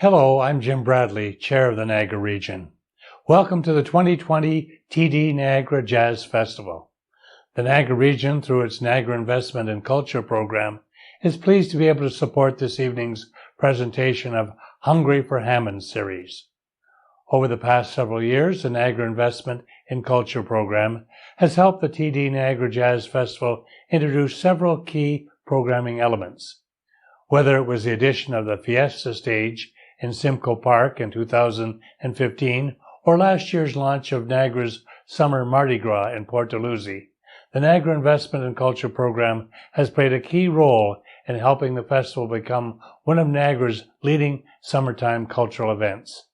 Hello, I'm Jim Bradley, Chair of the Niagara Region. Welcome to the 2020 TD Niagara Jazz Festival. The Niagara Region, through its Niagara Investment and Culture program, is pleased to be able to support this evening's presentation of Hungry for Hammond series. Over the past several years, the Niagara Investment in Culture program has helped the TD Niagara Jazz Festival introduce several key programming elements. Whether it was the addition of the Fiesta stage in Simcoe Park in 2015 or last year's launch of Niagara's Summer Mardi Gras in Port Dalhousie, the Niagara Investment in Culture program has played a key role in helping the festival become one of Niagara's leading summertime cultural events.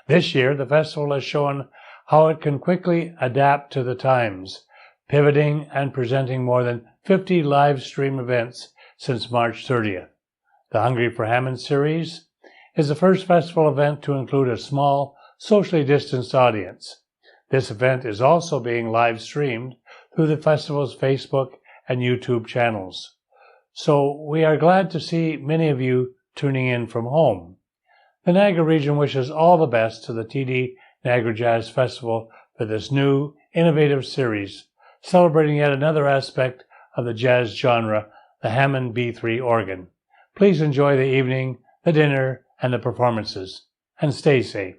This year, the festival has shown how it can quickly adapt to the times, pivoting and presenting more than 50 live stream events since March 30th. The Hungry for Hammond series is the first festival event to include a small, socially distanced audience. This event is also being live streamed through the festival's Facebook and YouTube channels. So we are glad to see many of you tuning in from home. The Niagara Region wishes all the best to the TD Niagara Jazz Festival for this new, innovative series, celebrating yet another aspect of the jazz genre, the Hammond B3 organ. Please enjoy the evening, the dinner, and the performances, and stay safe.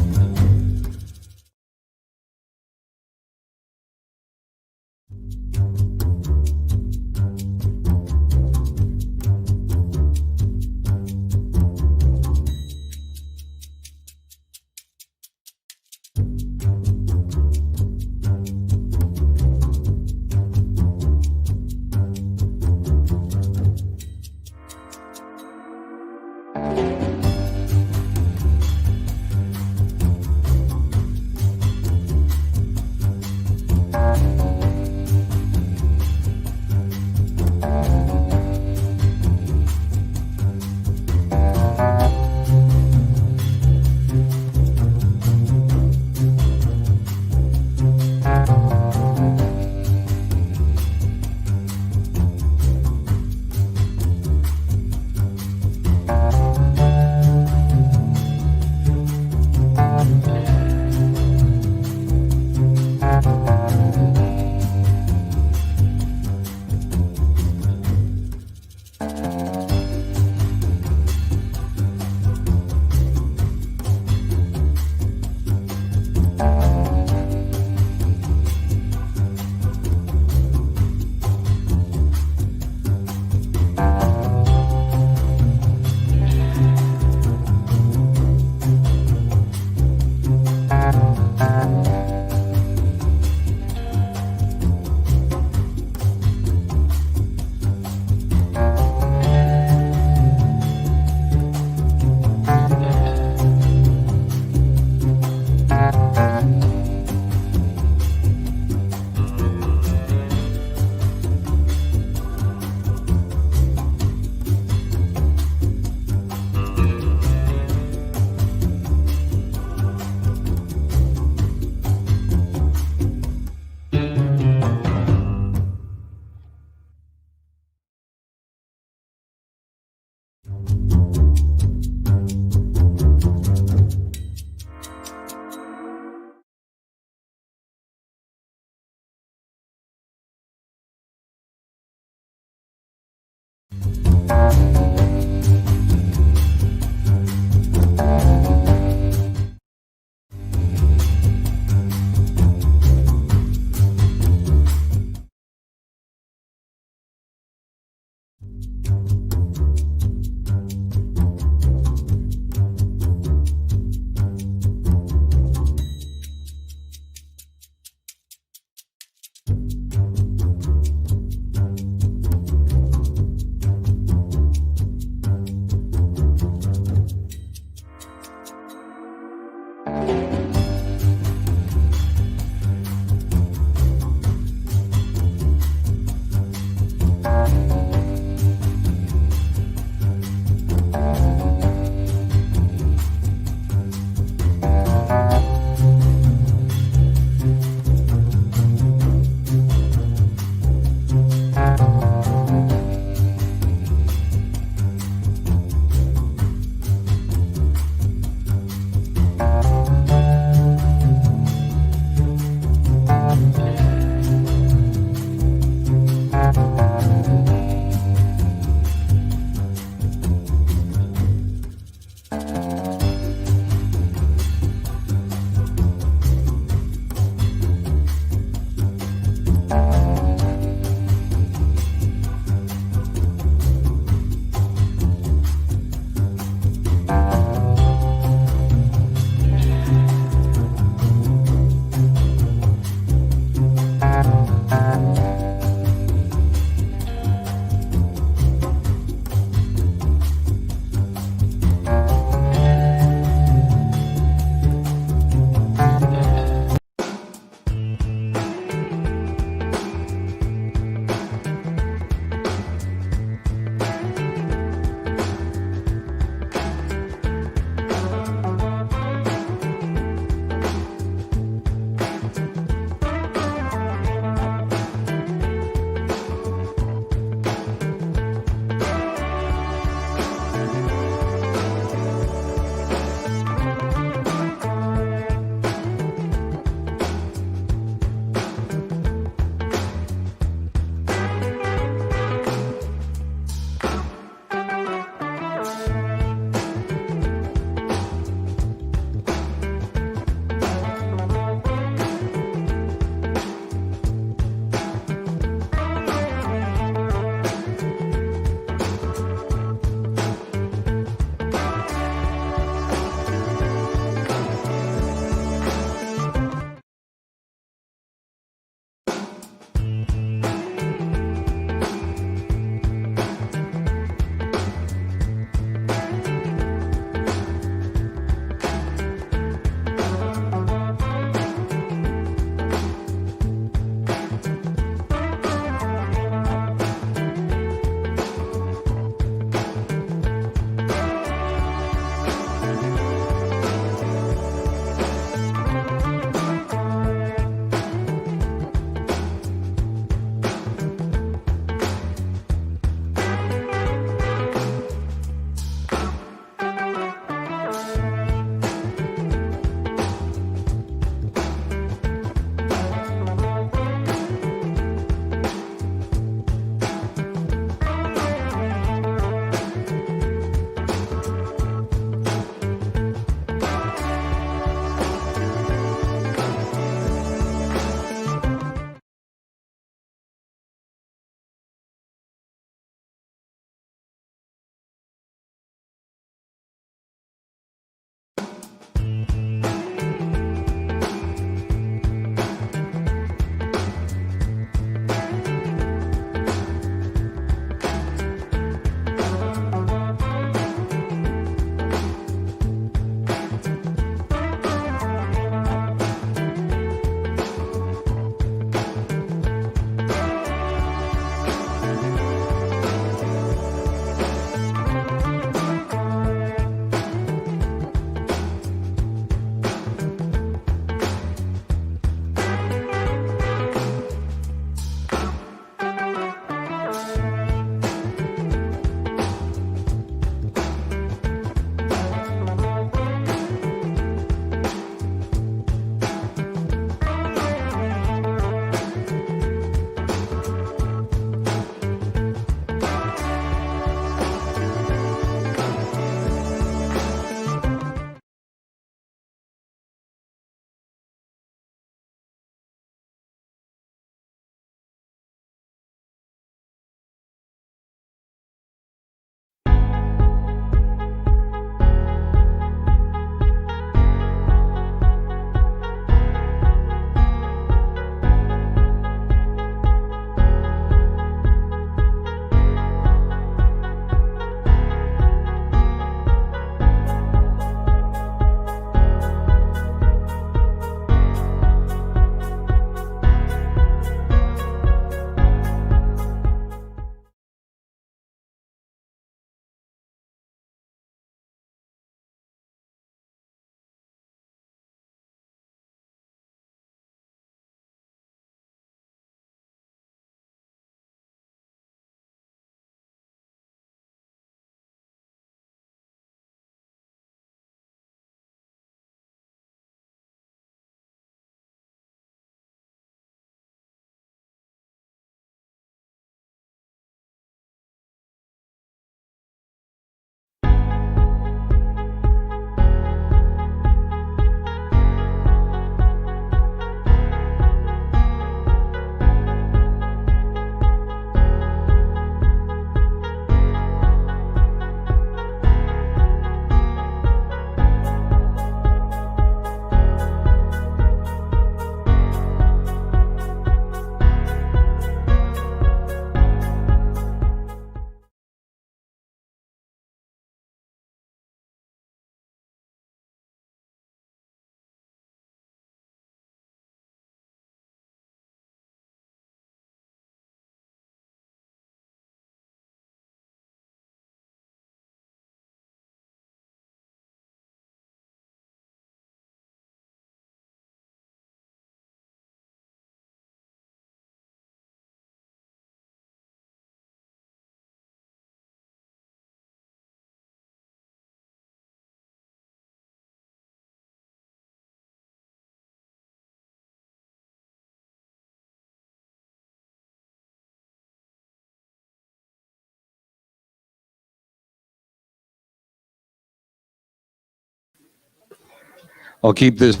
I'll keep this.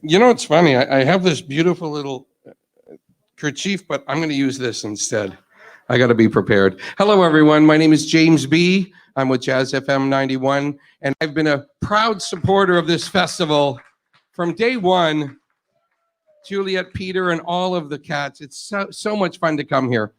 You know, it's funny. I have this beautiful little kerchief, but I'm going to use this instead. I got to be prepared. Hello, everyone. My name is James B. I'm with Jazz FM 91, and I've been a proud supporter of this festival from day one. Juliet, Peter, and all of the cats. It's so much fun to come here.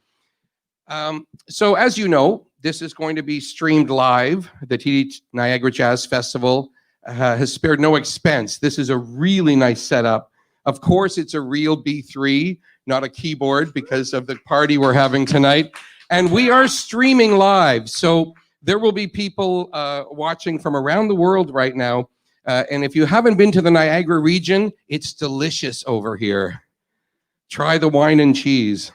So as you know, this is going to be streamed live. The TD Niagara Jazz Festival has spared no expense. This is a really nice setup. Of course, it's a real B3, not a keyboard, because of the party we're having tonight. And we are streaming live. So there will be people watching from around the world right now. And if you haven't been to the Niagara region, it's delicious over here. Try the wine and cheese.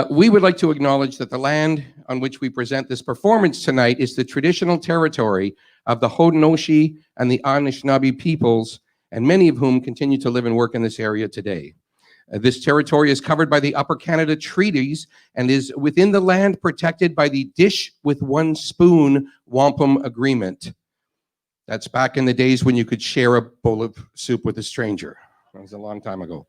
We would like to acknowledge that the land on which we present this performance tonight is the traditional territory of the Haudenosaunee and the Anishinaabe peoples, and many of whom continue to live and work in this area today. This territory is covered by the Upper Canada Treaties and is within the land protected by the Dish with One Spoon Wampum Agreement. That's back in the days when you could share a bowl of soup with a stranger. That was a long time ago.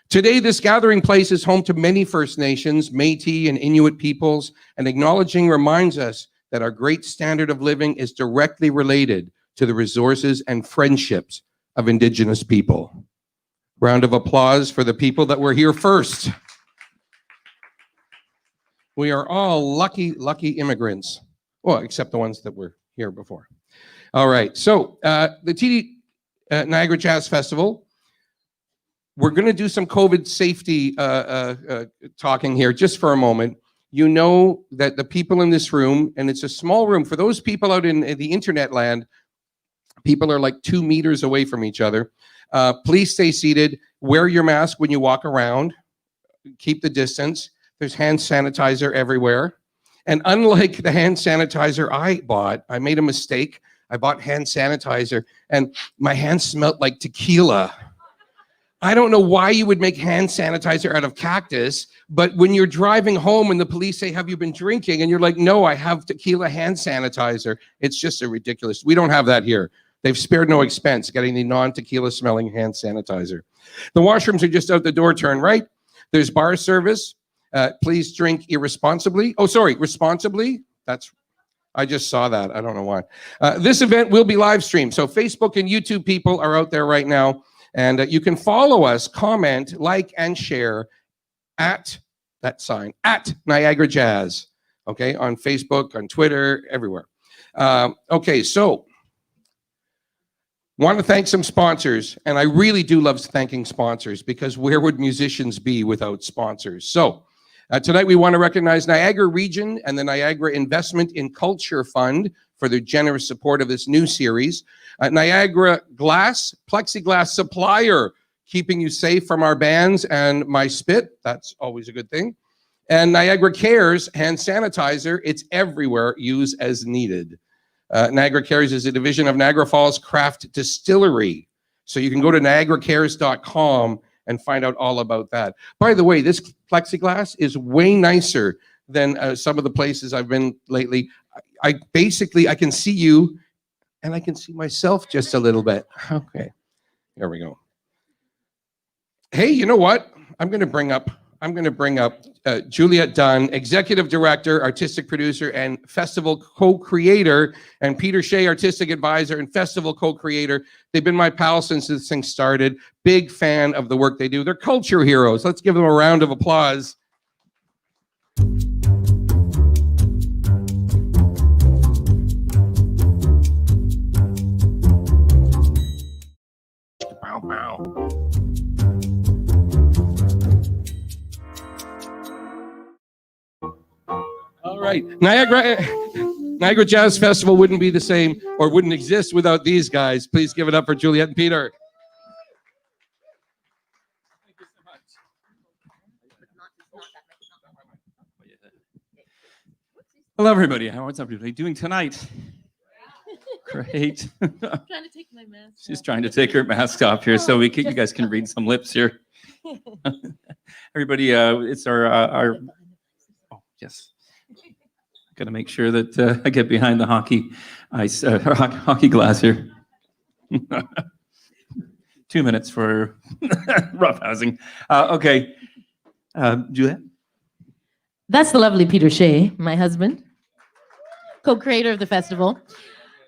Today, this gathering place is home to many First Nations, Métis, and Inuit peoples, and acknowledging reminds us that our great standard of living is directly related to the resources and friendships of Indigenous people. Round of applause for the people that were here first. We are all lucky, lucky immigrants. Well, except the ones that were here before. All right, so the TD Niagara Jazz Festival, we're going to do some COVID safety talking here just for a moment. You know that the people in this room, and it's a small room, for those people out in the internet land, people are like 2 meters away from each other. Please stay seated. Wear your mask when you walk around. Keep the distance. There's hand sanitizer everywhere. And unlike the hand sanitizer I bought, I made a mistake. I bought hand sanitizer, and my hands smelled like tequila. I don't know why you would make hand sanitizer out of cactus, but when you're driving home and the police say, have you been drinking? And you're like, no, I have tequila hand sanitizer. It's just a ridiculous. We don't have that here. They've spared no expense getting the non-tequila smelling hand sanitizer. The washrooms are just out the door, turn right. There's bar service. Please drink irresponsibly. Oh, sorry, responsibly. I just saw that. I don't know why. This event will be live streamed. So Facebook and YouTube people are out there right now. And you can follow us, comment, like, and share at that sign, at Niagara Jazz, okay, on Facebook, on Twitter, everywhere. Okay, so want to thank some sponsors, and I really do love thanking sponsors because where would musicians be without sponsors? So tonight we want to recognize Niagara Region and the Niagara Investment in Culture Fund for their generous support of this new series. Niagara Glass, plexiglass supplier, keeping you safe from our bands and my spit. That's always a good thing. And Niagara Cares, hand sanitizer. It's everywhere, use as needed. Niagara Cares is a division of Niagara Falls Craft Distillery. So you can go to niagaracares.com and find out all about that. By the way, this plexiglass is way nicer than some of the places I've been lately. I can see you and I can see myself just a little bit. Okay, there we go. Hey, you know what? I'm going to bring up Juliet Dunn, Executive Director, Artistic Producer, and Festival Co-Creator, and Peter Shea, Artistic Advisor and Festival Co-Creator. They've been my pals since this thing started. Big fan of the work they do. They're culture heroes. Let's give them a round of applause. Bow, bow. All right, Niagara Jazz Festival wouldn't be the same or wouldn't exist without these guys. Please give it up for Juliet and Peter. Thank you so much. Hello, everybody. What's everybody doing tonight? Great. I'm trying to take my mask She's off. trying to take her mask off here so you guys can read some lips here. Everybody, it's our oh, yes. Got to make sure that I get behind the hockey ice, hockey glass here. 2 minutes for roughhousing. Okay, Juliet. That's the lovely Peter Shea, my husband, co-creator of the festival.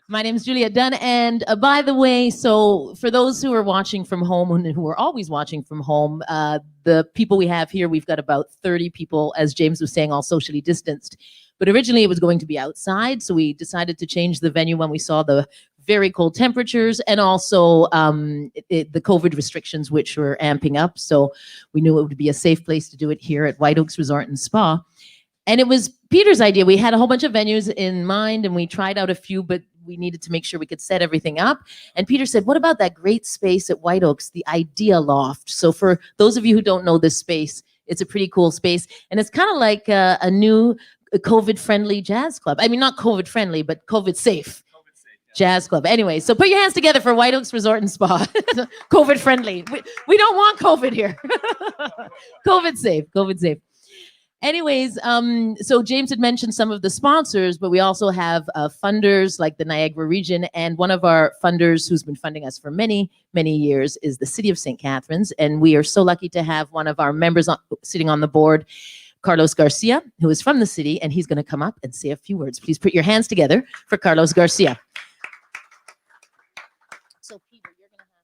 My name is Juliet Dunn, and by the way, so for those who are watching from home and who are always watching from home, the people we have here, we've got about 30 people, as James was saying, all socially distanced. But originally it was going to be outside, so we decided to change the venue when we saw the very cold temperatures and also the COVID restrictions, which were amping up. So we knew it would be a safe place to do it here at White Oaks Resort and Spa. And it was Peter's idea. We had a whole bunch of venues in mind and we tried out a few, but we needed to make sure we could set everything up. And Peter said, what about that great space at White Oaks, the Idea Loft? So for those of you who don't know this space, it's a pretty cool space. And it's kind of like a new COVID-friendly jazz club. I mean, not COVID-friendly, but COVID-safe. Jazz club. Anyway, so put your hands together for White Oaks Resort and Spa. COVID friendly. We don't want COVID here. COVID safe. COVID safe. Anyways, so James had mentioned some of the sponsors, but we also have funders like the Niagara region, and one of our funders who's been funding us for many, many years is the City of St. Catharines, and we are so lucky to have one of our members sitting on the board, Carlos Garcia, who is from the city, and he's going to come up and say a few words. Please put your hands together for Carlos Garcia. So Peter, you're going to have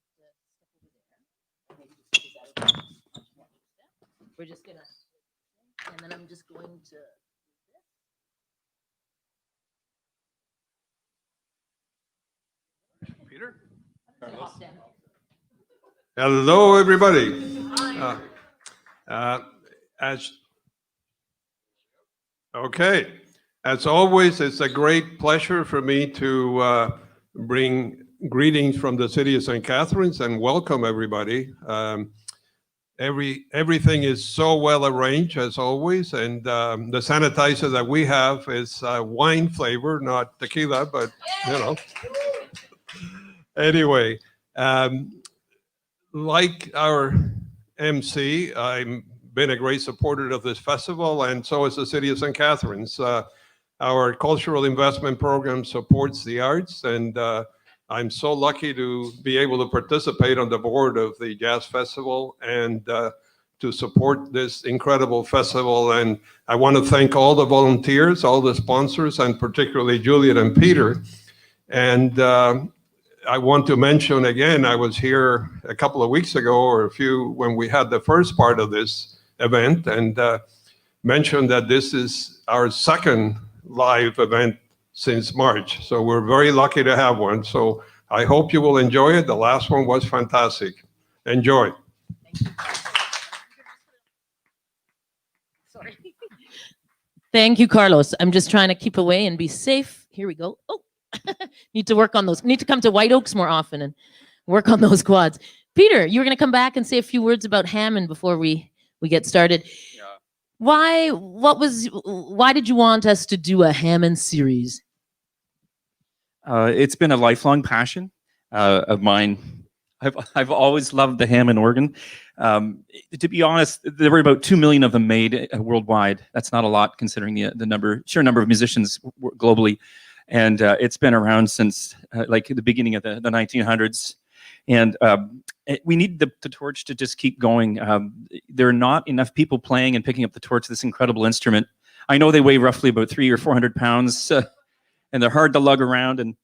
to step over there. We're just going to, and then I'm just going to. Peter? Hello, everybody. As always, it's a great pleasure for me to bring greetings from the city of St. Catharines and welcome everybody. Everything is so well arranged as always, and the sanitizer that we have is wine flavor, not tequila, but you know. Anyway, like our MC, I've been a great supporter of this festival, and so is the city of St. Catharines. Our cultural investment program supports the arts, and I'm so lucky to be able to participate on the board of the Jazz Festival and to support this incredible festival. And I want to thank all the volunteers, all the sponsors, and particularly Juliet and Peter. And I want to mention again, I was here a couple of weeks ago or a few when we had the first part of this event, and mentioned that this is our second live event since March. So we're very lucky to have one. So I hope you will enjoy it. The last one was fantastic. Enjoy. Thank you. Sorry. Thank you, Carlos. I'm just trying to keep away and be safe. Here we go. Oh, need to work on those. Need to come to White Oaks more often and work on those quads. Peter, you were going to come back and say a few words about Hammond before we get started. Yeah. Why did you want us to do a Hammond series? It's been a lifelong passion of mine. I've always loved the Hammond organ. To be honest, there were about 2 million of them made worldwide. That's not a lot considering the sheer number of musicians globally. And it's been around since like the beginning of the 1900s. And we need the torch to just keep going. There are not enough people playing and picking up the torch of this incredible instrument. I know they weigh roughly about 300 or 400 pounds. And they're hard to lug around,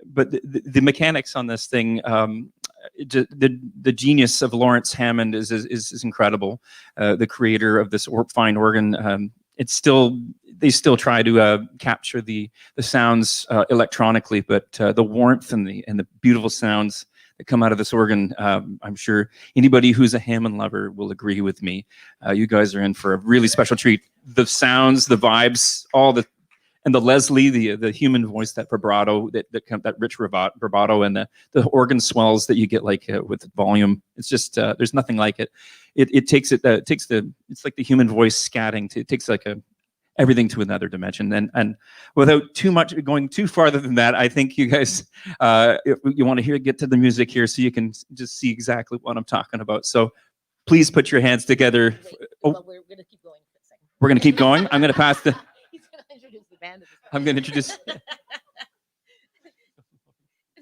but the mechanics on this thing, the genius of Lawrence Hammond is incredible. The creator of this fine organ, they still try to capture the sounds electronically, but the warmth and the beautiful sounds that come out of this organ, I'm sure anybody who's a Hammond lover will agree with me. You guys are in for a really special treat. The sounds, the vibes, and the Leslie, the human voice, that vibrato, that rich vibrato, and the organ swells that you get like with volume. It's just there's nothing like it. It's like the human voice scatting. It takes like everything to another dimension. And without going too farther than that, I think you guys, if you want to get to the music here, so you can just see exactly what I'm talking about. So please put your hands together. Well, we're going to keep going for a second. We're going to keep going. I'm going to pass the. He's going to introduce the band. I'm going to introduce.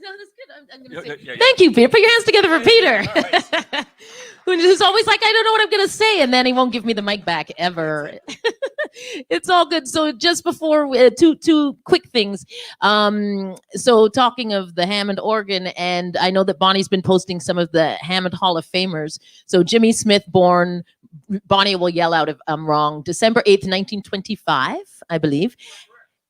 No, that's good. I'm gonna Yeah, say, yeah, yeah. thank you, Peter. Put your hands together for Peter. Who's always like, I don't know what I'm going to say. And then he won't give me the mic back ever. It's all good. So just before, two quick things. So talking of the Hammond organ, and I know that Bonnie's been posting some of the Hammond Hall of Famers. So Jimmy Smith, born, Bonnie will yell out if I'm wrong, December 8th, 1925, I believe.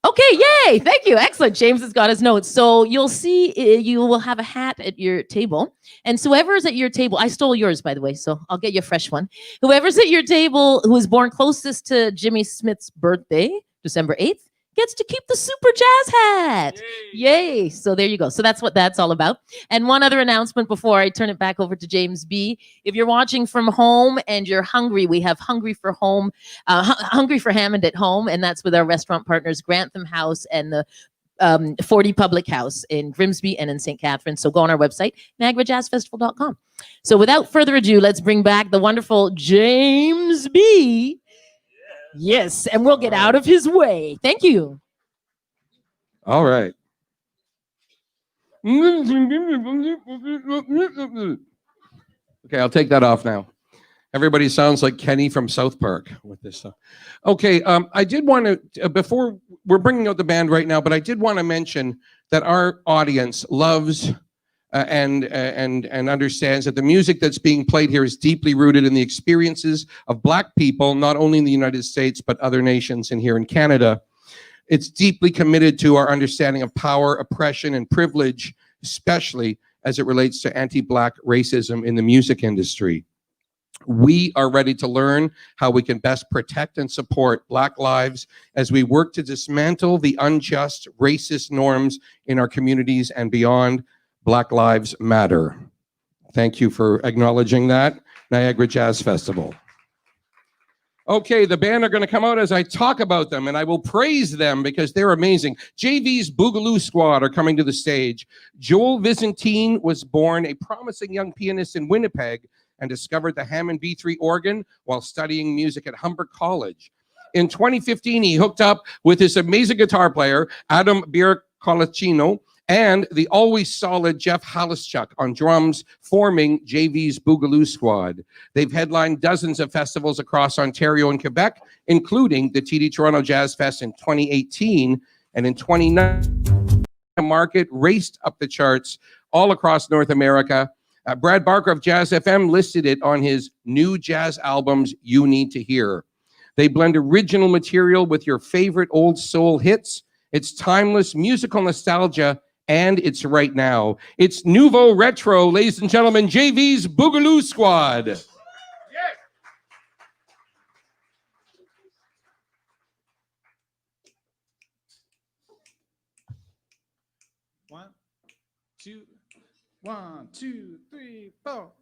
Okay, yay! Thank you. Excellent. James has got his notes. So you'll see, you will have a hat at your table. And so whoever's at your table, I stole yours, by the way, so I'll get you a fresh one. Whoever's at your table who was born closest to Jimmy Smith's birthday, December 8th, gets to keep the super jazz hat. Yay. So there you go. So that's what that's all about. And one other announcement before I turn it back over to James B. If you're watching from home and you're hungry, we have Hungry for Home, Hungry for Hammond at home, and that's with our restaurant partners, Grantham House and the 40 Public House in Grimsby and in St. Catharines. So go on our website, NiagaraJazzFestival.com. So without further ado, let's bring back the wonderful James B. Yes, and we'll get out of his way. Thank you. All right. Okay, I'll take that off now. Everybody sounds like Kenny from South Park with this stuff. Okay, I did want to, before we're bringing out the band right now, but I did want to mention that our audience loves and understands that the music that's being played here is deeply rooted in the experiences of Black people, not only in the United States, but other nations and here in Canada. It's deeply committed to our understanding of power, oppression, and privilege, especially as it relates to anti-Black racism in the music industry. We are ready to learn how we can best protect and support Black lives as we work to dismantle the unjust, racist norms in our communities and beyond. Black Lives Matter. Thank you for acknowledging that. Niagara Jazz Festival. Okay, the band are going to come out as I talk about them, and I will praise them because they're amazing. JV's Boogaloo Squad are coming to the stage. Joel Visentin was born a promising young pianist in Winnipeg and discovered the Hammond B3 organ while studying music at Humber College. In 2015, he hooked up with this amazing guitar player, Adam Beer-Colacino, and the always solid Jeff Halischuk on drums, forming JV's Boogaloo Squad. They've headlined dozens of festivals across Ontario and Quebec, including the TD Toronto Jazz Fest in 2018, and in 2019, the market raced up the charts all across North America. Brad Barker of Jazz FM listed it on his new jazz albums you need to hear. They blend original material with your favorite old soul hits. It's timeless musical nostalgia, and it's right now. It's Nouveau Retro, ladies and gentlemen, JV's Boogaloo Squad. Yeah. One, two, three, four.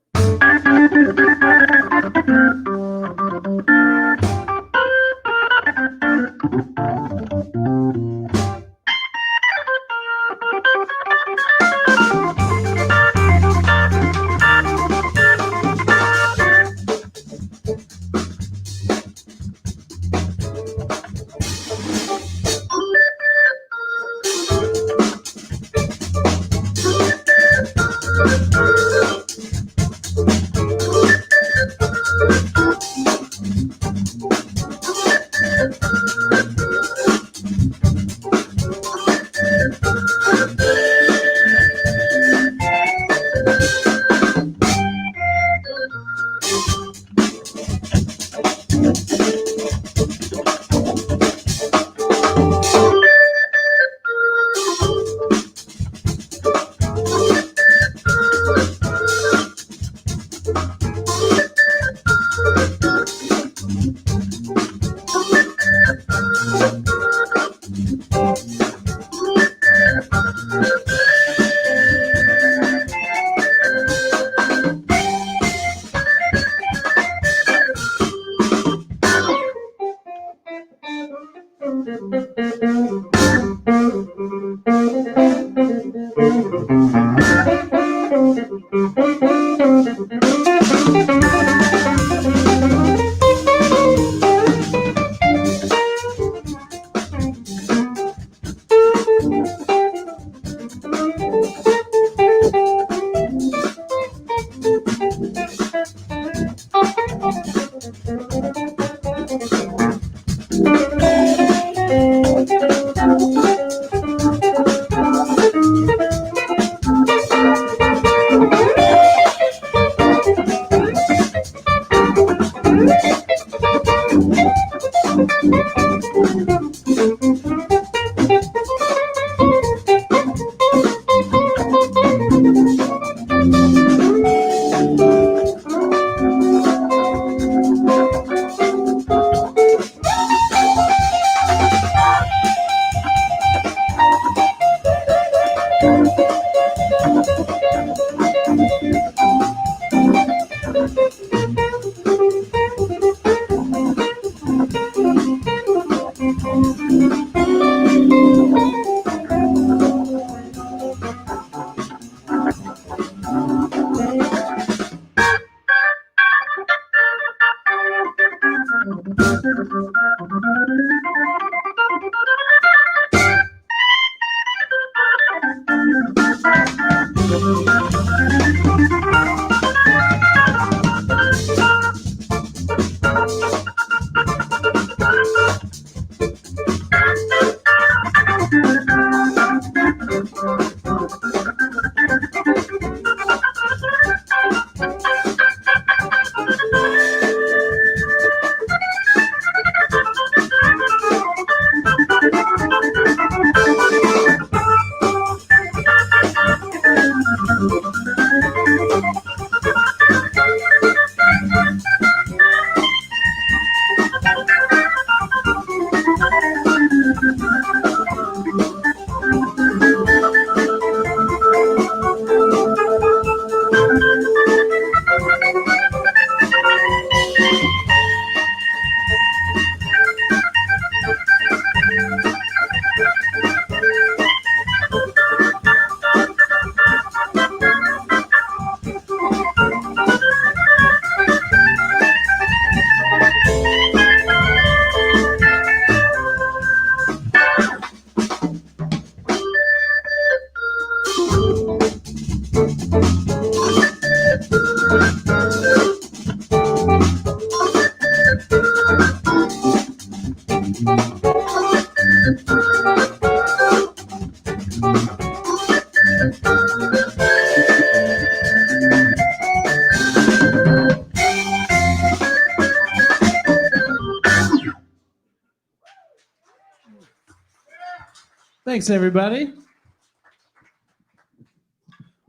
Thanks, everybody.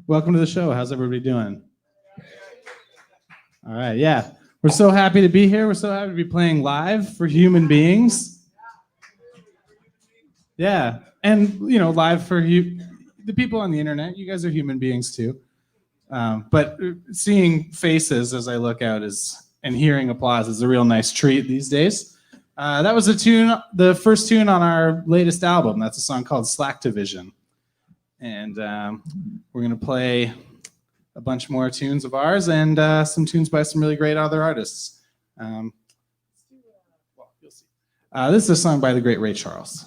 Welcome to the show. How's everybody doing? All right, yeah. We're so happy to be here. We're so happy to be playing live for human beings. Yeah, and live for the people on the internet. You guys are human beings too. But seeing faces as I look out and hearing applause is a real nice treat these days. That was the first tune on our latest album. That's a song called Slack Division. And we're going to play a bunch more tunes of ours and some tunes by some really great other artists. You'll see. This is a song by the great Ray Charles.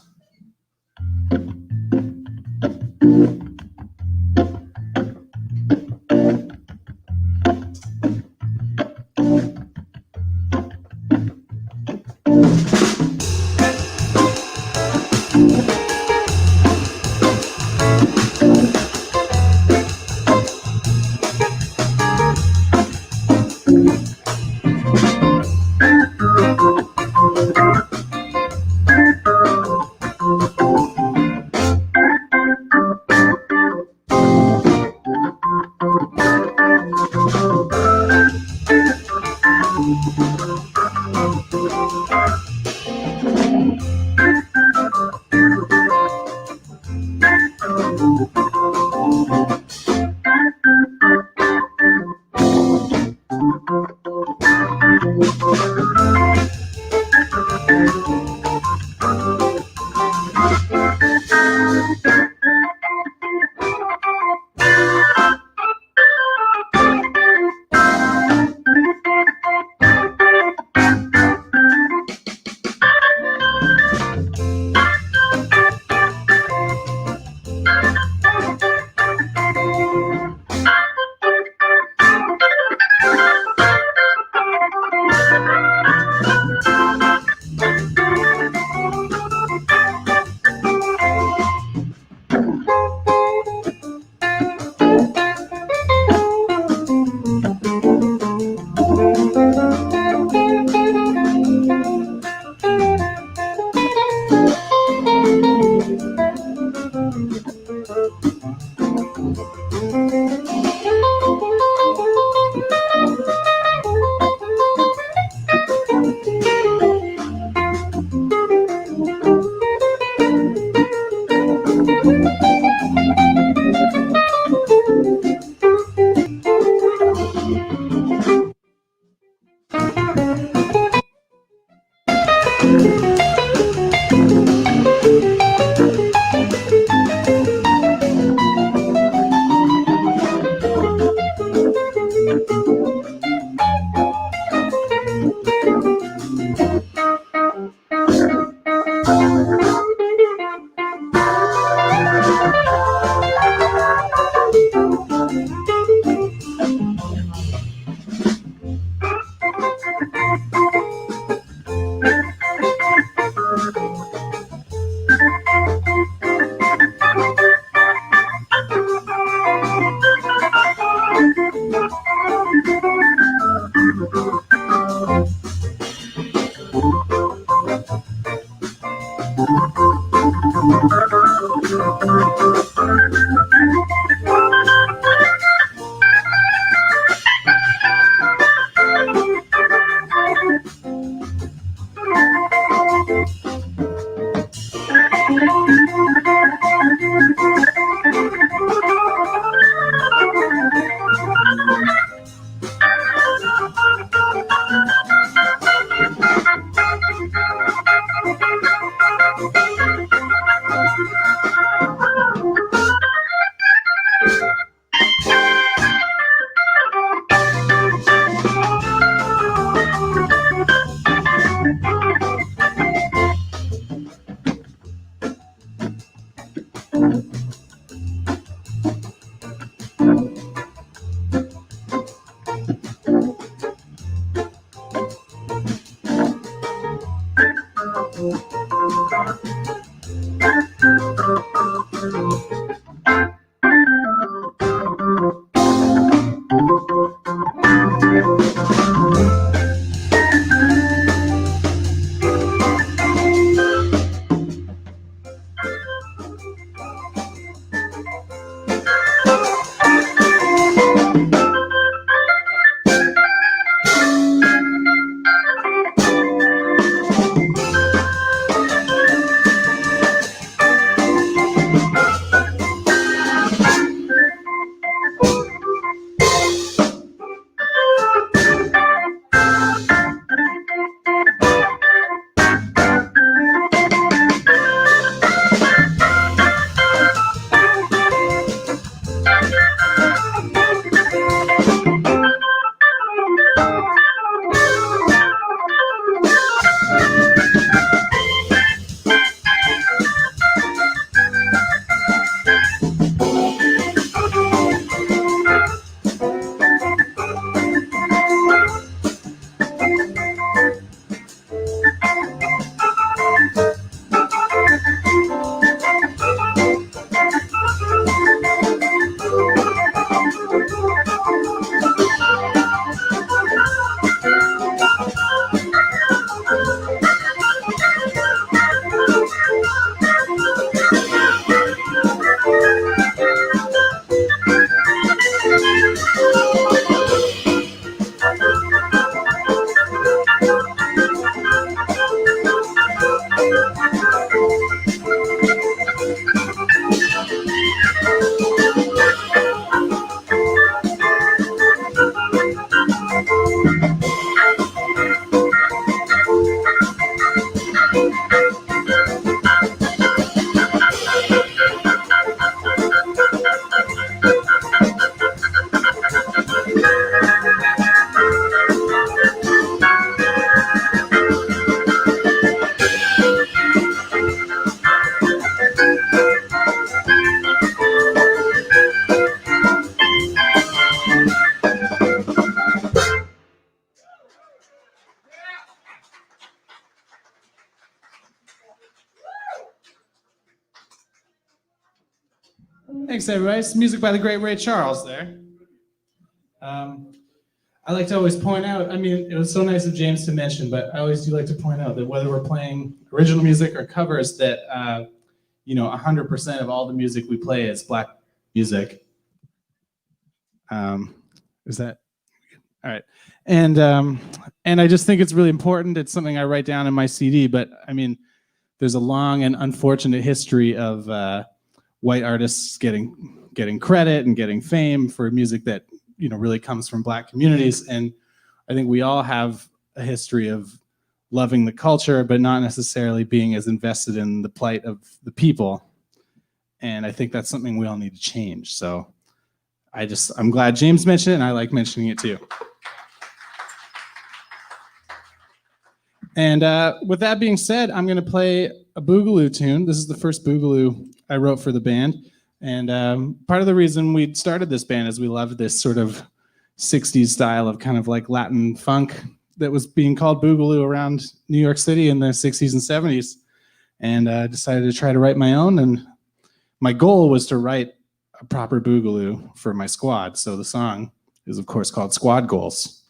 Thanks, everybody. It's music by the great Ray Charles there. I like to always point out, I mean, it was so nice of James to mention, but I always do like to point out that whether we're playing original music or covers, that 100% of all the music we play is Black music. Is that all right? And I just think it's really important. It's something I write down in my CD. But I mean, there's a long and unfortunate history of white artists getting credit and getting fame for music that really comes from Black communities. And I think we all have a history of loving the culture, but not necessarily being as invested in the plight of the people. And I think that's something we all need to change. So I'm glad James mentioned it, and I like mentioning it too. And with that being said, I'm going to play a Boogaloo tune. This is the first Boogaloo I wrote for the band. And part of the reason we started this band is we loved this sort of 60s style of kind of like Latin funk that was being called Boogaloo around New York City in the 60s and 70s. And decided to try to write my own. And my goal was to write a proper Boogaloo for my squad. So the song is, of course, called Squad Goals.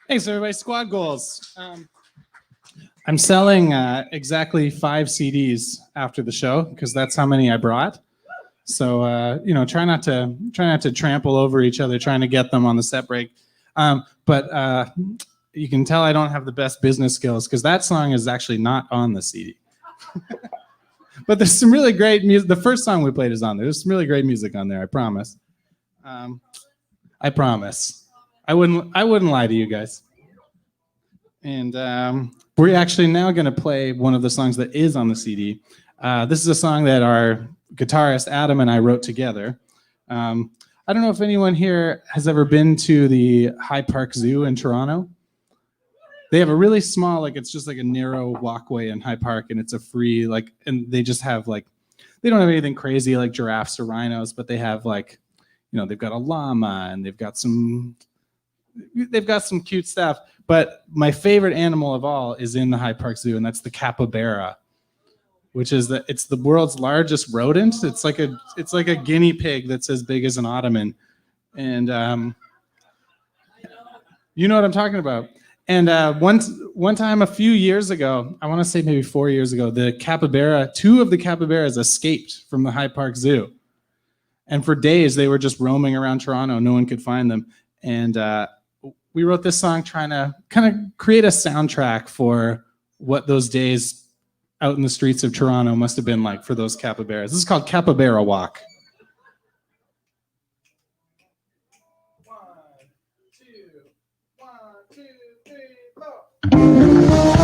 Thanks, everybody. Squad goals. I'm selling exactly 5 CDs after the show because that's how many I brought. So try not to trample over each other trying to get them on the set break. But you can tell I don't have the best business skills because that song is actually not on the CD. But there's some really great music. The first song we played is on there. There's some really great music on there. I promise. I promise. I wouldn't lie to you guys. And we're actually now going to play one of the songs that is on the CD. This is a song that our guitarist Adam and I wrote together. I don't know if anyone here has ever been to the Hyde Park Zoo in Toronto. They have a really small, it's just like a narrow walkway in Hyde Park, and it's a free, and they just have they don't have anything crazy like giraffes or rhinos, but they have they've got a llama and they've got some cute stuff. But my favorite animal of all is in the Hyde Park Zoo, and that's the capybara, which is it's the world's largest rodent. It's like a guinea pig that's as big as an ottoman, and you know what I'm talking about. And one time a few years ago, I want to say maybe 4 years ago, two of the capybaras escaped from the Hyde Park Zoo, and for days they were just roaming around Toronto. No one could find them, and we wrote this song trying to kind of create a soundtrack for what those days out in the streets of Toronto must have been like for those capybaras. This is called Capybara Walk. 1, 2, 1, 2, 3, 4.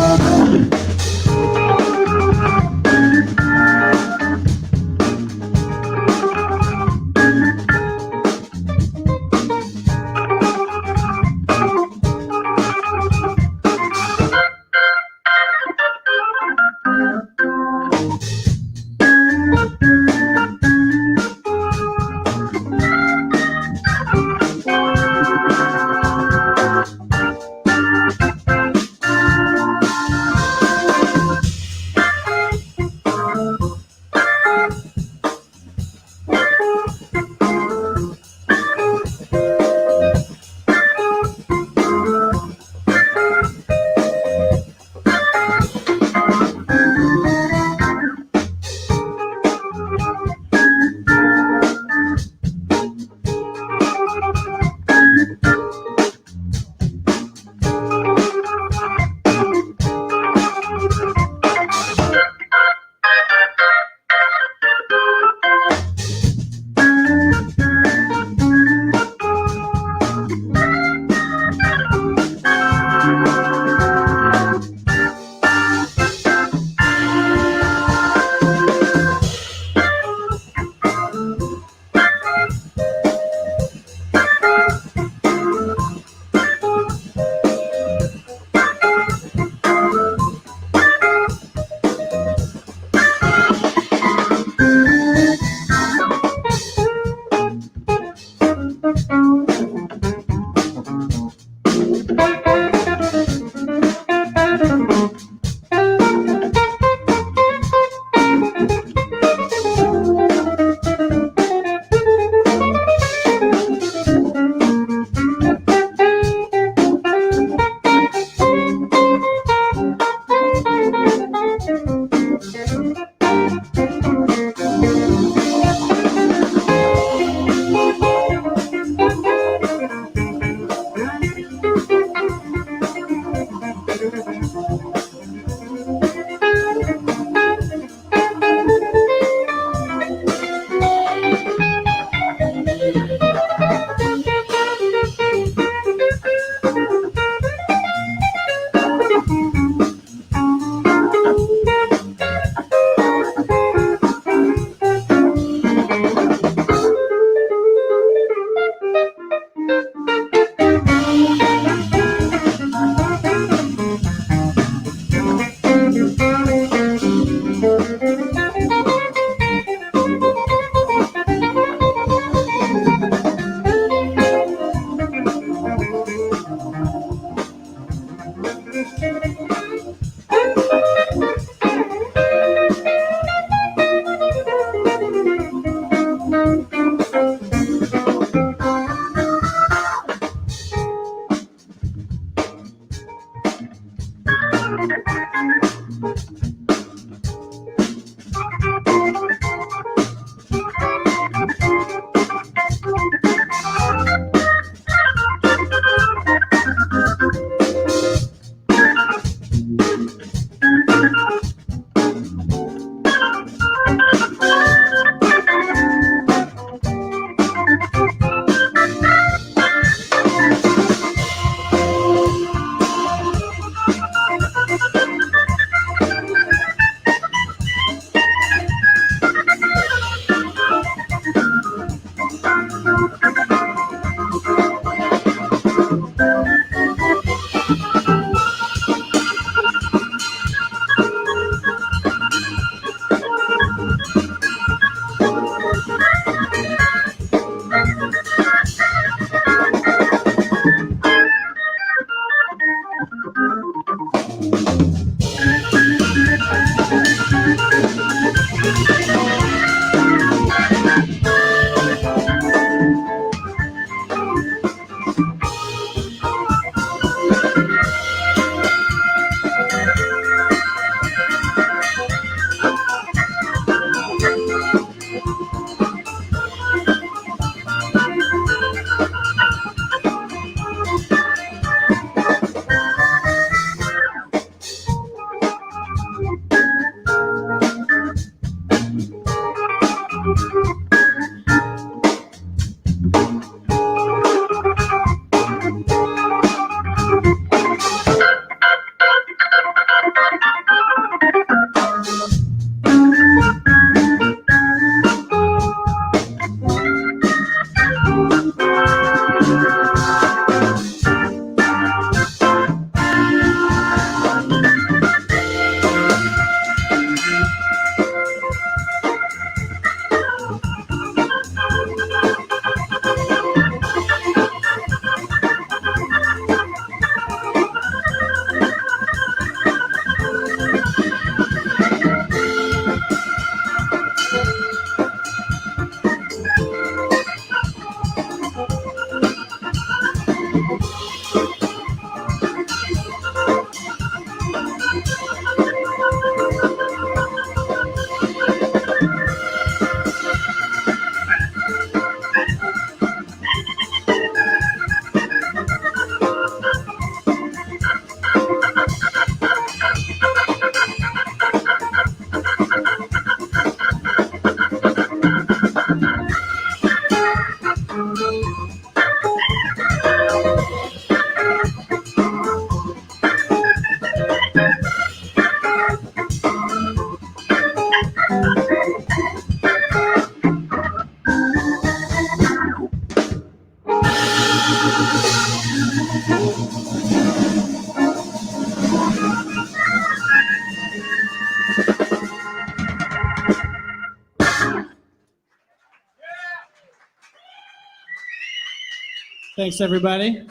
Thanks, everybody.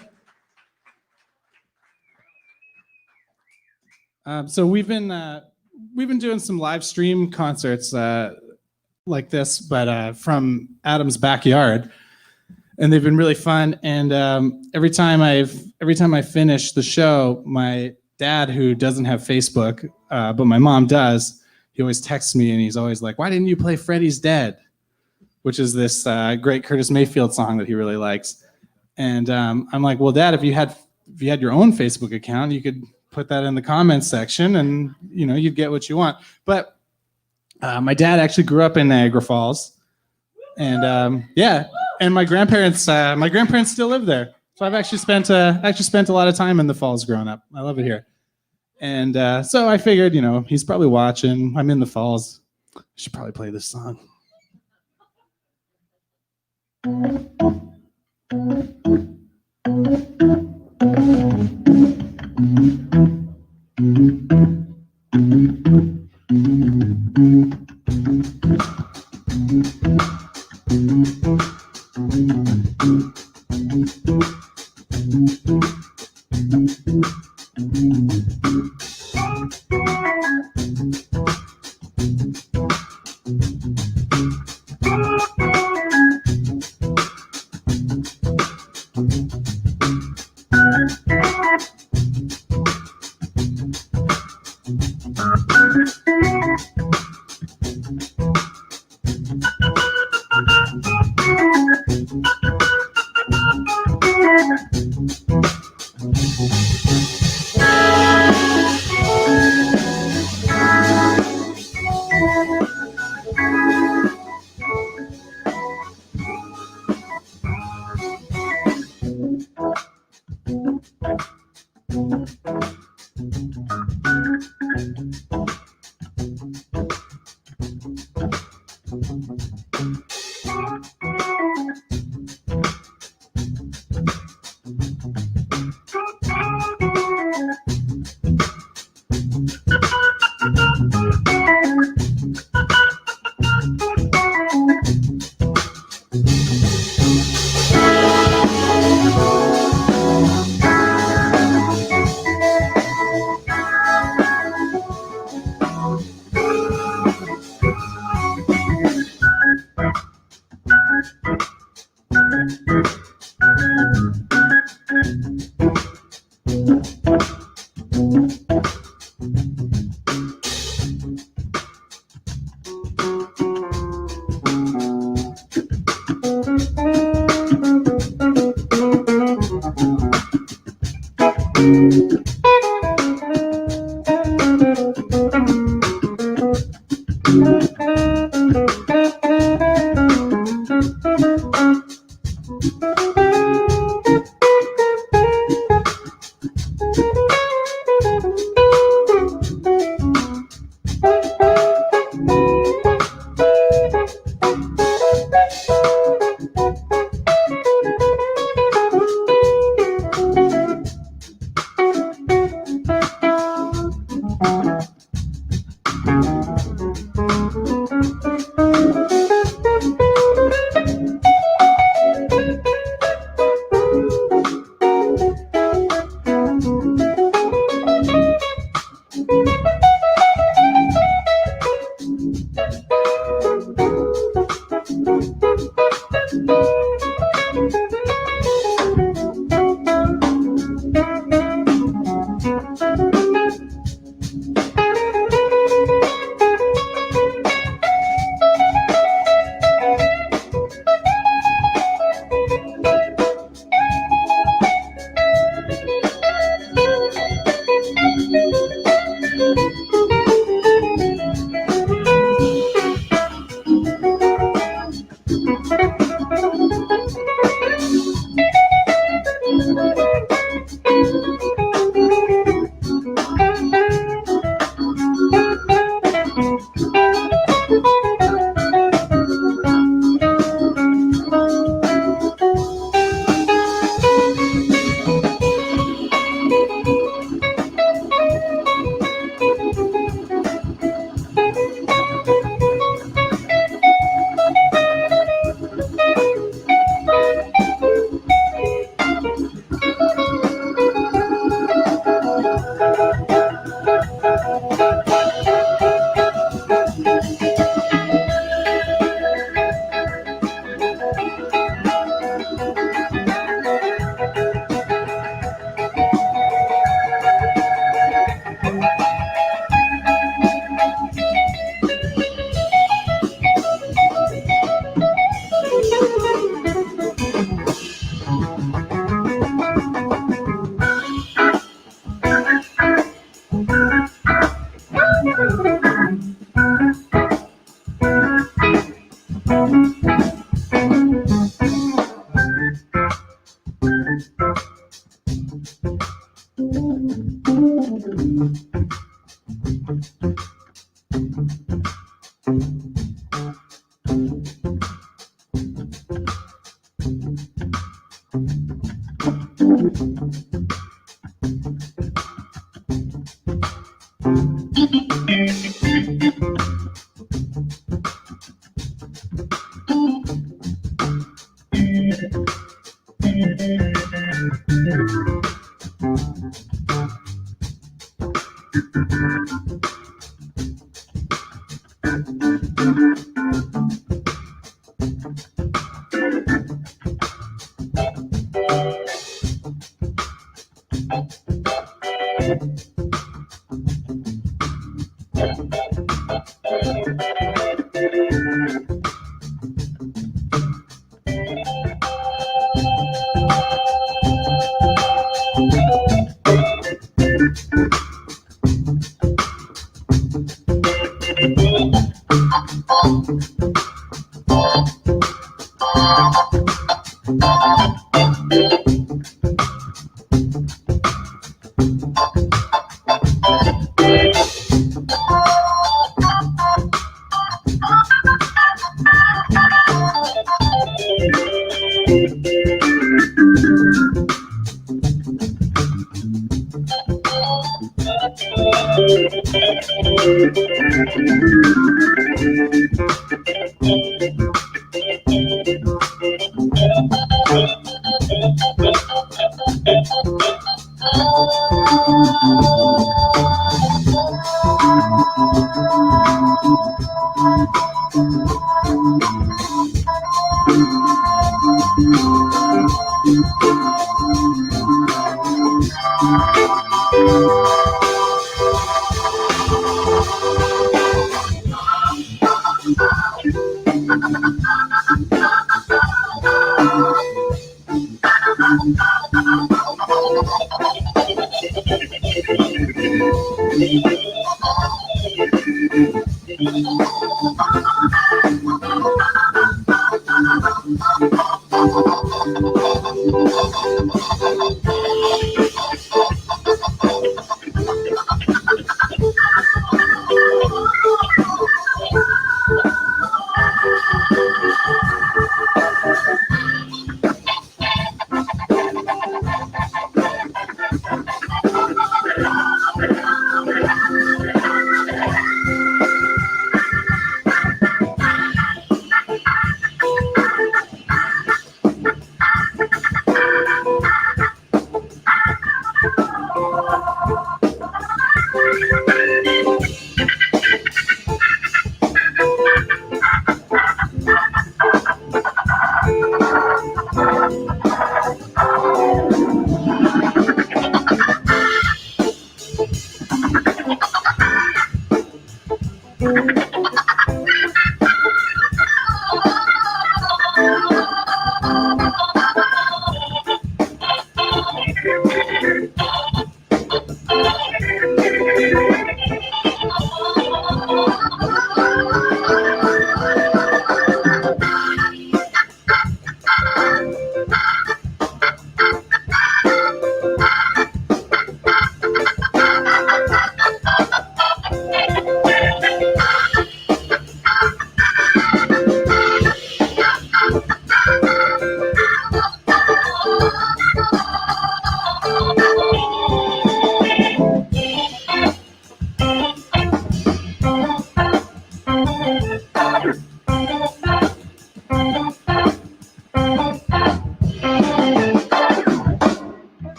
So we've been doing some live stream concerts like this, but from Adam's backyard, and they've been really fun. And every time I finish the show, my dad, who doesn't have Facebook, but my mom does, he always texts me, and he's always like, "Why didn't you play Freddie's Dead?" Which is this great Curtis Mayfield song that he really likes. And I'm like, "Well, Dad, if you had your own Facebook account, you could put that in the comments section, and you'd get what you want." But my dad actually grew up in Niagara Falls, and and my grandparents still live there. So I've actually spent a lot of time in the Falls growing up. I love it here. And so I figured, he's probably watching. I'm in the Falls. I should probably play this song.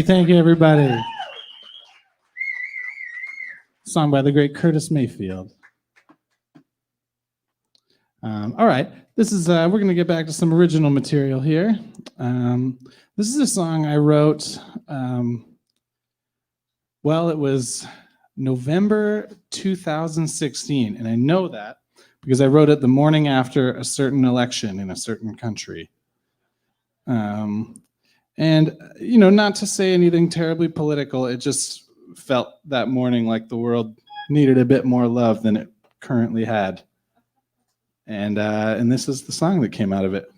Thank you, everybody. Song by the great Curtis Mayfield. All right, this is we're going to get back to some original material here. This is a song I wrote. Well, it was November 2016, and I know that because I wrote it the morning after a certain election in a certain country. And, you know, not to say anything terribly political, it just felt that morning like the world needed a bit more love than it currently had. And this is the song that came out of it.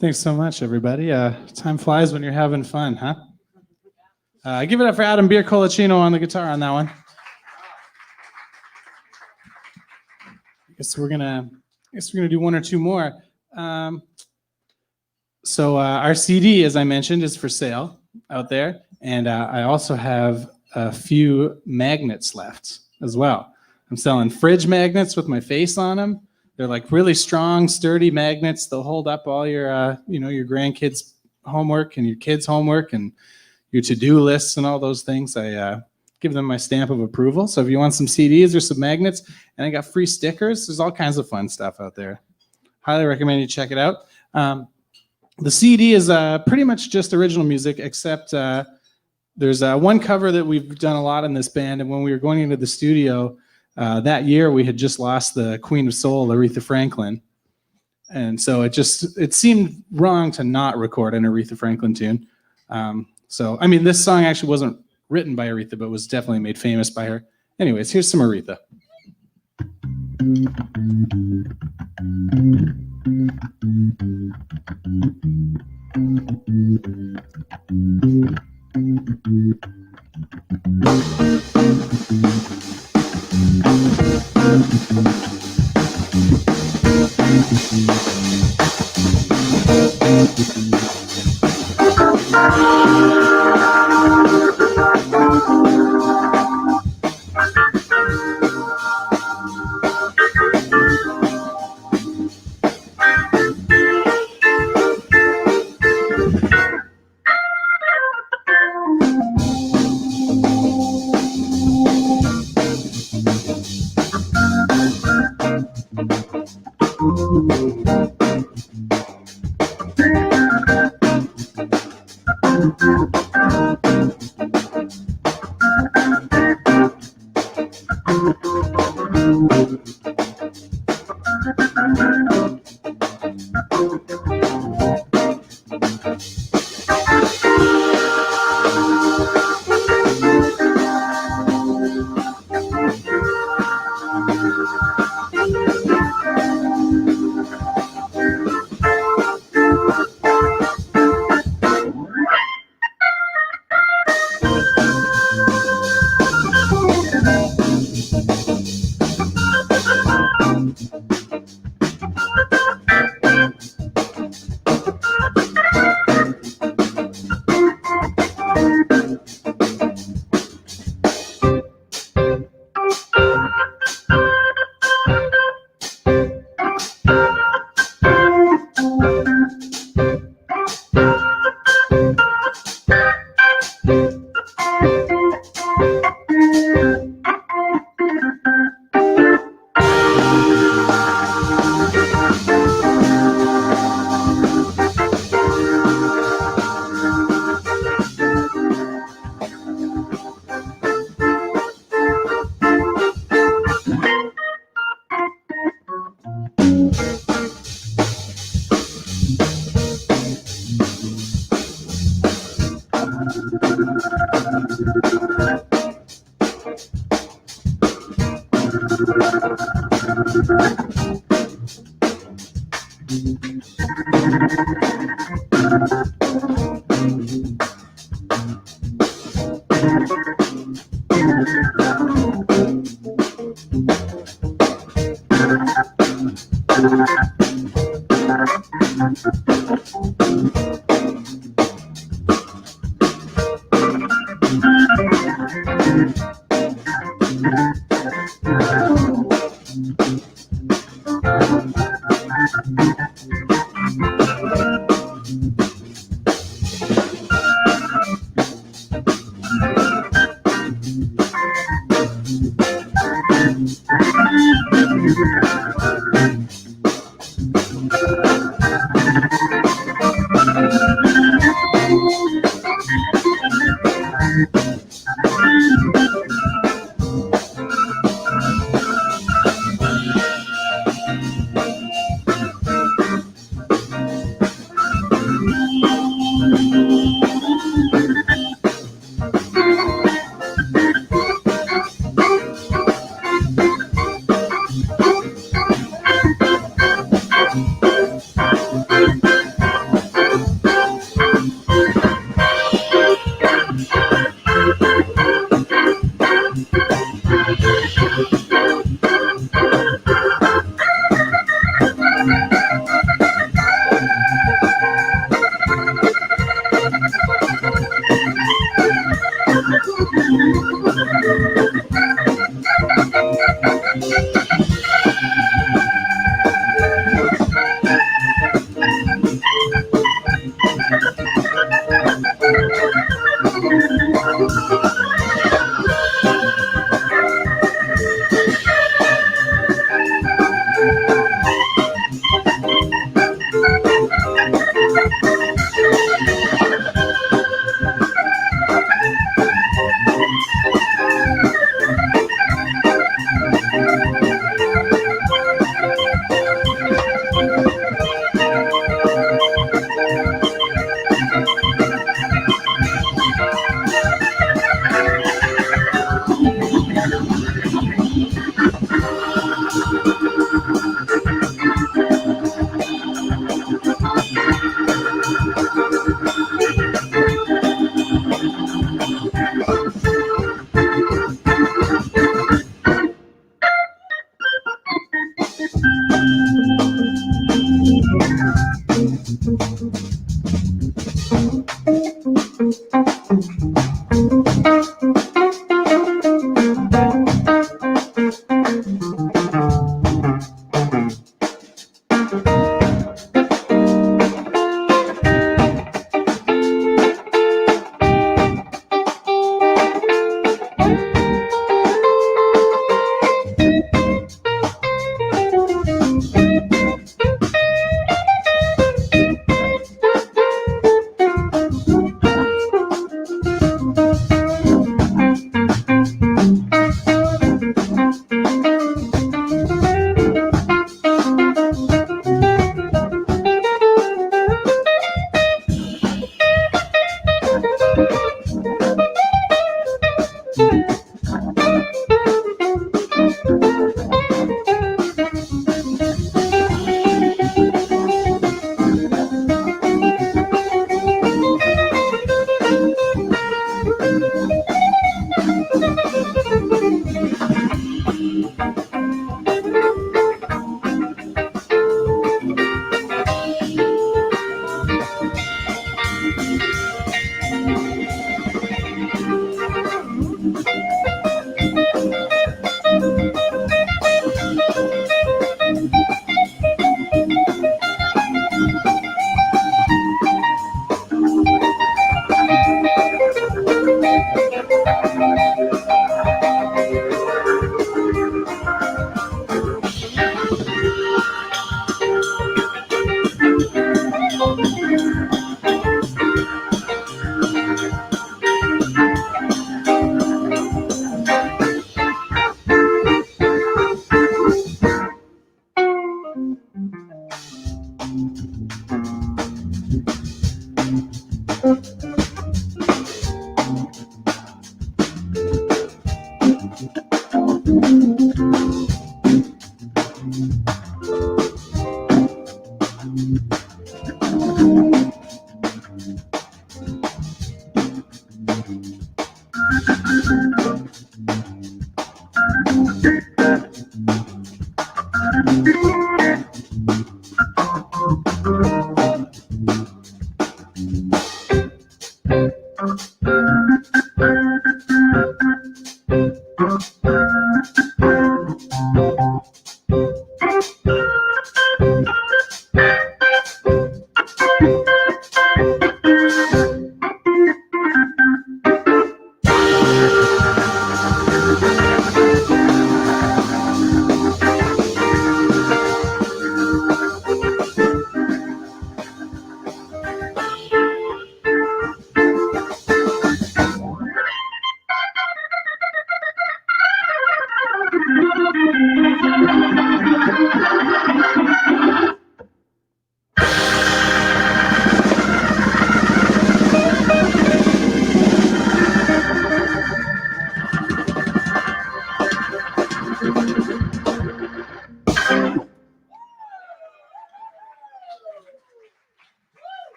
Thanks so much, everybody. Time flies when you're having fun, huh? Give it up for Adam Beer-Colacino on the guitar on that one. I guess we're gonna do one or two more. So our CD, as I mentioned, is for sale out there, and I also have a few magnets left as well. I'm selling fridge magnets with my face on them. They're like really strong, sturdy magnets. They'll hold up all your, your grandkids' homework and your kids' homework and your to-do lists and all those things. I give them my stamp of approval. So if you want some CDs or some magnets, and I got free stickers, there's all kinds of fun stuff out there. Highly recommend you check it out. The CD is pretty much just original music, except there's one cover that we've done a lot in this band. And when we were going into the studio, that year we had just lost the Queen of Soul, Aretha Franklin. And so it seemed wrong to not record an Aretha Franklin tune. So, I mean, this song actually wasn't written by Aretha, but was definitely made famous by her. Anyways, here's some Aretha.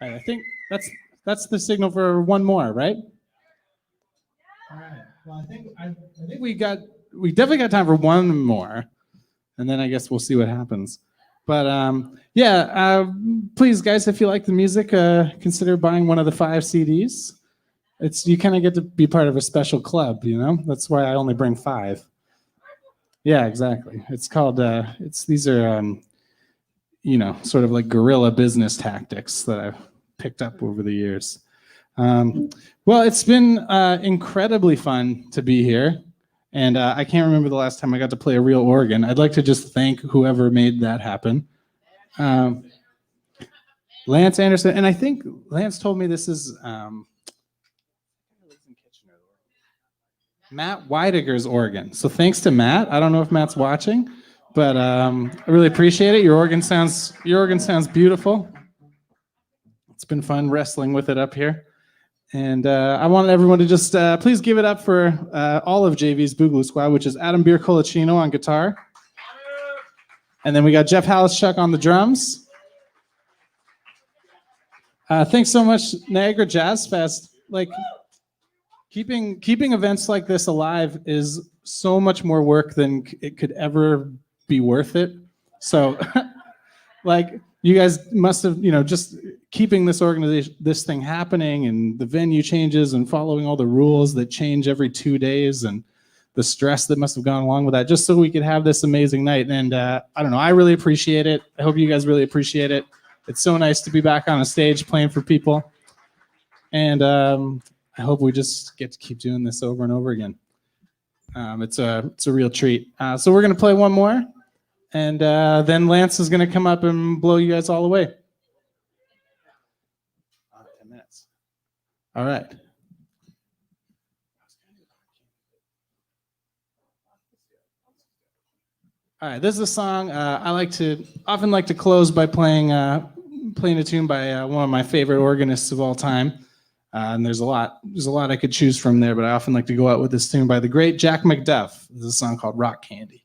All right, I think that's the signal for one more, right? All right. Well, I think we definitely got time for one more, and then I guess we'll see what happens. But please, guys, if you like the music, consider buying one of the 5 CDs. You kind of get to be part of a special club, you know. That's why I only bring 5. Yeah, exactly. It's called. These are sort of like guerrilla business tactics that I've picked up over the years. Well, it's been incredibly fun to be here, and I can't remember the last time I got to play a real organ. I'd like to just thank whoever made that happen. Lance Anderson, and I think Lance told me this is Matt Weidiger's organ. So thanks to Matt. I don't know if Matt's watching, but I really appreciate it. Your organ sounds beautiful. It's been fun wrestling with it up here. And I want everyone to just please give it up for all of JV's Boogaloo Squad, which is Adam Beer-Colacino on guitar. And then we got Jeff Halischuk on the drums. Thanks so much, Niagara Jazz Fest. Like, keeping events like this alive is so much more work than it could ever be worth it. So, like, you guys must have, just keeping this thing happening, and the venue changes and following all the rules that change every 2 days, and the stress that must have gone along with that, just so we could have this amazing night. And I don't know, I really appreciate it. I hope you guys really appreciate it. It's so nice to be back on a stage playing for people. And I hope we just get to keep doing this over and over again. It's a real treat. So we're going to play one more. And then Lance is going to come up and blow you guys all away. 10 minutes. All right. All right, this is a song I often like to close by playing a tune by one of my favorite organists of all time. And there's a lot I could choose from there, but I often like to go out with this tune by the great Jack McDuff. This is a song called Rock Candy.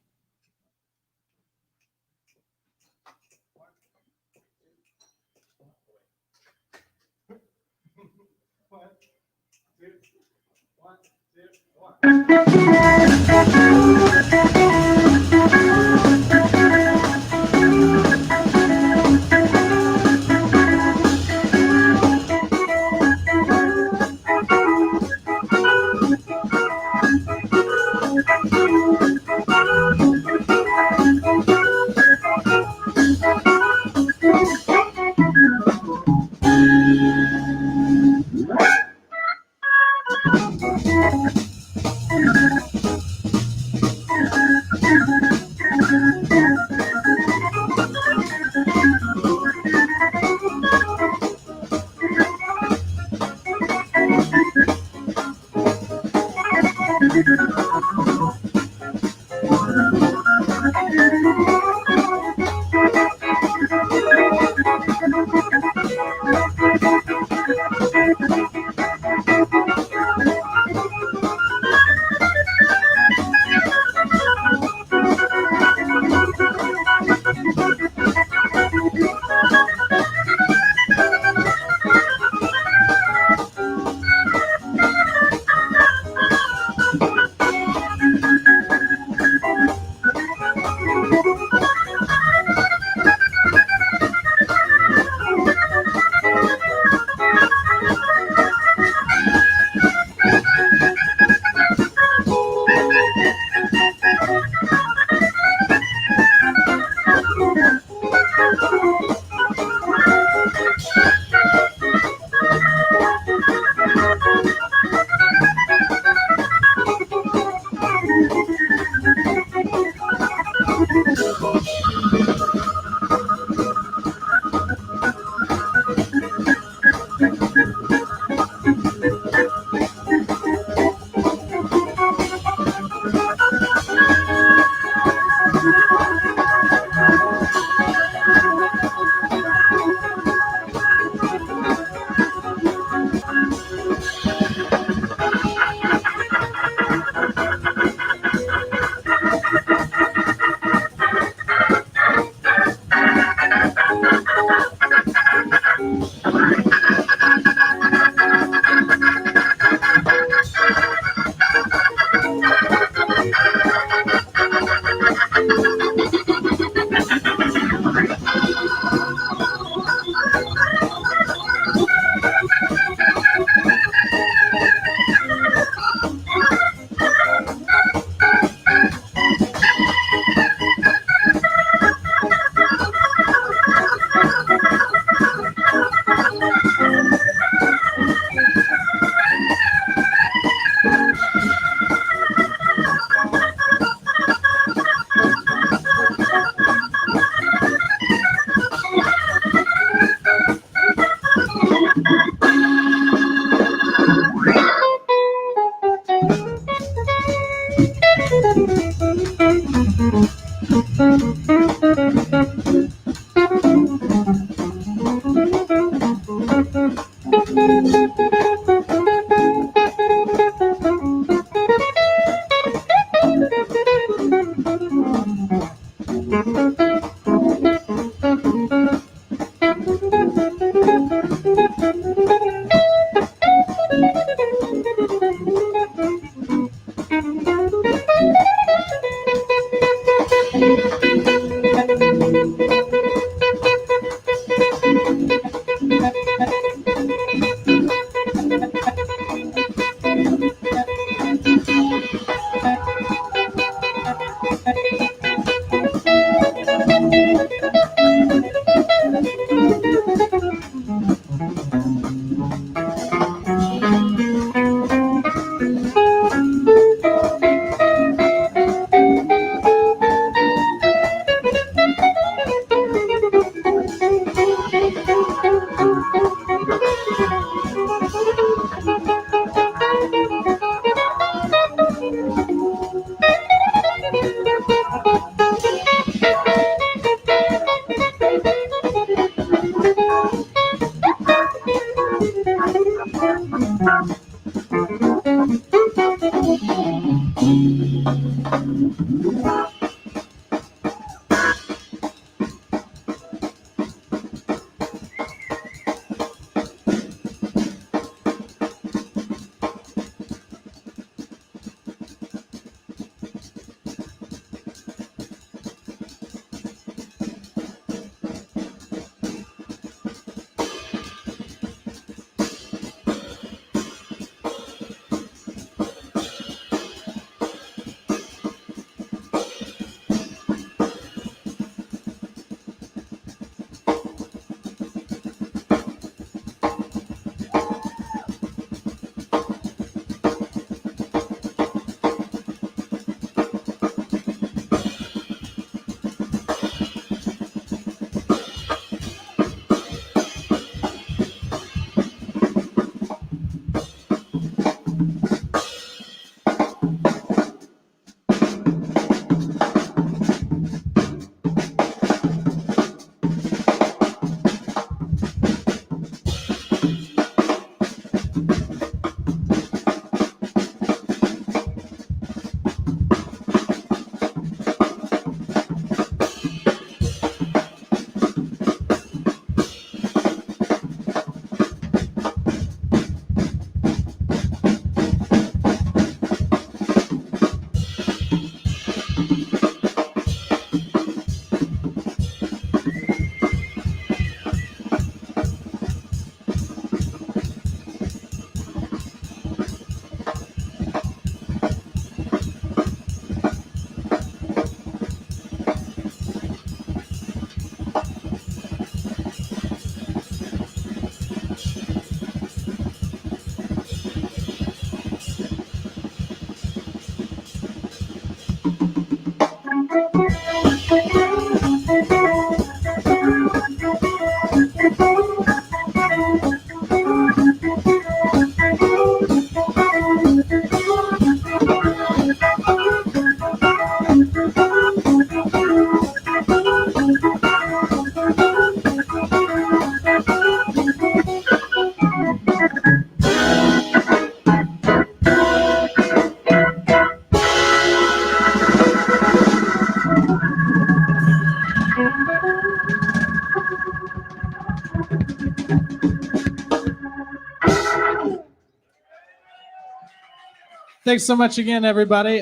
Thanks so much again, everybody.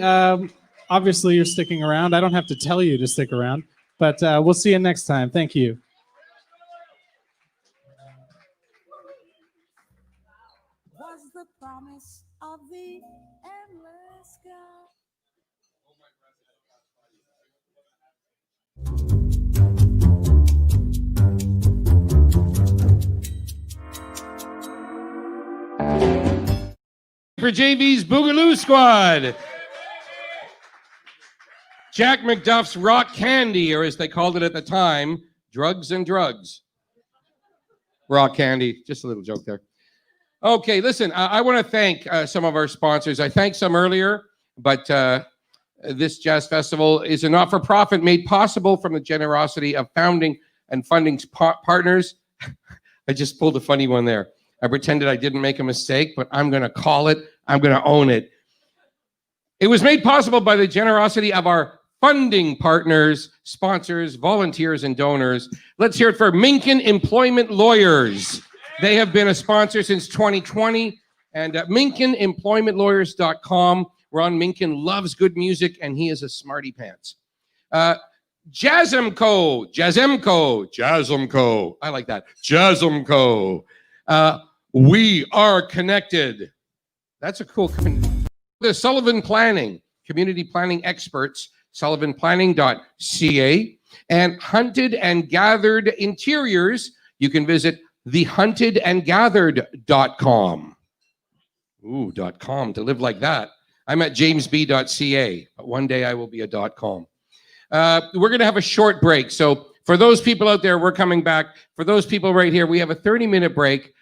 Obviously, you're sticking around. I don't have to tell you to stick around, but we'll see you next time. Thank you. Was the promise of the endless sky. For JV's Boogaloo Squad. Jack McDuff's Rock Candy, or as they called it at the time, Drugs and Drugs. Rock Candy, just a little joke there. Okay, listen, I want to thank some of our sponsors. I thanked some earlier, but This jazz festival is a not-for-profit made possible from the generosity of founding and funding partners. I just pulled a funny one there. I pretended I didn't make a mistake, but I'm going to call it. I'm going to own it. It was made possible by the generosity of our funding partners, sponsors, volunteers, and donors. Let's hear it for Minkin Employment Lawyers. They have been a sponsor since 2020, and MinkinEmploymentLawyers.com. Ron Minkin loves good music, and he is a smarty pants. Jazzmco. I like that. Jazzmco. We are connected. That's a cool. The Sullivan Planning, community planning experts, sullivanplanning.ca, and Hunted and Gathered Interiors. You can visit thehuntedandgathered.com. Ooh, .com, to live like that. I'm at jamesb.ca, but one day I will be a .com. We're going to have a short break. So for those people out there, we're coming back. For those people right here, we have a 30-minute break.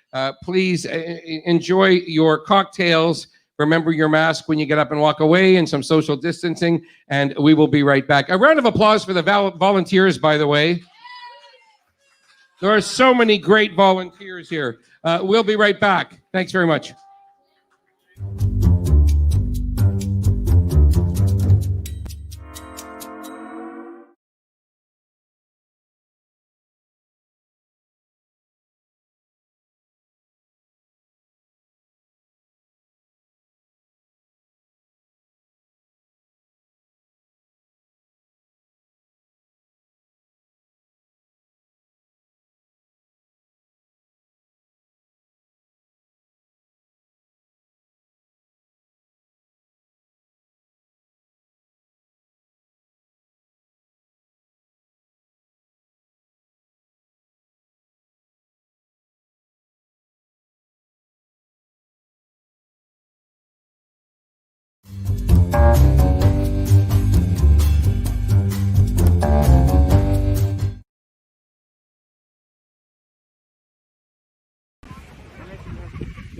Please enjoy your cocktails. Remember your mask when you get up and walk away, and some social distancing, and we will be right back. A round of applause for the volunteers, by the way. There are so many great volunteers here. We'll be right back. Thanks very much.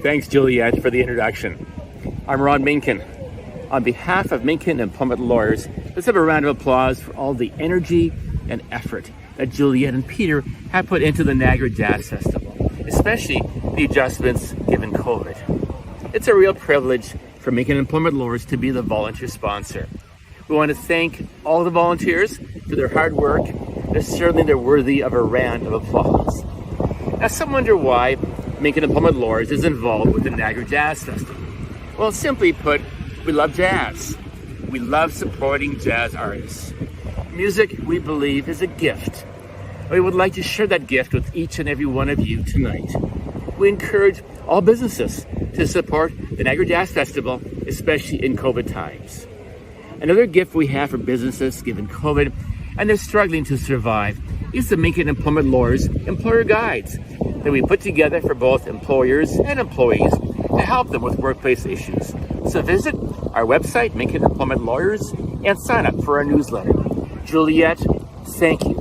Thanks, Juliet, for the introduction. I'm Ron Minkin. On behalf of Minkin Employment Lawyers, let's have a round of applause for all the energy and effort that Juliet and Peter have put into the Niagara Jazz Festival, especially the adjustments given COVID. It's a real privilege for Minkin Employment Lawyers to be the volunteer sponsor. We want to thank all the volunteers for their hard work. Certainly they're worthy of a round of applause. Now, some wonder why Minkin Employment Lawyers is involved with the Niagara Jazz Festival. Well, simply put, we love jazz. We love supporting jazz artists. Music, we believe, is a gift. We would like to share that gift with each and every one of you tonight. We encourage all businesses to support the Niagara Jazz Festival, especially in COVID times. Another gift we have for businesses given COVID and they're struggling to survive is the Minkin Employment Lawyers Employer Guides that we put together for both employers and employees to help them with workplace issues. So visit our website, Minkin Employment Lawyers, and sign up for our newsletter. Juliet, thank you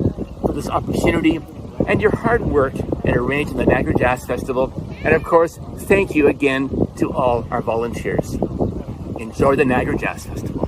for this opportunity and your hard work in arranging the Niagara Jazz Festival. And of course, thank you again to all our volunteers. Enjoy the Niagara Jazz Festival.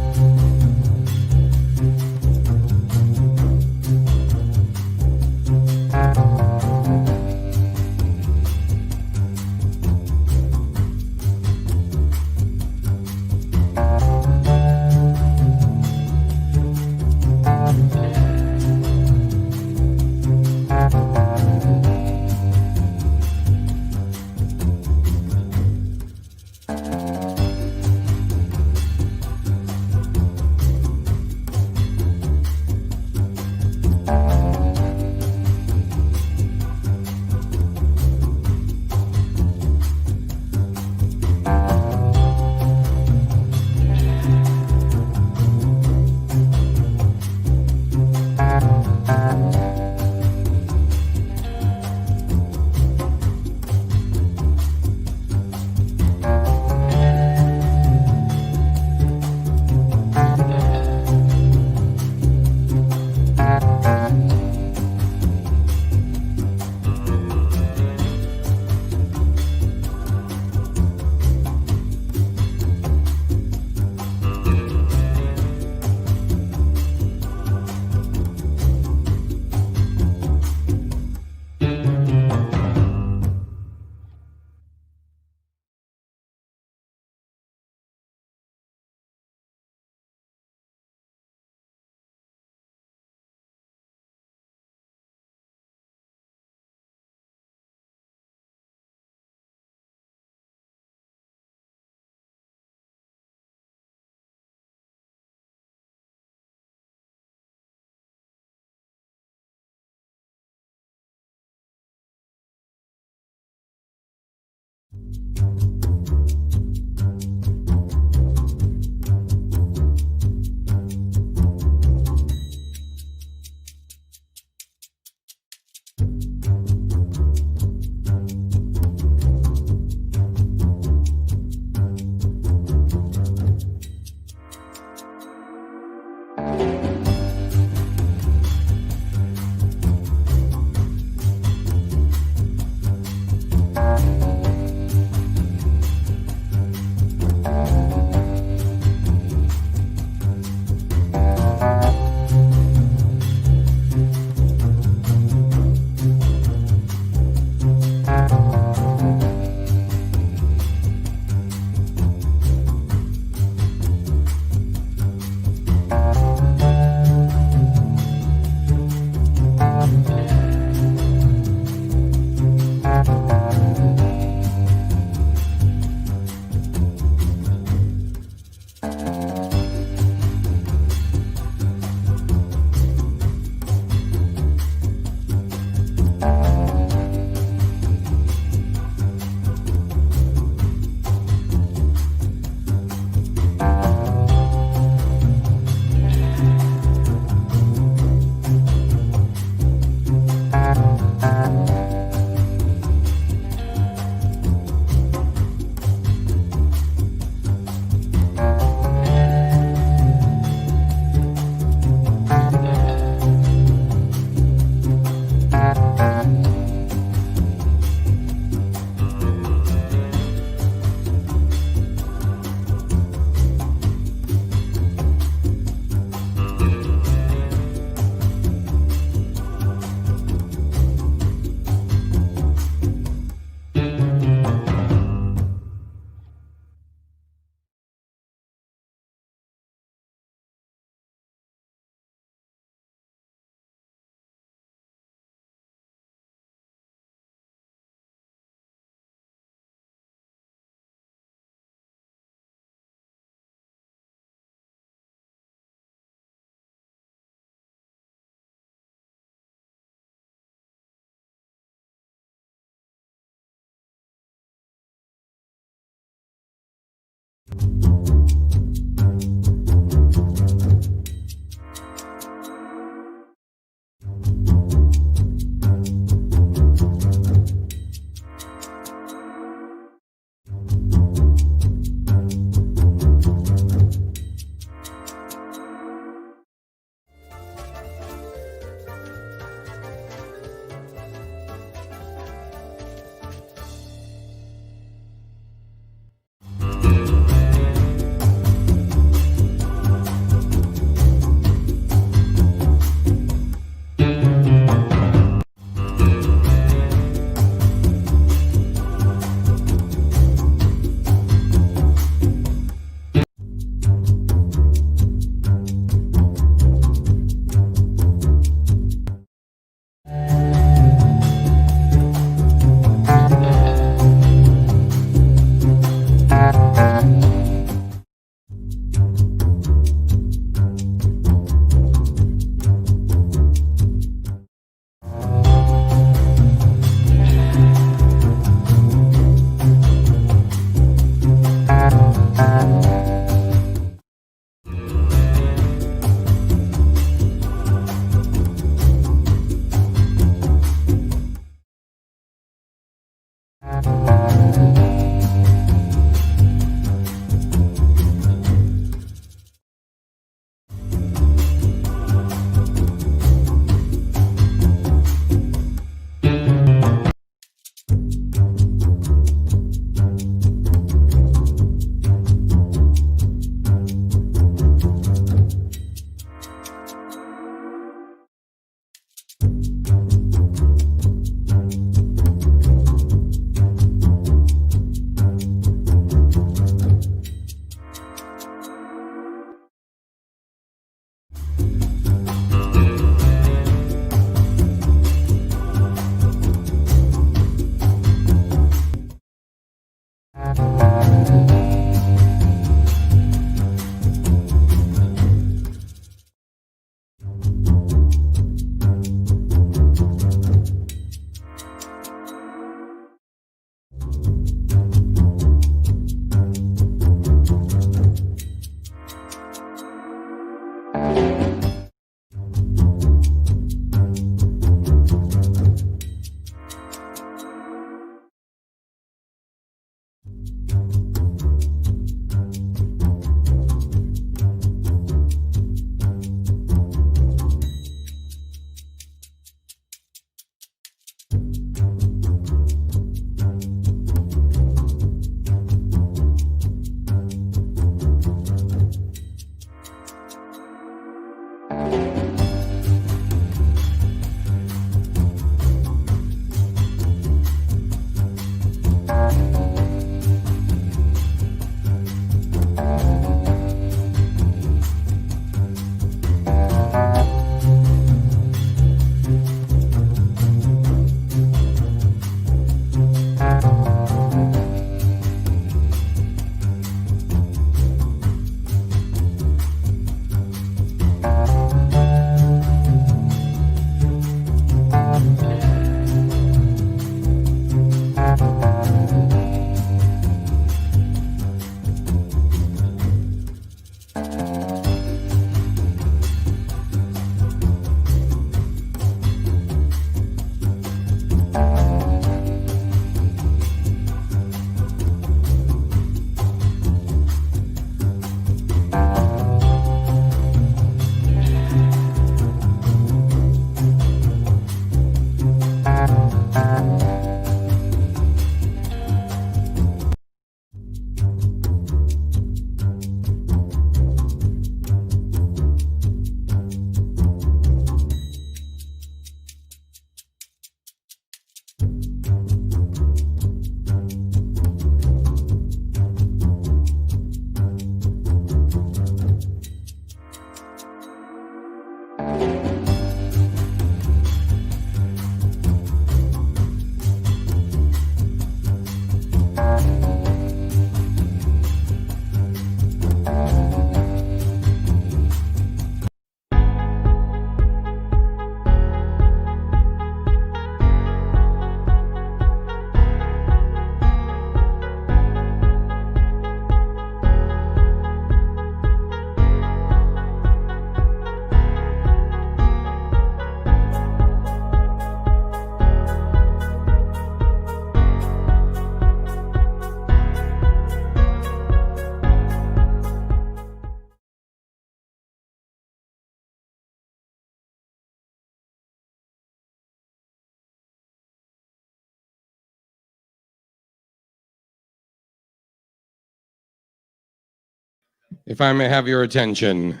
If I may have your attention.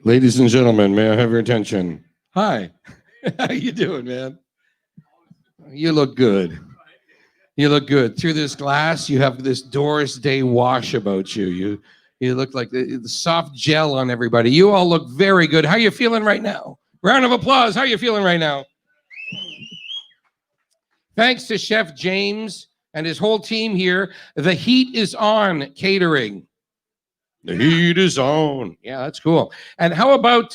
Ladies and gentlemen, may I have your attention? Hi. How you doing, man? You look good. You look good. Through this glass, you have this Doris Day wash about you. You look like the soft gel on everybody. You all look very good. How you feeling right now? Round of applause. How you feeling right now? Thanks to Chef James and his whole team here. The heat is on catering. The heat is on. Yeah, that's cool. And how about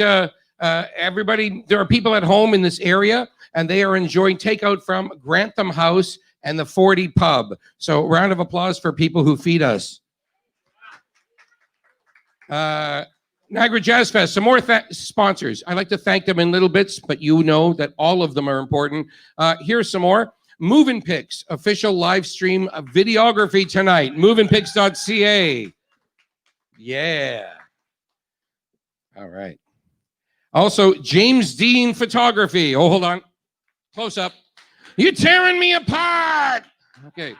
everybody? There are people at home in this area, and they are enjoying takeout from Grantham House and the 40 Pub. So round of applause for people who feed us. Niagara Jazz Fest, some more sponsors. I like to thank them in little bits, but you know that all of them are important. Here's some more. Movin' Pics, official live stream of videography tonight. movinpics.ca. Yeah. All right. Also, James Dean Photography. Oh, hold on. Close up. You're tearing me apart. Okay.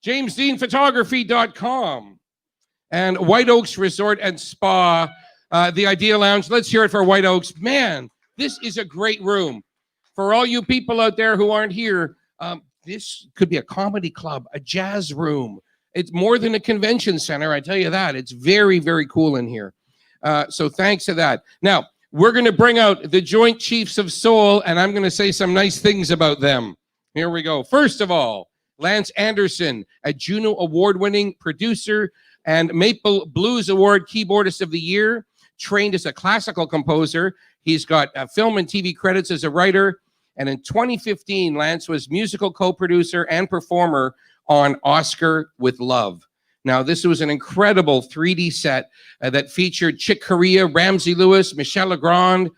JamesDeanPhotography.com. And White Oaks Resort and Spa, the Idea Lounge. Let's hear it for White Oaks. Man, this is a great room. For all you people out there who aren't here, this could be a comedy club, a jazz room. It's more than a convention center, I tell you that. It's very, very cool in here. So thanks to that. Now, we're going to bring out the Joint Chiefs of Seoul, and I'm going to say some nice things about them. Here we go. First of all, Lance Anderson, a Juno Award-winning producer and Maple Blues Award Keyboardist of the Year, trained as a classical composer. He's got film and TV credits as a writer. And in 2015, Lance was musical co-producer and performer on Oscar with Love. Now, this was an incredible 3D set that featured Chick Corea, Ramsey Lewis, Michel Legrand,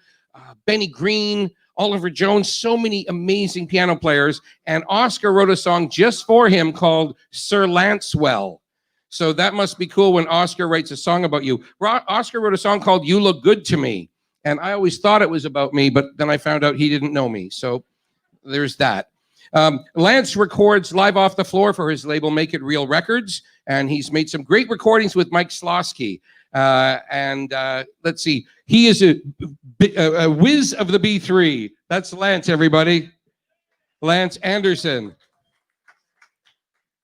Benny Green, Oliver Jones, so many amazing piano players. And Oscar wrote a song just for him called Sir Lancewell. So that must be cool when Oscar writes a song about you. Oscar wrote a song called You Look Good to Me. And I always thought it was about me, but then I found out he didn't know me. So there's that. Lance records live off the floor for his label Make It Real Records. And he's made some great recordings with Mike Slosky. Let's see. He is a whiz of the B3. That's Lance, everybody. Lance Anderson.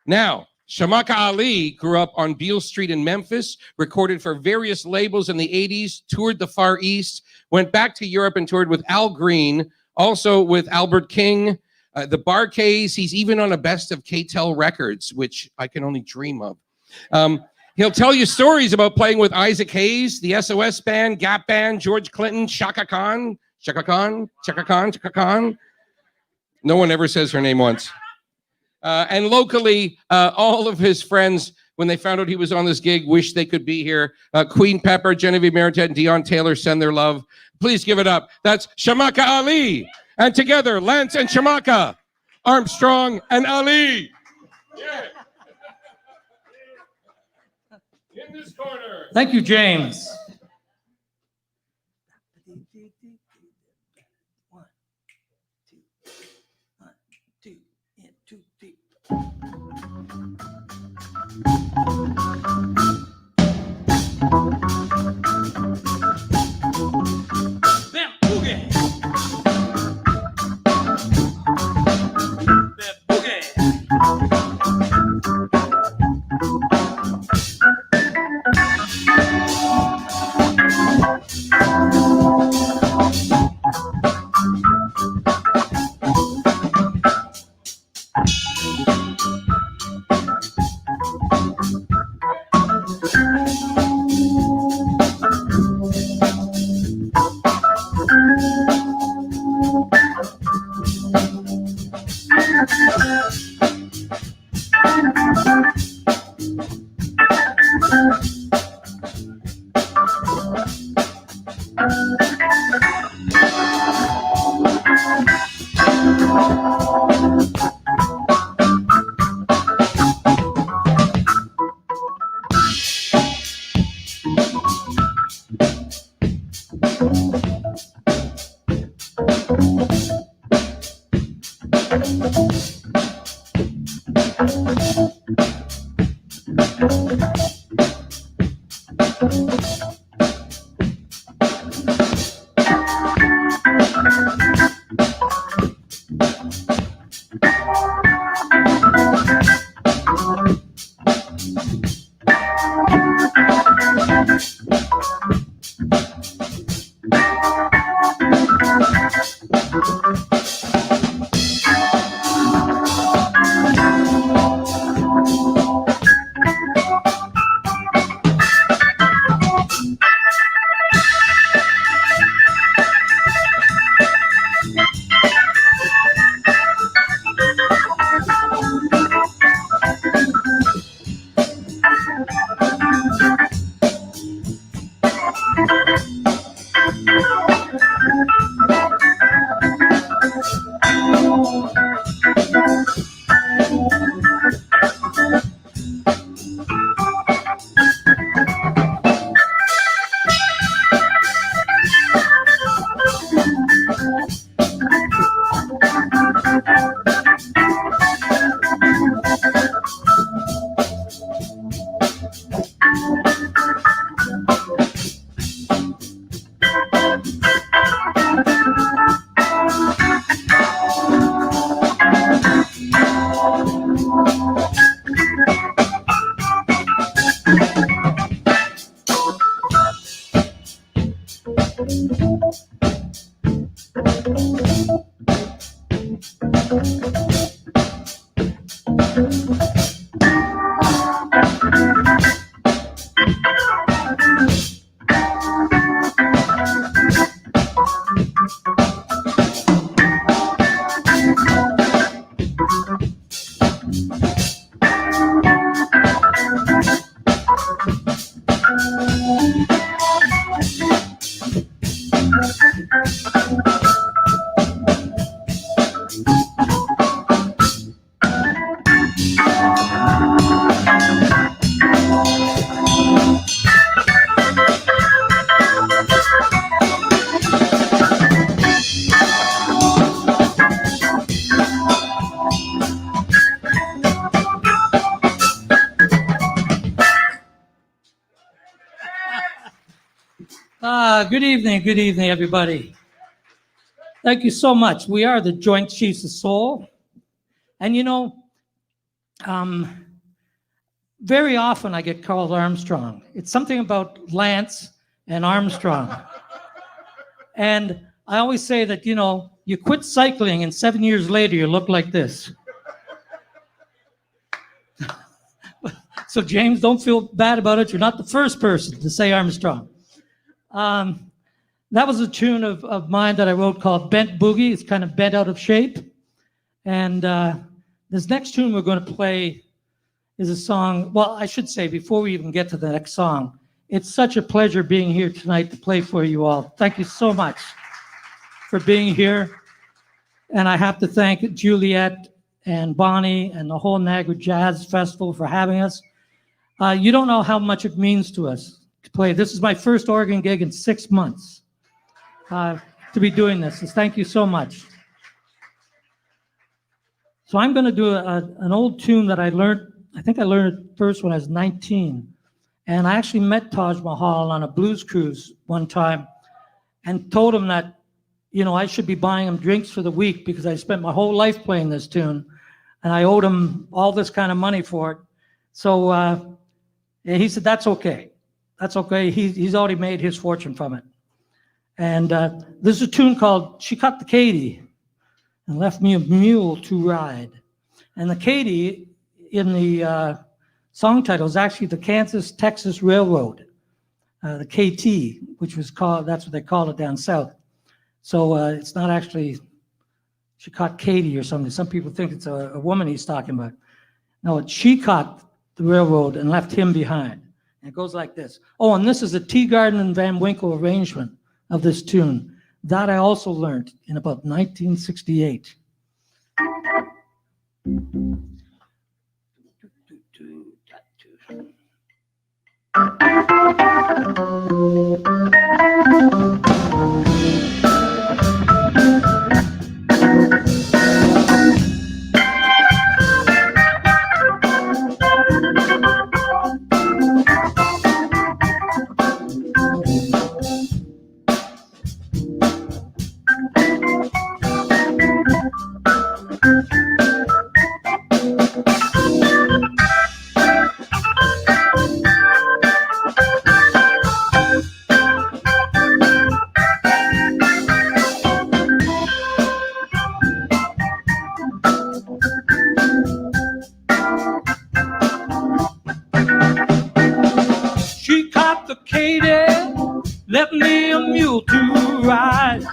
Now, Shamaka Ali grew up on Beale Street in Memphis, recorded for various labels in the 80s, toured the Far East, went back to Europe and toured with Al Green, also with Albert King, the Bar-Kays. He's even on a best of K-Tel Records, which I can only dream of. He'll tell you stories about playing with Isaac Hayes, the SOS Band, Gap Band, George Clinton, Chaka Khan. No one ever says her name once. And locally, all of his friends, when they found out he was on this gig, wish they could be here. Queen Pepper, Genevieve Meritet, and Dion Taylor send their love. Please give it up. That's Shamaka Ali. And together, Lance and Shamaka, Armstrong and Ali. Yeah. In this corner. Thank you, James. Good evening, everybody. Thank you so much. We are the Joint Chiefs of Seoul. And you know, very often I get called Armstrong. It's something about Lance and Armstrong. And I always say that, you know, you quit cycling and 7 years later you look like this. So James, don't feel bad about it. You're not the first person to say Armstrong. That was a tune of mine that I wrote called Bent Boogie. It's kind of bent out of shape. And this next tune we're going to play is a song. Well, I should say, before we even get to the next song, it's such a pleasure being here tonight to play for you all. Thank you so much for being here. And I have to thank Juliet and Bonnie and the whole Niagara Jazz Festival for having us. You don't know how much it means to us to play. This is my first organ gig in 6 months to be doing this. So thank you so much. So I'm going to do an old tune that I learned. I think I learned it first when I was 19. And I actually met Taj Mahal on a blues cruise one time and told him that, you know, I should be buying him drinks for the week because I spent my whole life playing this tune and I owed him all this kind of money for it. So he said, that's okay. That's okay. He's already made his fortune from it. And there's a tune called She Cut the Katy and Left Me a Mule to Ride. And the Katy in the song title is actually the Kansas-Texas Railroad, the KT, which was called, that's what they call it down south. So it's not actually She Caught Katy or something. Some people think it's a woman he's talking about. No, she caught the railroad and left him behind. And it goes like this. Oh, and this is a Teagarden and Van Winkle arrangement of this tune that I also learned in about 1968. Left me a mule to ride.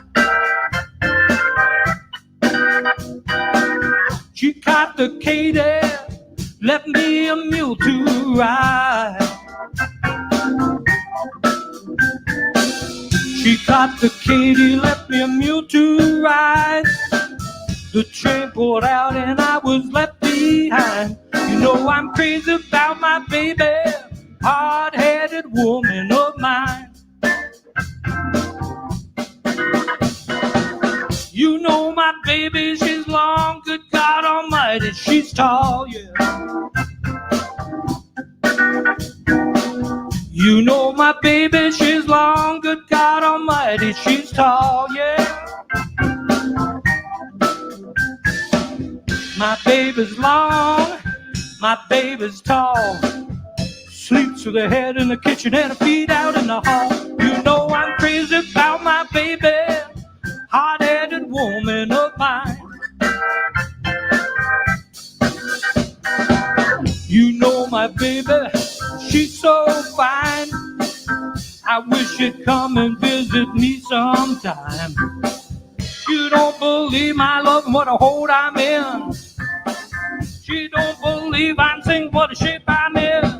She caught the Katy, left me a mule to ride. She caught the Katy, left me a mule to ride. The train pulled out and I was left behind. You know I'm crazy about my baby, hard-headed woman of mine. You know my baby, she's long, good God Almighty, she's tall, yeah. You know my baby, she's long, good God Almighty, she's tall, yeah. My baby's long, my baby's tall, sleeps with her head in the kitchen and her feet out in the hall. You know I'm crazy about my baby, hard-headed woman of mine. You know my baby, she's so fine. I wish you'd come and visit me sometime. You don't believe my love and what a hold I'm in. She don't believe I'm singing what a shape I'm in.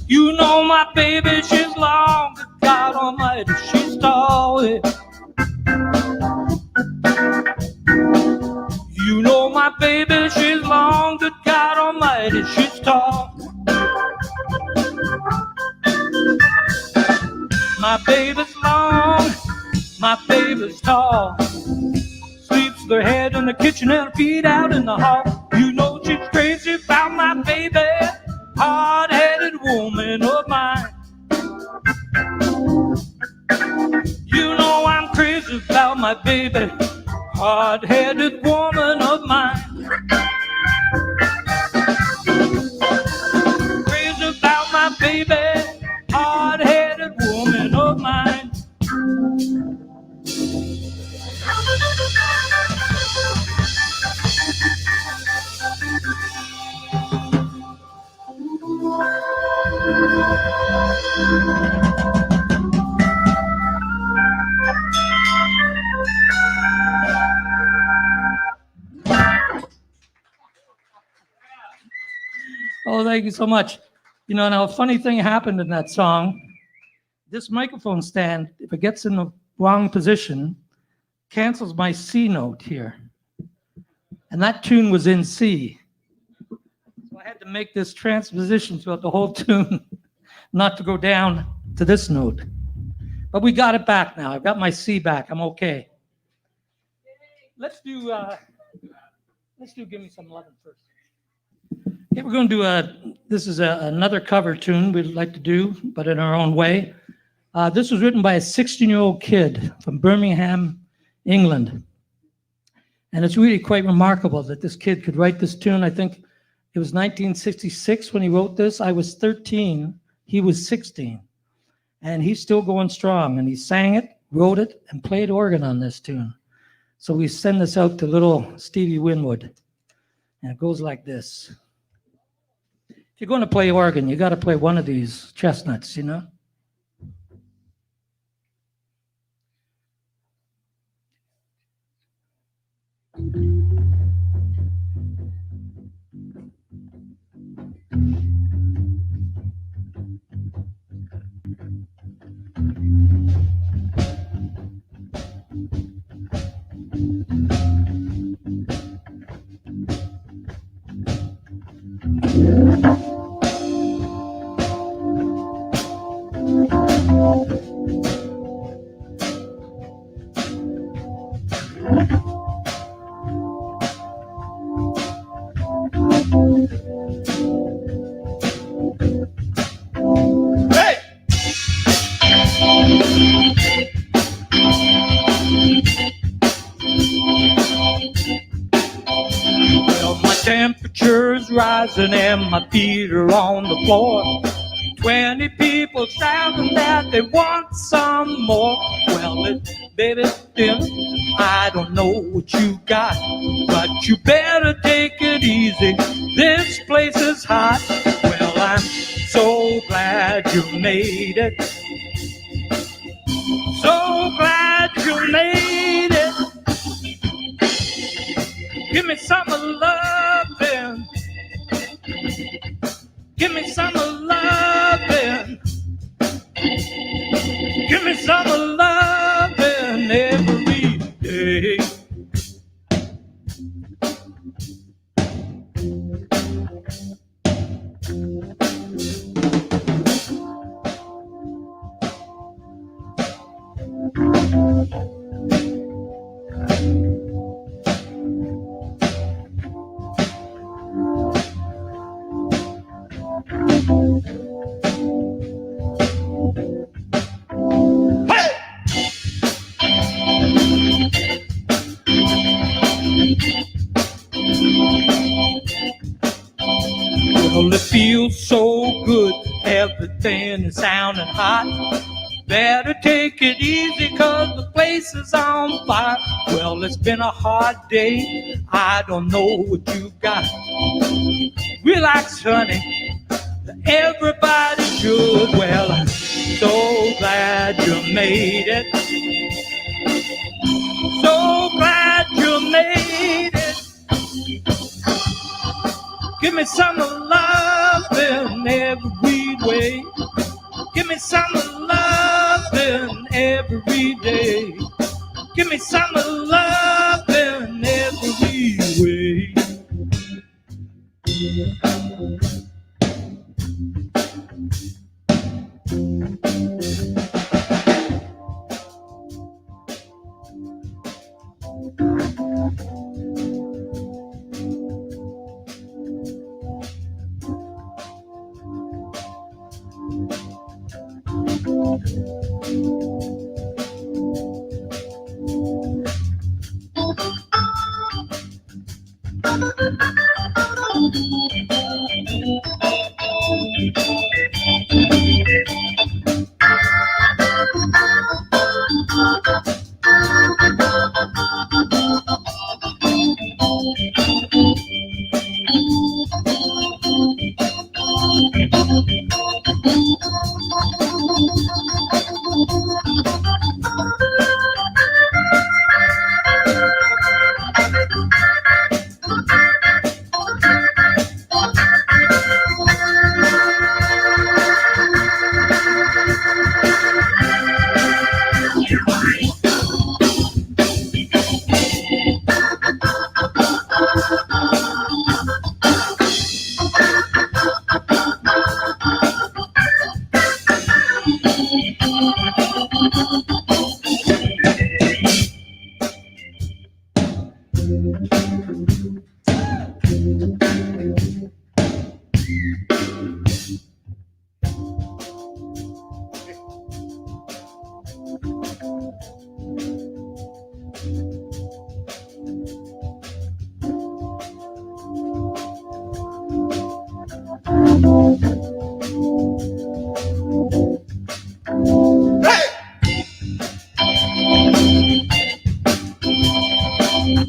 You know my baby, she's long, but God Almighty, she's tall. You know my baby, she's long, good God Almighty, she's tall. My baby's long, my baby's tall. Sleeps with her head in the kitchen and her feet out in the hall. You know she's crazy about my baby, hard-headed woman of mine. You know I'm crazy about my baby, hard-headed woman of mine. Crazy about my baby, hard-headed woman of mine. Oh, thank you so much. You know, now a funny thing happened in that song. This microphone stand, if it gets in the wrong position, cancels my C note here. And that tune was in C. So I had to make this transposition throughout the whole tune, not to go down to this note. But we got it back now. I've got my C back. I'm okay. Let's do Give Me Some Lovin' first. Okay, we're going to do this is another cover tune we'd like to do, but in our own way. This was written by a 16-year-old kid from Birmingham, England. And it's really quite remarkable that this kid could write this tune. I think it was 1966 when he wrote this. I was 13, he was 16. And he's still going strong. And he sang it, wrote it, and played organ on this tune. So we send this out to little Stevie Winwood. And it goes like this. If you're going to play organ, you got to play one of these chestnuts, you know? Temperature's rising and my feet are on the floor. 20 people shouting that they want some more. Well, baby, I don't know what you got, but you better take it easy. This place is hot. Well, I'm so glad you made it. So glad you made it. Give me some of loving. Give me some of loving. Give me some of loving every day. Well, it feels so good, everything is sounding hot. Better take it easy, cause the place is on fire. Well, it's been a hard day, I don't know what you got. Relax, honey, everybody should. Well, I'm so glad you made it. So glad you made it. Give me some of loving every way. Give me some of loving every day. Give me some of loving every way.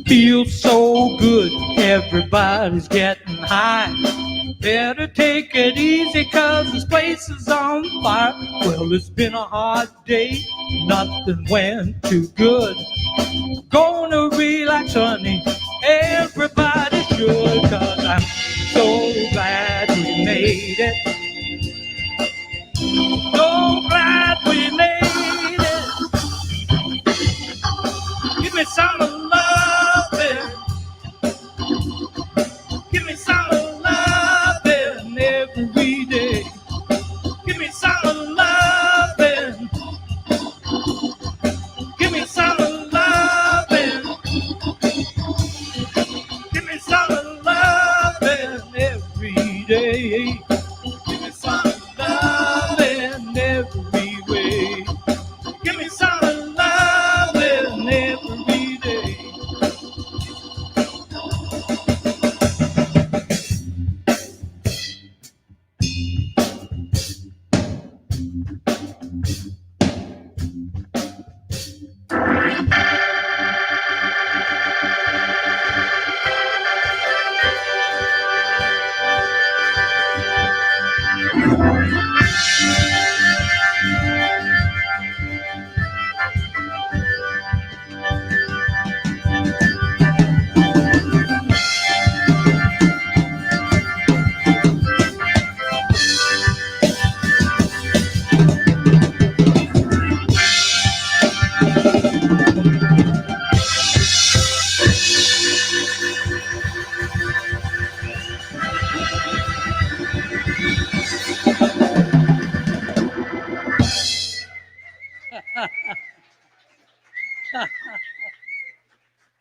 Feels so good, everybody's getting high. Better take it easy, cause this place is on fire. Well, it's been a hard day, nothing went too good. Gonna relax, honey, everybody should, cause I'm so glad we made it. So glad we made it. Give me some of loving. Give me some of loving every day. Give me some of loving. Give me some of loving. Give me some of loving every day. Give me some of loving every way. Give me some of loving every day.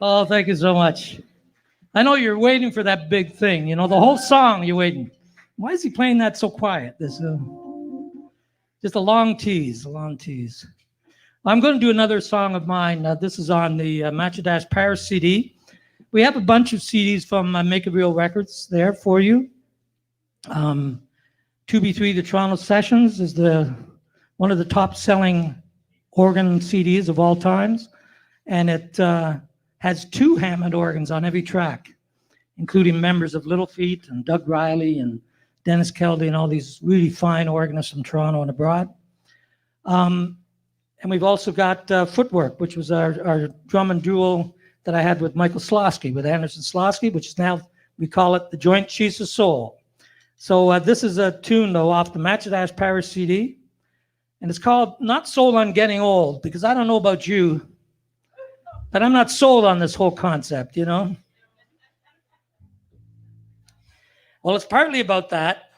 Oh, thank you so much. I know you're waiting for that big thing. You know, the whole song you're waiting. Why is he playing that so quiet? This just a long tease, a long tease. I'm going to do another song of mine. This is on the Match-a-Dash Paris CD. We have a bunch of CDs from Make It Real Records there for you. 2B3, the Toronto Sessions, is one of the top-selling organ CDs of all times. And it has 2 Hammond organs on every track, including members of Little Feat and Doug Riley and Dennis Keldy and all these really fine organists from Toronto and abroad. And we've also got Footwork, which was our drum and duo that I had with Michael Slosky, with Anderson Slosky, which is now, we call it the Joint Chiefs of Soul. So this is a tune, though, off the Match-a-Dash Paris CD. And it's called Not Sold on Getting Old, because I don't know about you, but I'm not sold on this whole concept, you know? Well, it's partly about that.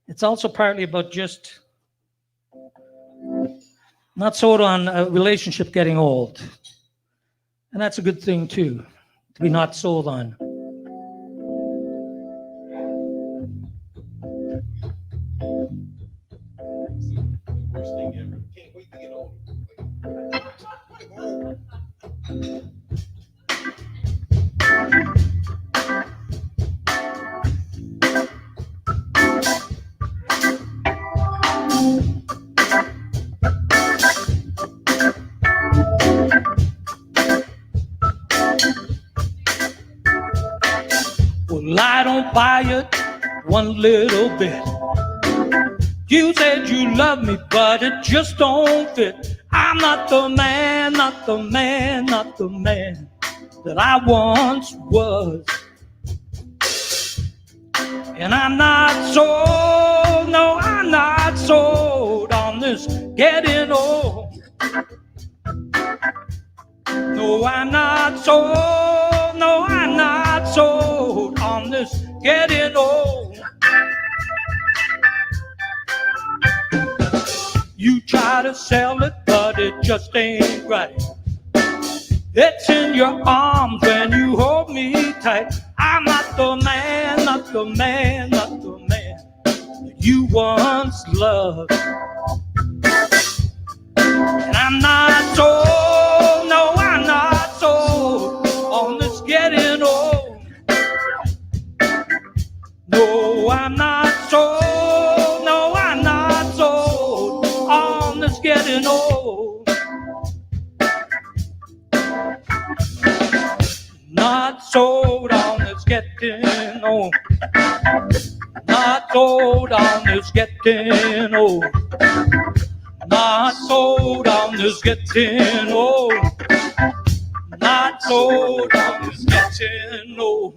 It's also partly about just not sold on a relationship getting old. And that's a good thing, too, to be not sold on. Worst thing ever. Can't wait to get old. Well, I don't buy it one little bit. You said you love me, but it just don't fit. I'm not the man, not the man, not the man that I once was. And I'm not sold, no, I'm not sold on this getting old. No, I'm not sold, no, I'm not sold on this getting old. You try to sell it, but it just ain't right. It's in your arms when you hold me tight. I'm not the man, not the man, not the man that you once loved. And I'm not sold, no, I'm not sold on this getting old. No, I'm not sold, no, I'm not sold on this getting old. Not sold on this getting old. Not sold on this getting old. Not sold on this getting old. Not sold on this getting old.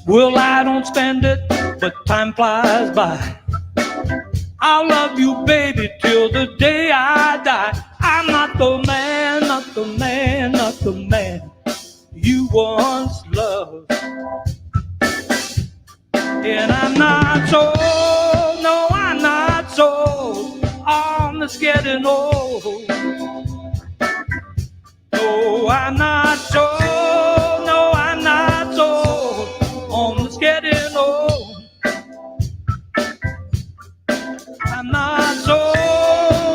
Well, I don't spend it but time flies by. I'll love you, baby, till the day I die. I'm not the man, not the man, not the man you once loved. And I'm not so, no, I'm not so, I'm just getting old. No, I'm not so, no, I'm not so, I'm just getting old. I'm not so,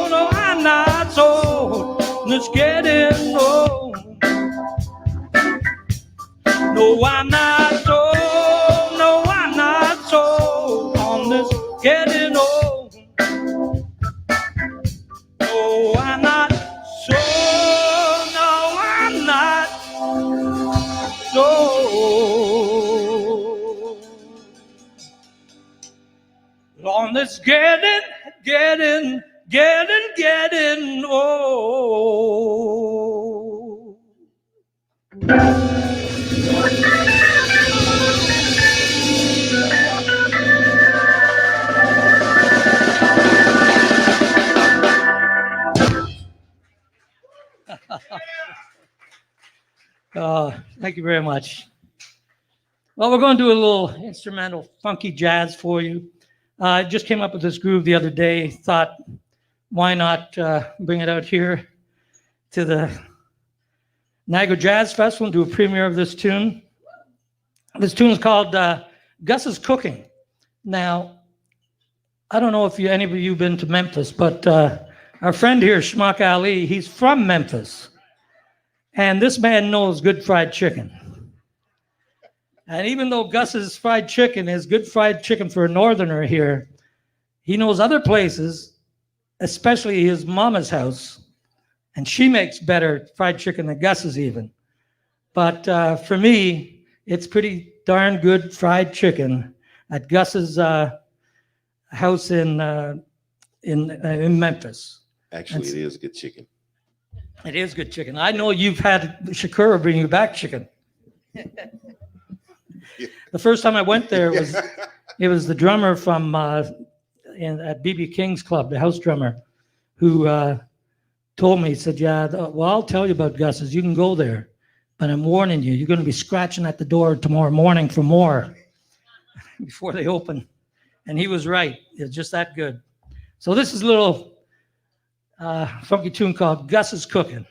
no, I'm not so, just getting old. No, I'm not so, no, I'm not so, I'm just getting old. No, I'm not so, no, I'm not so. On this getting old. Thank you very much. Well, we're going to do a little instrumental funky jazz for you. I just came up with this groove the other day. Thought, why not bring it out here to the Niagara Jazz Festival and do a premiere of this tune. This tune is called Gus's Cooking. Now, I don't know if any of you have been to Memphis, but our friend here, Shamaka Ali, he's from Memphis. And this man knows good fried chicken. And even though Gus's fried chicken is good fried chicken for a northerner here, he knows other places, especially his mama's house, and she makes better fried chicken than Gus's even. But for me, it's pretty darn good fried chicken at Gus's house in Memphis. Actually, it is good chicken. It is good chicken. I know you've had Shakura bring you back chicken. The first time I went there, it was the drummer from at BB King's Club, the house drummer, who told me, he said, yeah, well, I'll tell you about Gus's. You can go there, but I'm warning you, you're going to be scratching at the door tomorrow morning for more before they open. And he was right. It's just that good. So this is a little funky tune called Gus's Cooking.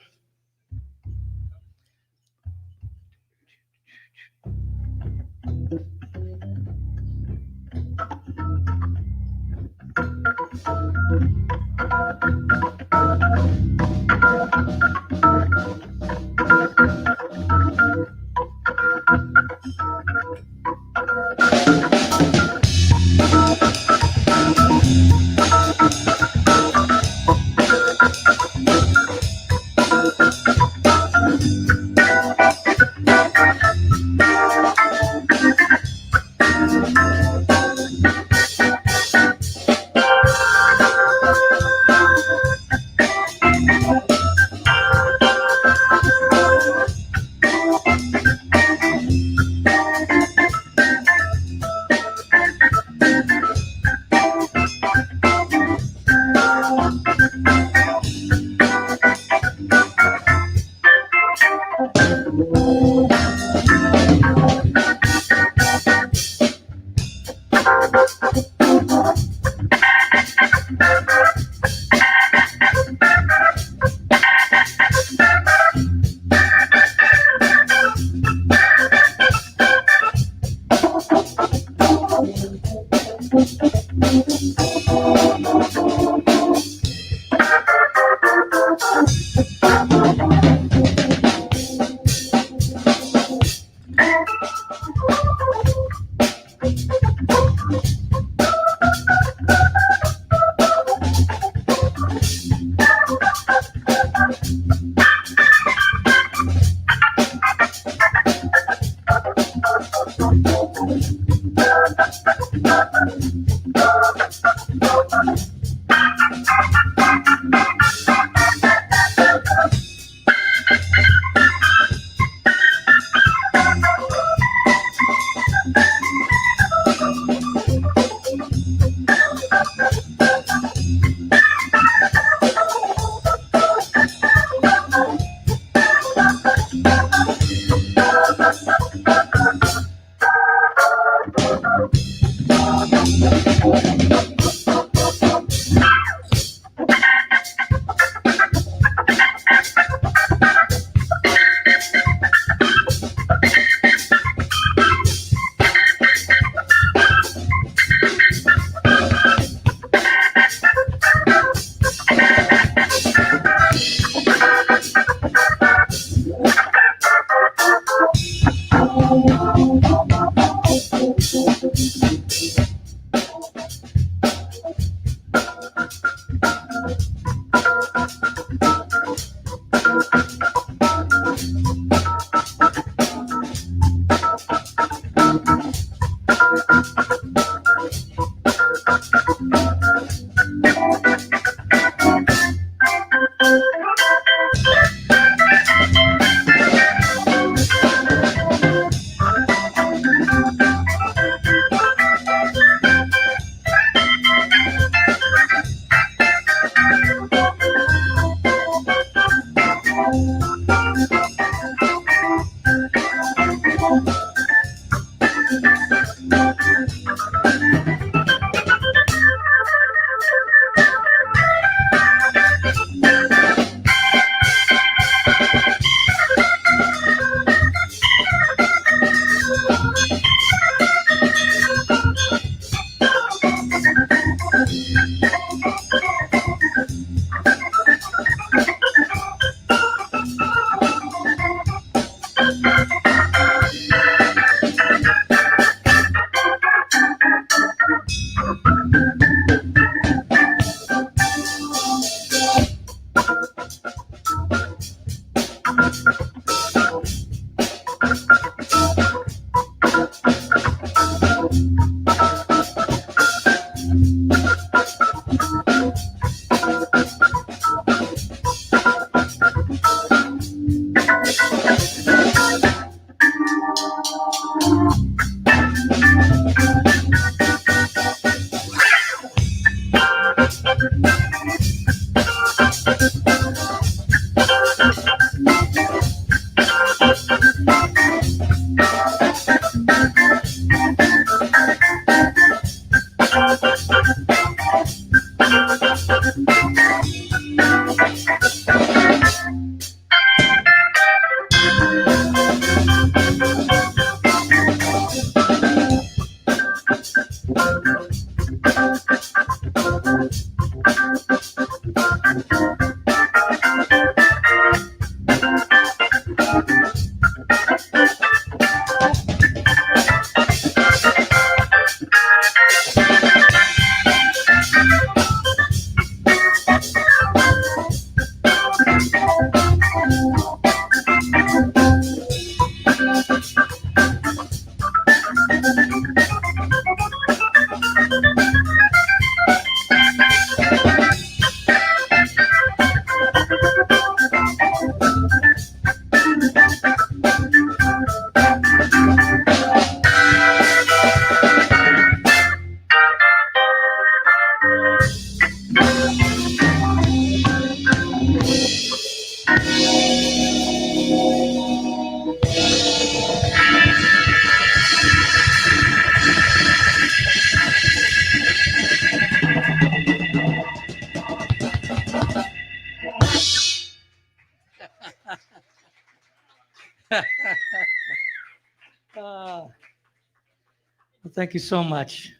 Well, thank you so much.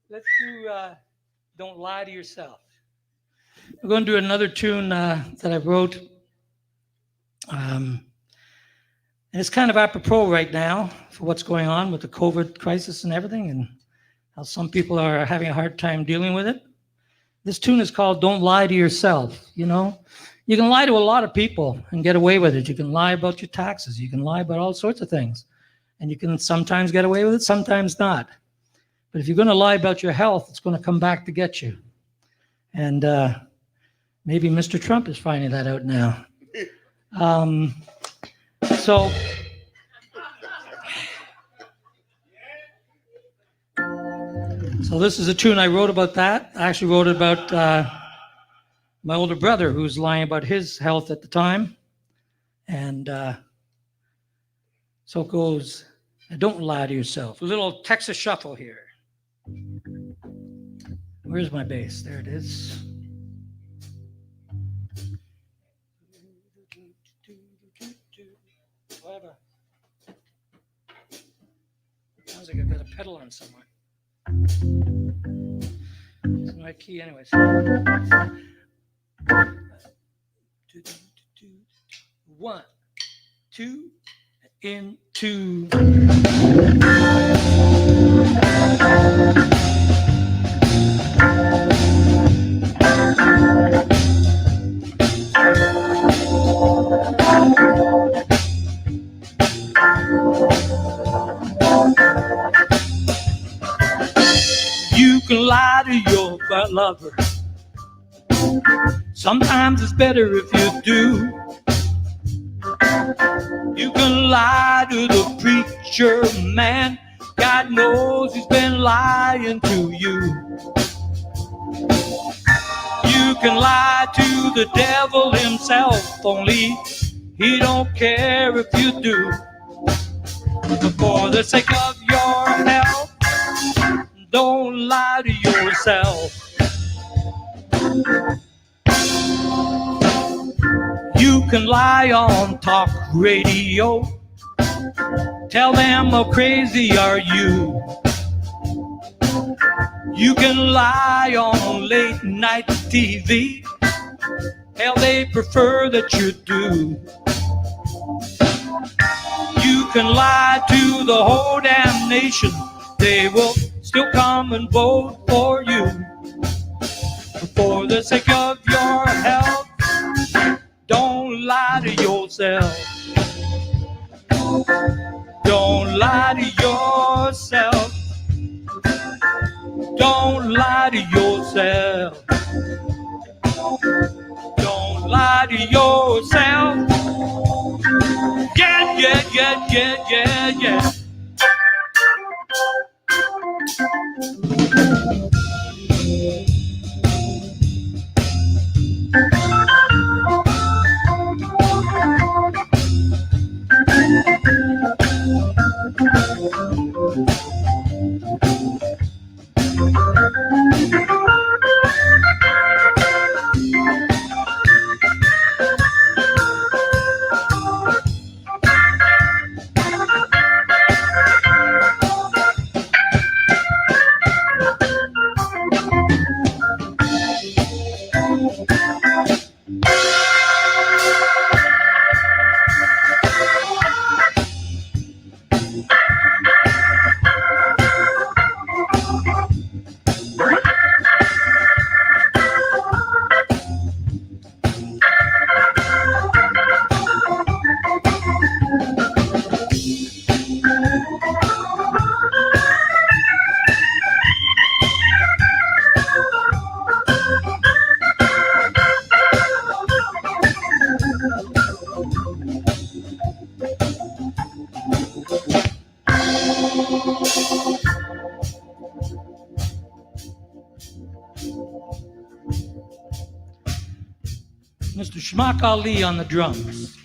Let's do Don't Lie to Yourself. We're going to do another tune that I wrote. And it's kind of apropos right now for what's going on with the COVID crisis and everything, and how some people are having a hard time dealing with it. This tune is called Don't Lie to Yourself. You know, you can lie to a lot of people and get away with it. You can lie about your taxes. You can lie about all sorts of things. And you can sometimes get away with it, sometimes not. But if you're going to lie about your health, it's going to come back to get you. And maybe Mr. Trump is finding that out now. So this is a tune I wrote about that. I actually wrote it about my older brother who was lying about his health at the time. And so it goes, don't lie to yourself. A little Texas shuffle here. Where's my bass? There it is. Whatever. Sounds like I've got a pedal on somewhere. It's my key anyways. 1, 2, into. You can lie to your lover. Sometimes it's better if you do. You can lie to the preacher man. God knows he's been lying to you. You can lie to the devil himself, only he don't care if you do. But for the sake of your health, don't lie to yourself. You can lie on talk radio, tell them how crazy are you. You can lie on late night TV, hell, they prefer that you do. You can lie to the whole damn nation, they will still come and vote for you. For the sake of your health, don't lie to yourself. Don't lie to yourself. Don't lie to yourself. Don't lie to yourself. Yeah, yeah, yeah, yeah, yeah, yeah. Mr. Shamaka Ali on the drums.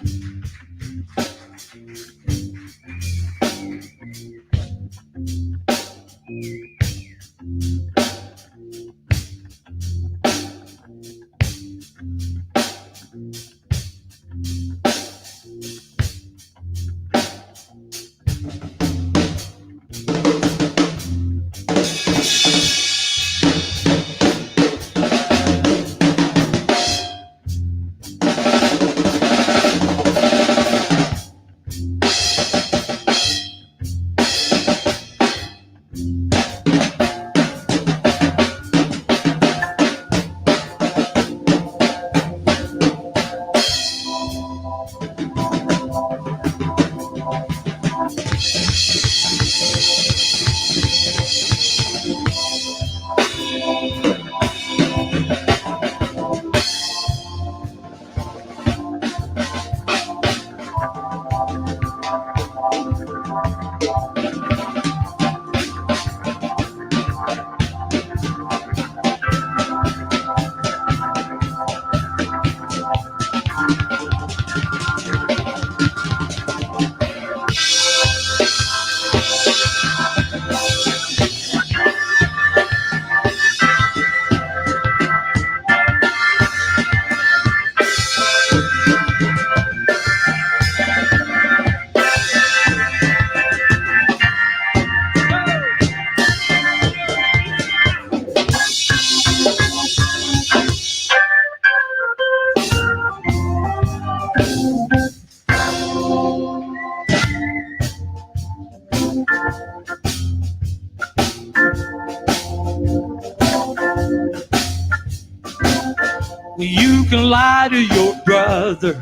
You can lie to your brother,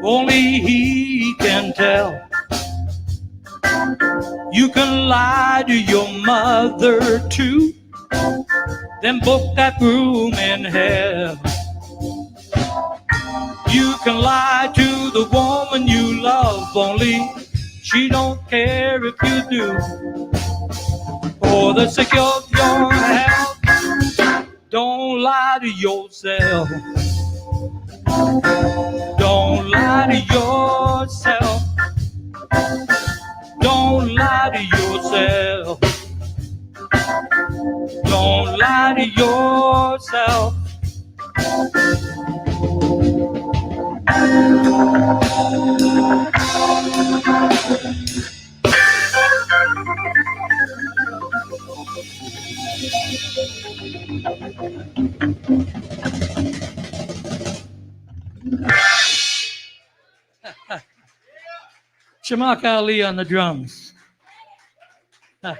only he can tell. You can lie to your mother too, then book that room in hell. You can lie to the woman you love, only she don't care if you do. For the sake of your health, don't to yourself. Don't lie to yourself. Don't lie to yourself. Don't lie to yourself. Shamaka Ali on the drums. Yeah,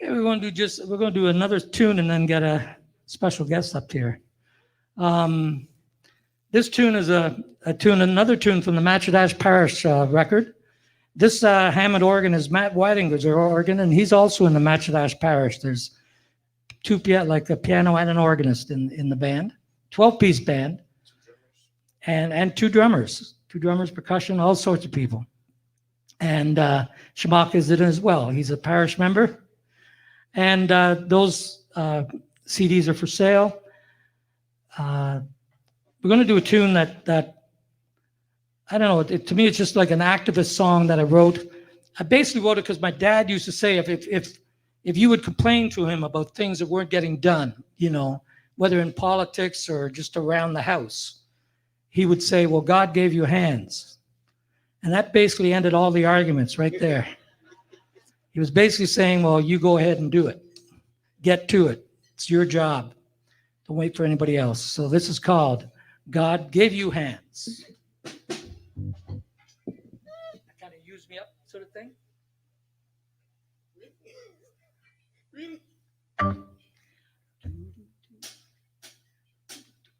we're going to do another tune and then get a special guest up here. This tune is another tune from the Matchadash Parish record. This Hammond organ is Matt Whitinger's organ, and he's also in the Matchadash Parish. There's like a piano and an organist in the band, 12-piece band, and two drummers, percussion, all sorts of people. And Shamaka is in as well. He's a parish member. And those CDs are for sale. We're going to do a tune that I don't know. To me, it's just like an activist song that I wrote. I basically wrote it because my dad used to say, if you would complain to him about things that weren't getting done, whether in politics or just around the house, he would say, well, God gave you hands. And that basically ended all the arguments right there. He was basically saying, well, you go ahead and do it. Get to it. It's your job. Don't wait for anybody else. So this is called God Gave You Hands. Kind of use me up sort of thing.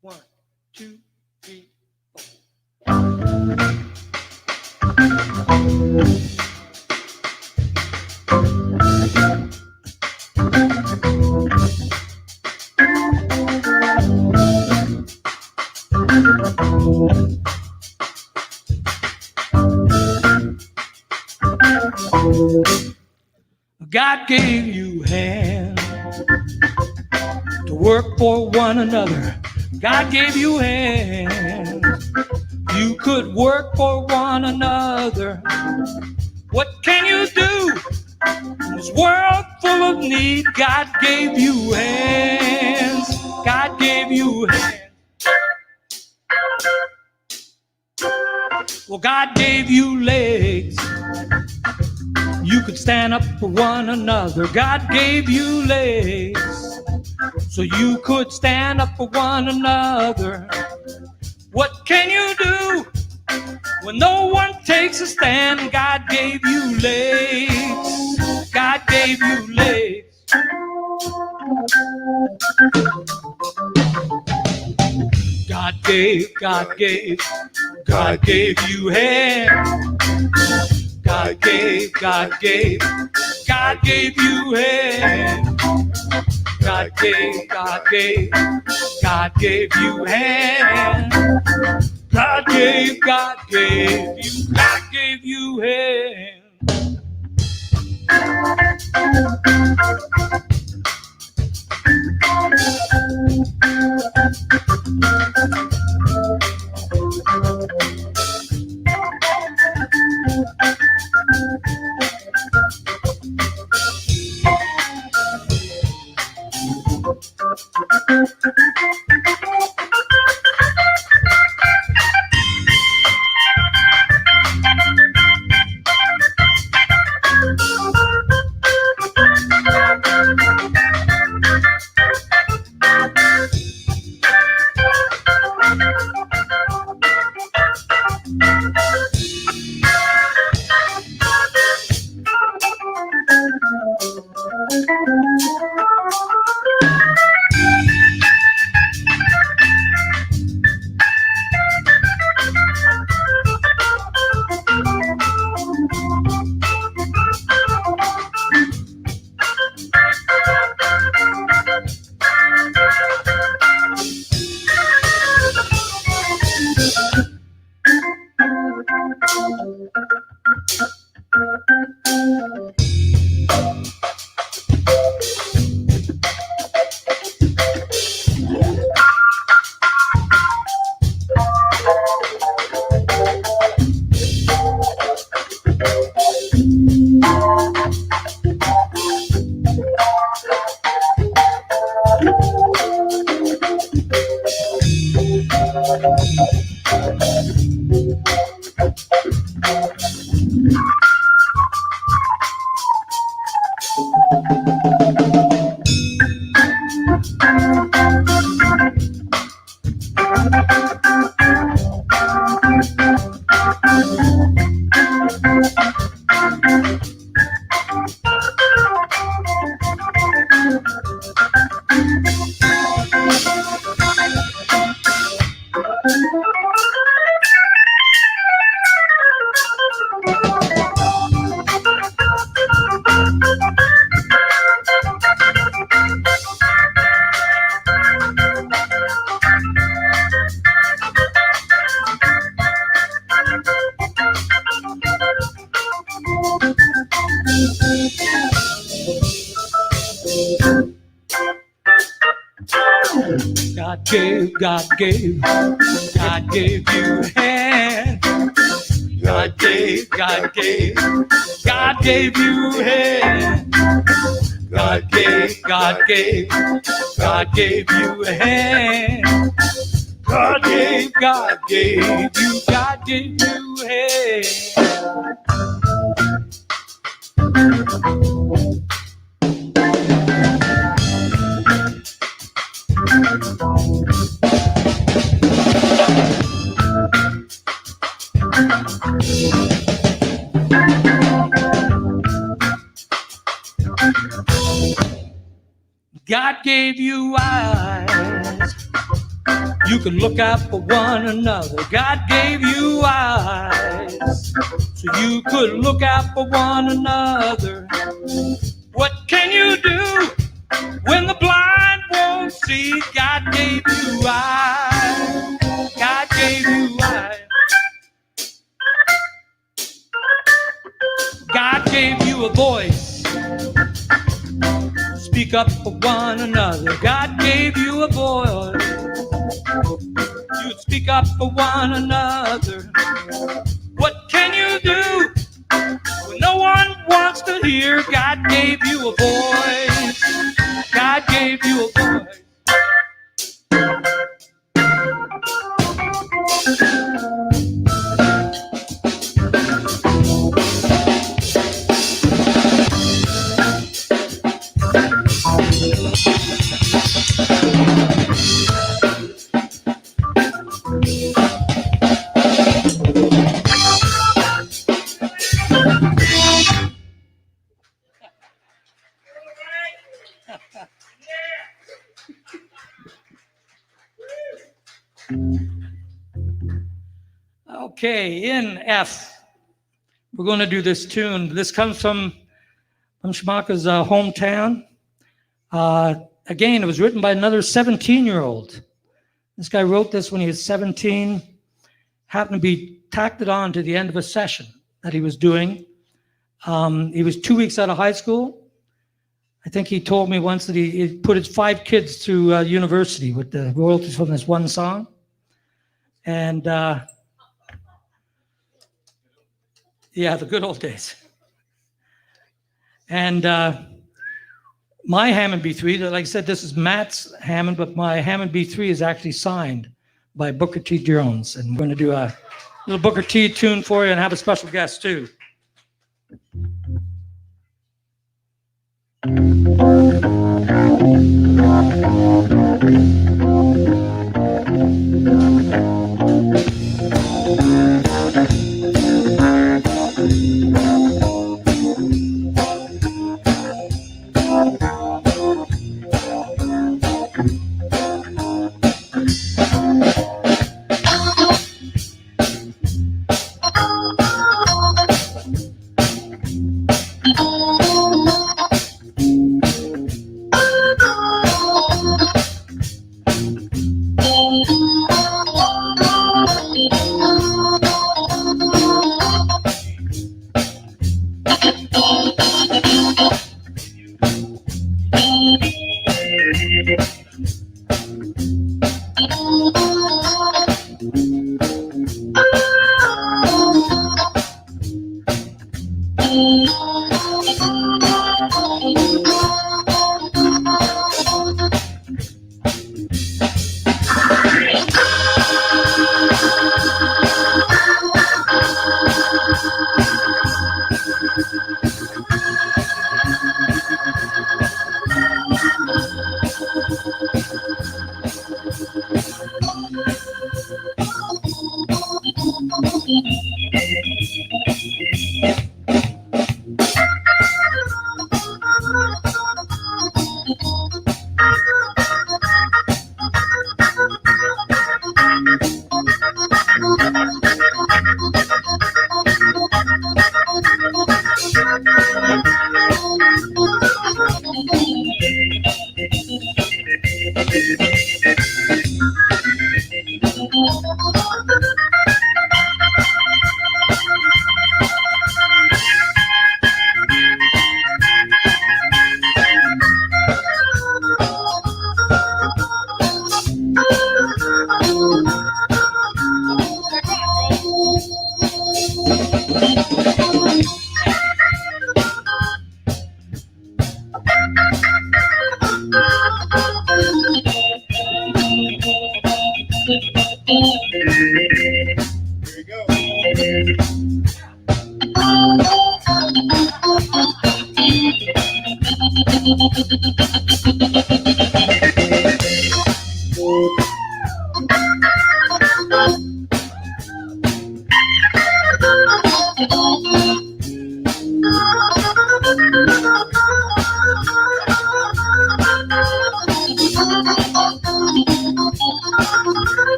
One, two, three, four. God gave you hands to work for one another. God gave you hands. You could work for one another. What can you do in this world full of need? God gave you hands. God gave you hands. Well, God gave you legs. You could stand up for one another. God gave you legs so you could stand up for one another. What can you do when no one takes a stand? God gave you legs. God gave you legs. God gave you hands. God gave you hands. God gave you hands. God gave you hands. God gave, God gave, God gave you a hand. God gave, God gave, God gave you a hand. God gave, God gave, God gave you a hand. God gave, God gave you, God gave you a hand. God gave you eyes. You can look out for one another. God gave you eyes so you could look out for one another. What can you do when the blind won't see? God gave you eyes. God gave you eyes. God gave you a voice. Speak up for one another. God gave you a voice. You'd speak up for one another. What can you do when no one wants to hear? God gave you a voice. God gave you a voice. Okay, in F, we're going to do this tune. This comes from Shamaka's hometown. Again, it was written by another 17-year-old. This guy wrote this when he was 17, happened to be tacked it on to the end of a session that he was doing. He was 2 weeks out of high school. I think he told me once that he put his 5 kids through university with the royalties from this one song. And yeah, the good old days. And my Hammond B3, like I said, this is Matt's Hammond, but my Hammond B3 is actually signed by Booker T. Jones. And we're going to do a little Booker T tune for you and have a special guest too.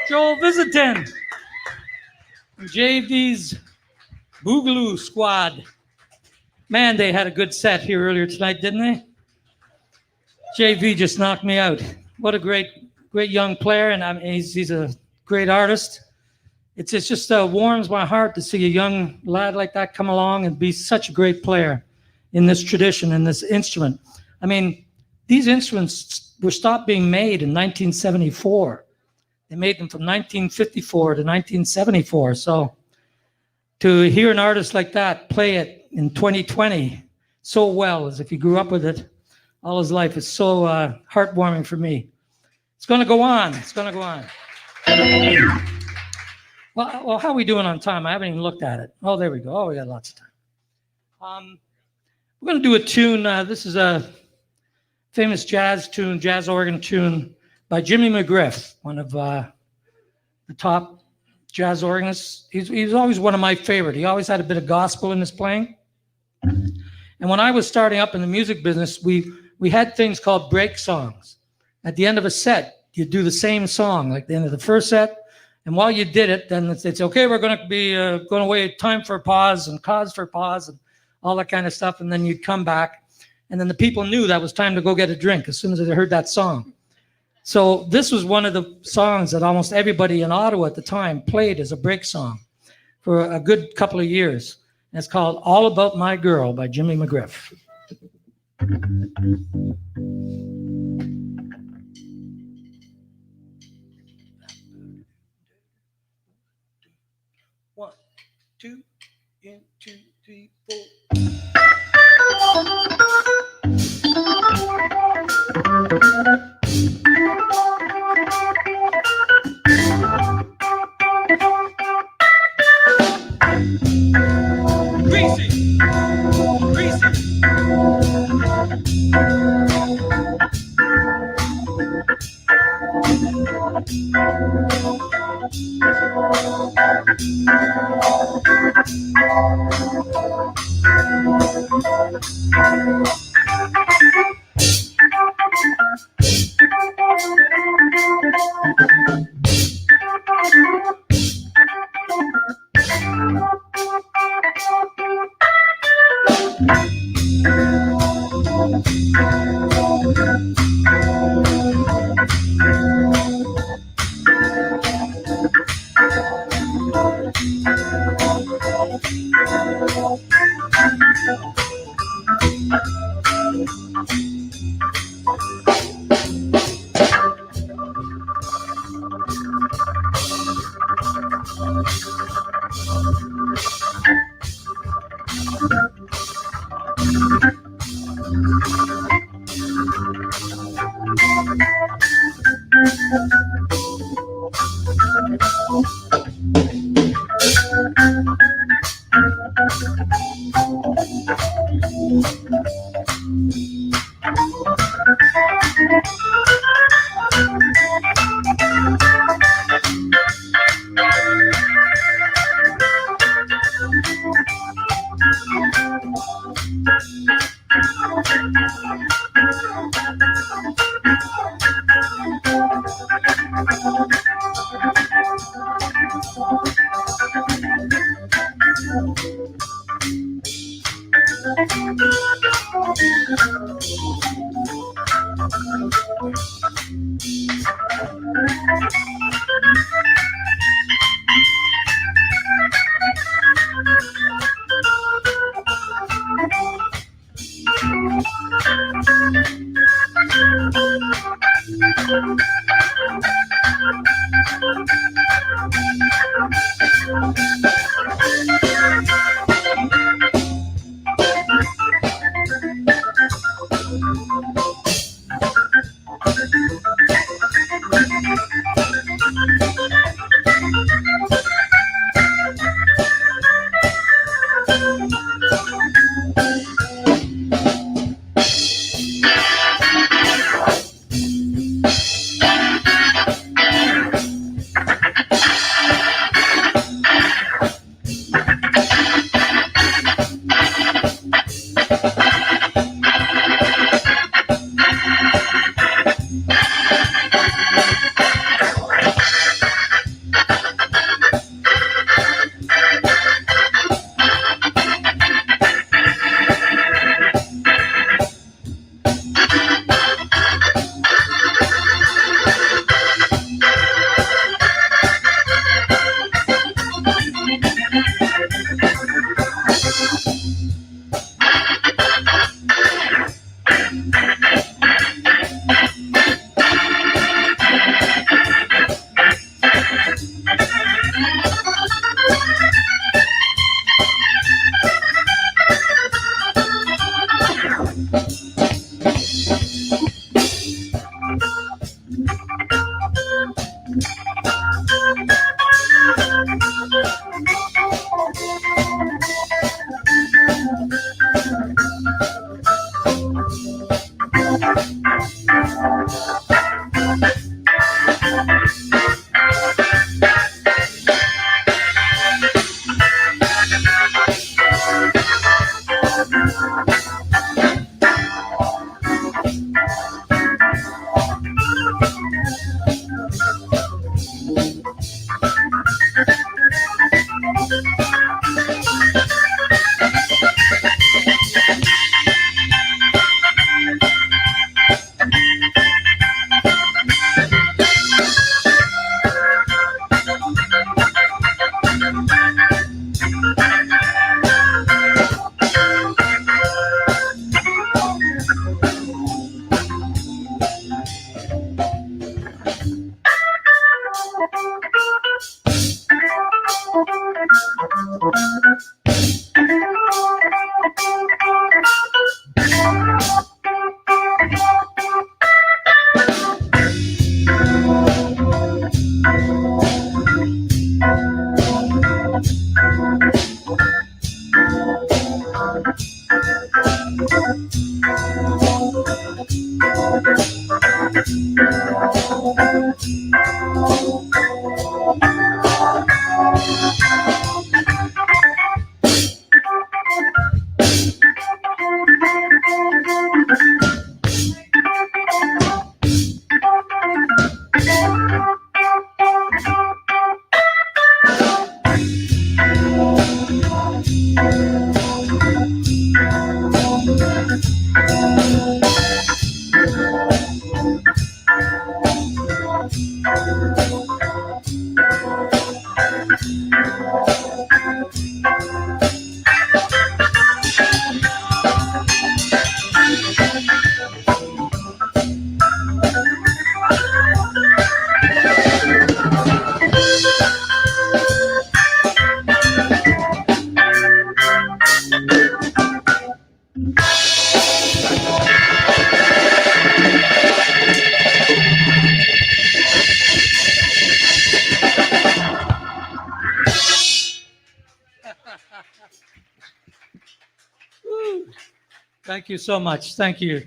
Joel Visentin, JV's Boogaloo squad. Man, they had a good set here earlier tonight, didn't they? JV just knocked me out. What a great young player, and I mean, he's a great artist. It just warms my heart to see a young lad like that come along and be such a great player in this tradition, in this instrument. I mean, these instruments were stopped being made in 1974. They made them from 1954 to 1974. So to hear an artist like that play it in 2020 so well, as if he grew up with it all his life, is so heartwarming for me. It's going to go on. It's going to go on. Well, how are we doing on time? I haven't even looked at it. Oh, there we go. Oh, we got lots of time. We're going to do a tune. This is a famous jazz tune, jazz organ tune by Jimmy McGriff, one of the top jazz organists. He's always one of my favorite. He always had a bit of gospel in his playing. And when I was starting up in the music business, we had things called break songs. At the end of a set, you'd do the same song, like the end of the first set. And while you did it, then they'd say, okay, we're going to be going away, time for a pause and cause for pause and all that kind of stuff. And then you'd come back. And then the people knew that was time to go get a drink as soon as they heard that song. So this was one of the songs that almost everybody in Ottawa at the time played as a break song for a good couple of years. And it's called All About My Girl by Jimmy McGriff. One, two, and 2, 3, 4. Greasy, greasy. Thank you so much. Thank you.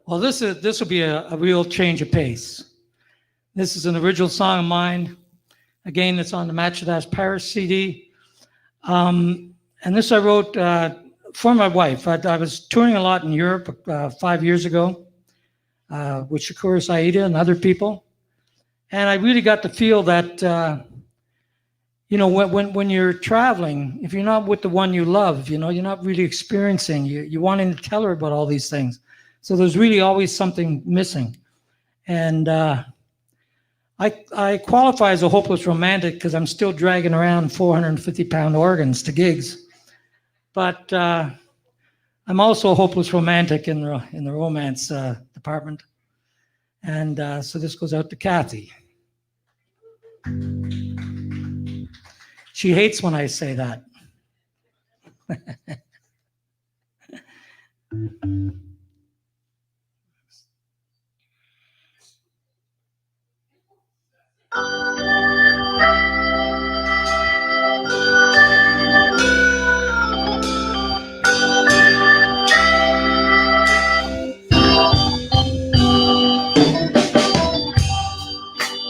Well, this will be a real change of pace. This is an original song of mine. Again, it's on the Match That's Paris CD. And this I wrote for my wife. I was touring a lot in Europe 5 years ago with Shakur Saida and other people. And I really got to feel that, when you're traveling, if you're not with the one you love, you're not really experiencing, you're wanting to tell her about all these things. So there's really always something missing. And I qualify as a hopeless romantic because I'm still dragging around 450-pound organs to gigs. But I'm also a hopeless romantic in the romance department. And so this goes out to Kathy. She hates when I say that.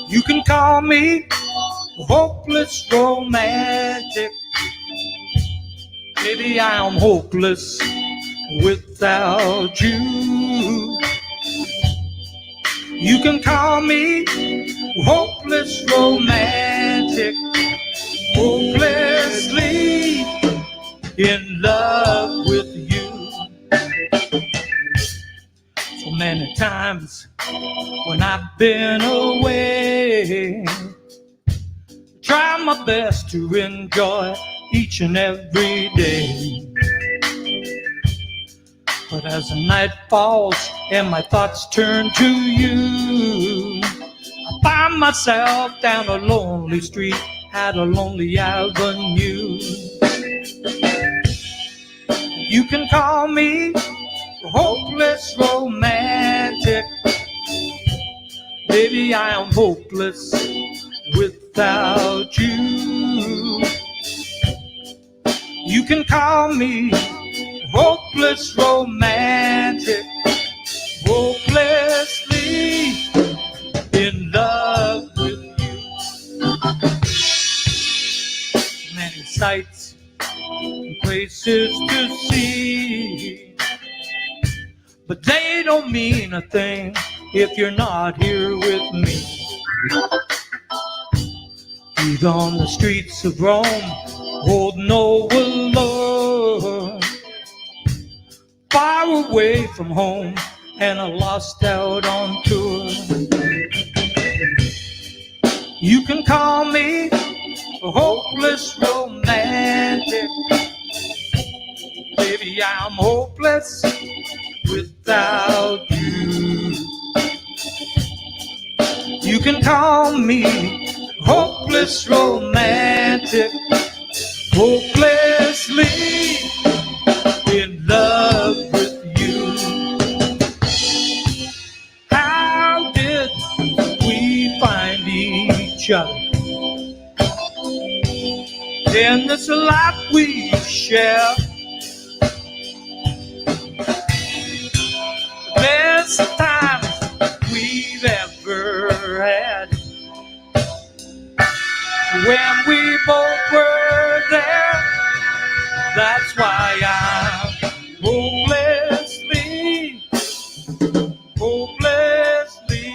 You can call me hopeless romantic. Maybe I'm hopeless without you. You can call me hopeless romantic, hopelessly in love with you. So many times when I've been away, try my best to enjoy each and every day. But as the night falls and my thoughts turn to you, I find myself down a lonely street at a lonely avenue. You can call me hopeless romantic. Baby, I am hopeless without you. You can call me hopeless romantic, hopelessly in love with you. Many sights and places to see, but they don't mean a thing if you're not here with me. Feet on the streets of Rome, holding no alone, far away from home and lost out on tour. You can call me a hopeless romantic. Baby, I'm hopeless without you. You can call me hopeless romantic, hopelessly in love with you. How did we find each other in this life we share? Best times we've ever had, when we both were there. That's why I'm hopelessly, hopelessly,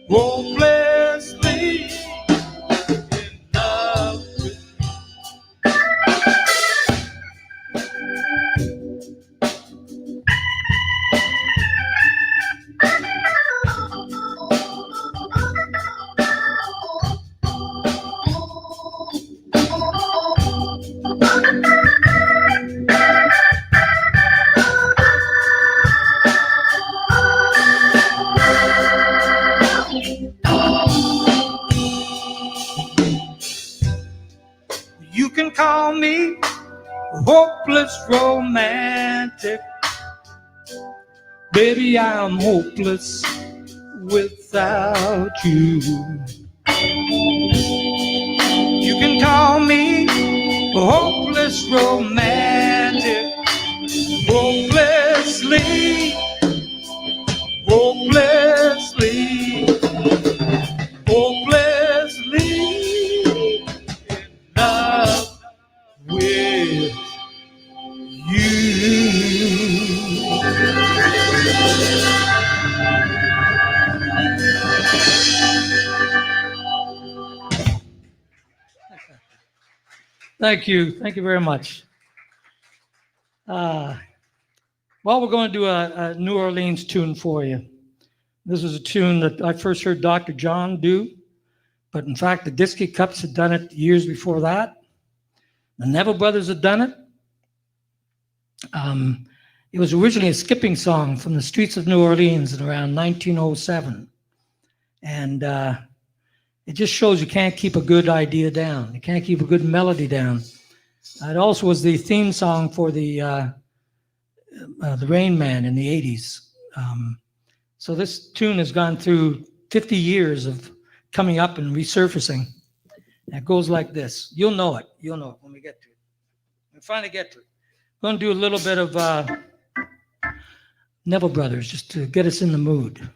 hopelessly in love with you can call me a hopeless romantic. Baby, I'm hopeless without you. You can call me a hopeless romantic, hopelessly, hopelessly, hopelessly in love with you. Thank you. Thank you very much. Well, we're going to do a New Orleans tune for you. This is a tune that I first heard Dr. John do, but in fact, the Disky Cups had done it years before that. The Neville Brothers had done it. It was originally a skipping song from the streets of New Orleans in around 1907. And it just shows you can't keep a good idea down. You can't keep a good melody down. It also was the theme song for the Rain Man in the 80s. So this tune has gone through 50 years of coming up and resurfacing. And it goes like this. You'll know it. You'll know it when we get to it. We finally get to it. We're going to do a little bit of Neville Brothers just to get us in the mood.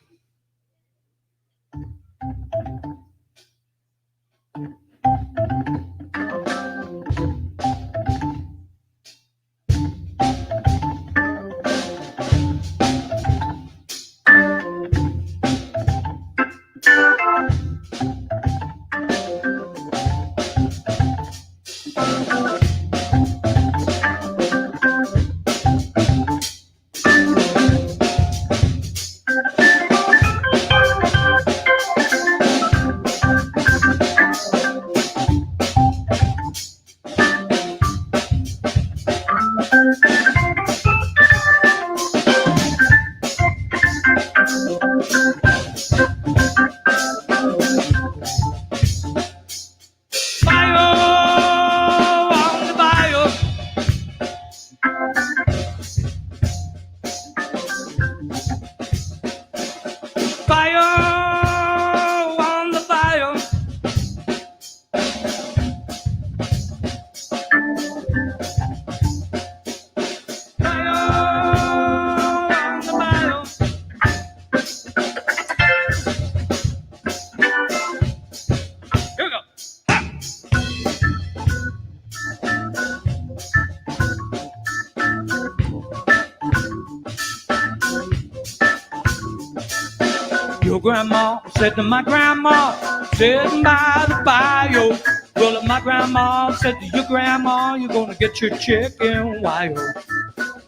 Your grandma said to my grandma, sitting by the bayou. Well, if my grandma said to your grandma, you're gonna get your chicken wild.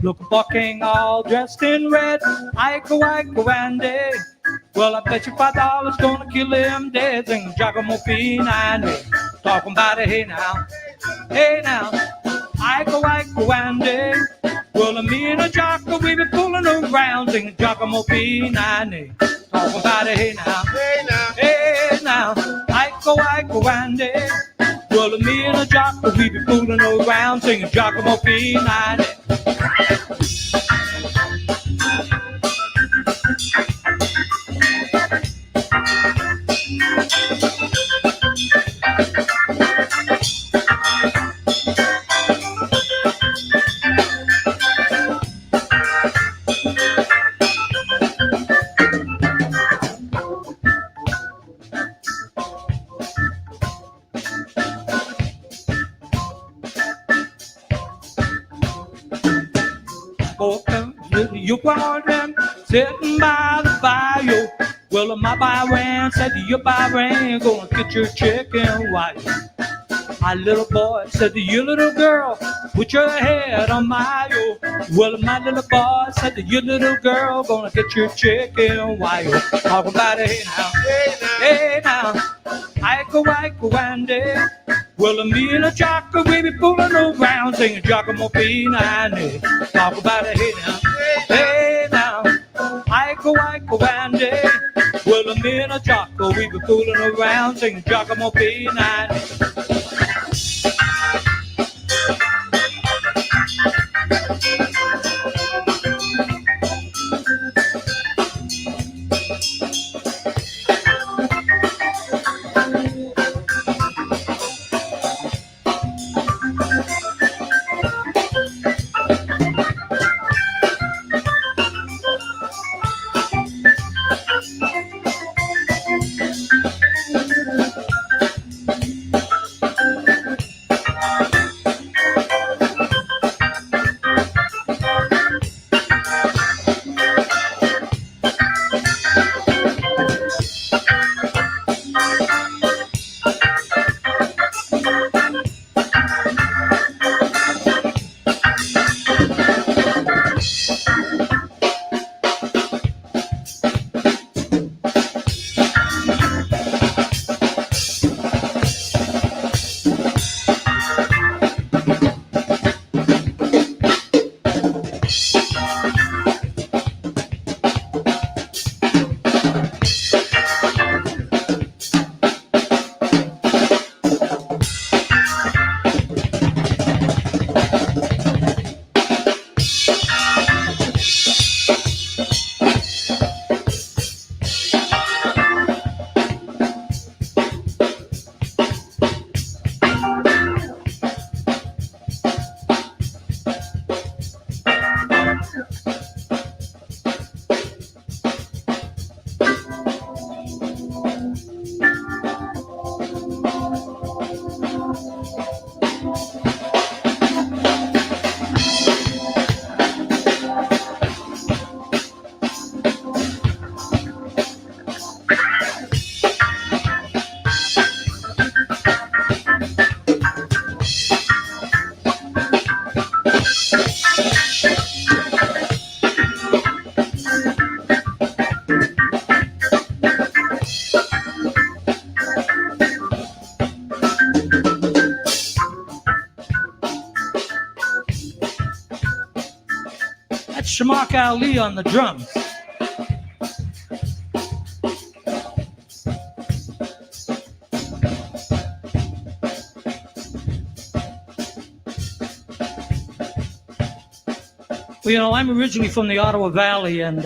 Look, a bucking all dressed in red, Iko, Andy. Well, I bet you $5 gonna kill him dead. Sing Giacomo Pinani, talking about it, hey now, Iko, Andy. Well, me and a jocker, we be fooling around, singing Giacomo Pinani, talking about it, hey now, Iko, Andy. Well, me and a jocker, we be fooling around, singing Giacomo Pinani. You called them sitting by the bayou. Well, my bayou said to your bayou, gonna get your chicken wild. My little boy said to your little girl, put your head on my yo. Well, my little boy said to your little girl, gonna get your chicken wild. Talk about it, hey now, Iko, Andy. Well, me and a jocker, we be fooling around, singing Giacomo Pinani. Talk about it, hey now, Iko, Andy. Well, me and a jocker, we be fooling around, singing Giacomo Pinani. Shamaka Ali on the drums. Well, you know, I'm originally from the Ottawa Valley, and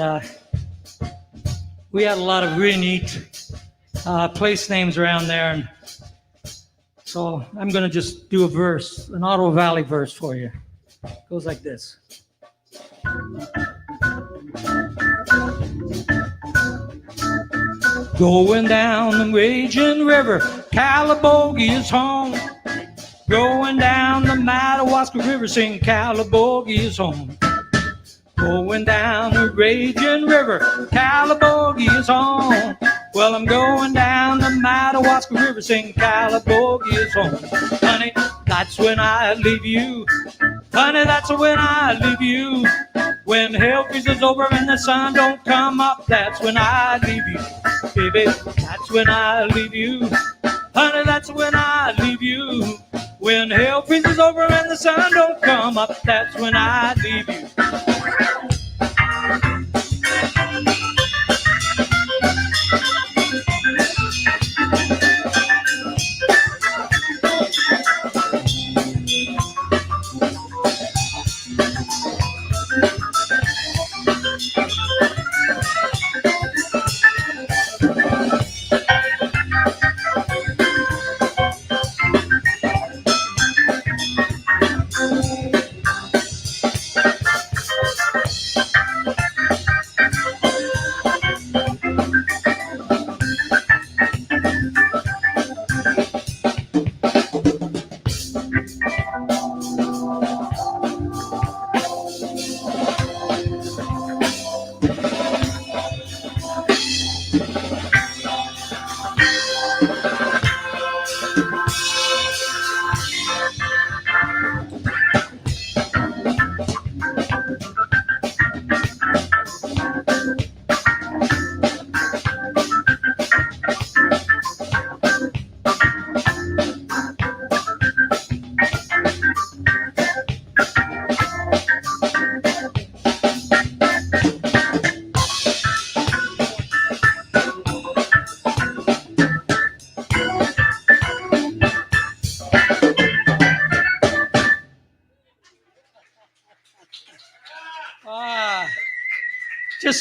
we had a lot of really neat place names around there. And so I'm going to just do a verse, an Ottawa Valley verse for you. It goes like this. Going down the raging river, Calabogie is home. Going down the Madawaska River, sing Calabogie is home. Going down the raging river, Calibogie is home. Well, I'm going down the Madawaska River, singing Calibogie is home. Honey, that's when I leave you. Honey, that's when I leave you. When hell freezes over and the sun don't come up, that's when I leave you. Baby, that's when I leave you. Honey, that's when I leave you. When hell freezes over and the sun don't come up, that's when I leave you.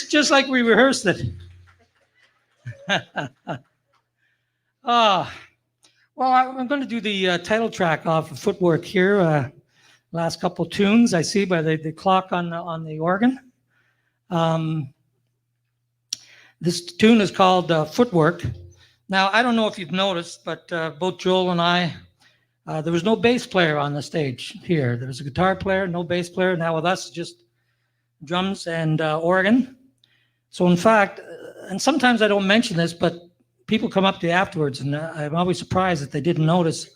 Just like we rehearsed it. Well, I'm going to do the title track off of Footwork here. Last couple tunes I see by the clock on the organ. This tune is called Footwork. Now, I don't know if you've noticed, but both Joel and I, there was no bass player on the stage here. There was a guitar player, no bass player. Now with us, just drums and organ. So in fact, and sometimes I don't mention this, but people come up to you afterwards, and I'm always surprised that they didn't notice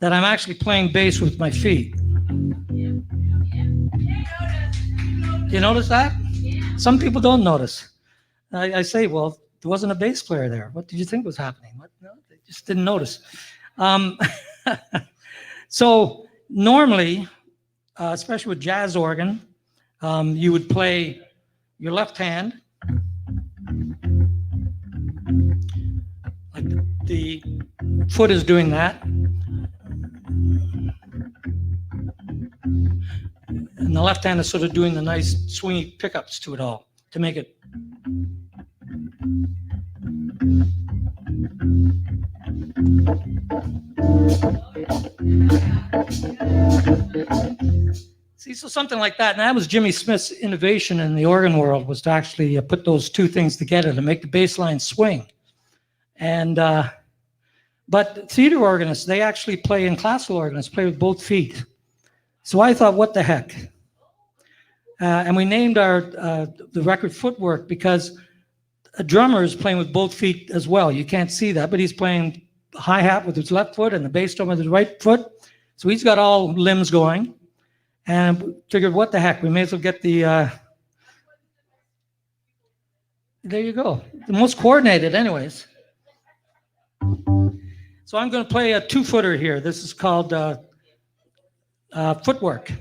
that I'm actually playing bass with my feet. Do you notice that? Some people don't notice. I say, well, there wasn't a bass player there. What did you think was happening? What? No, they just didn't notice. So normally, especially with jazz organ, you would play your left hand, like the foot is doing that, and the left hand is sort of doing the nice swingy pickups to it all to make it. See, so something like that. And that was Jimmy Smith's innovation in the organ world, was to actually put those two things together to make the bass line swing. And but theater organists, they actually play, and classical organists play with both feet. So I thought, what the heck? And we named our the record Footwork because a drummer is playing with both feet as well. You can't see that, but he's playing hi-hat with his left foot and the bass drum with his right foot. So he's got all limbs going. And figured, what the heck? We may as well get the. There you go. The most coordinated, anyways. So I'm going to play a 2-footer here. This is called Footwork.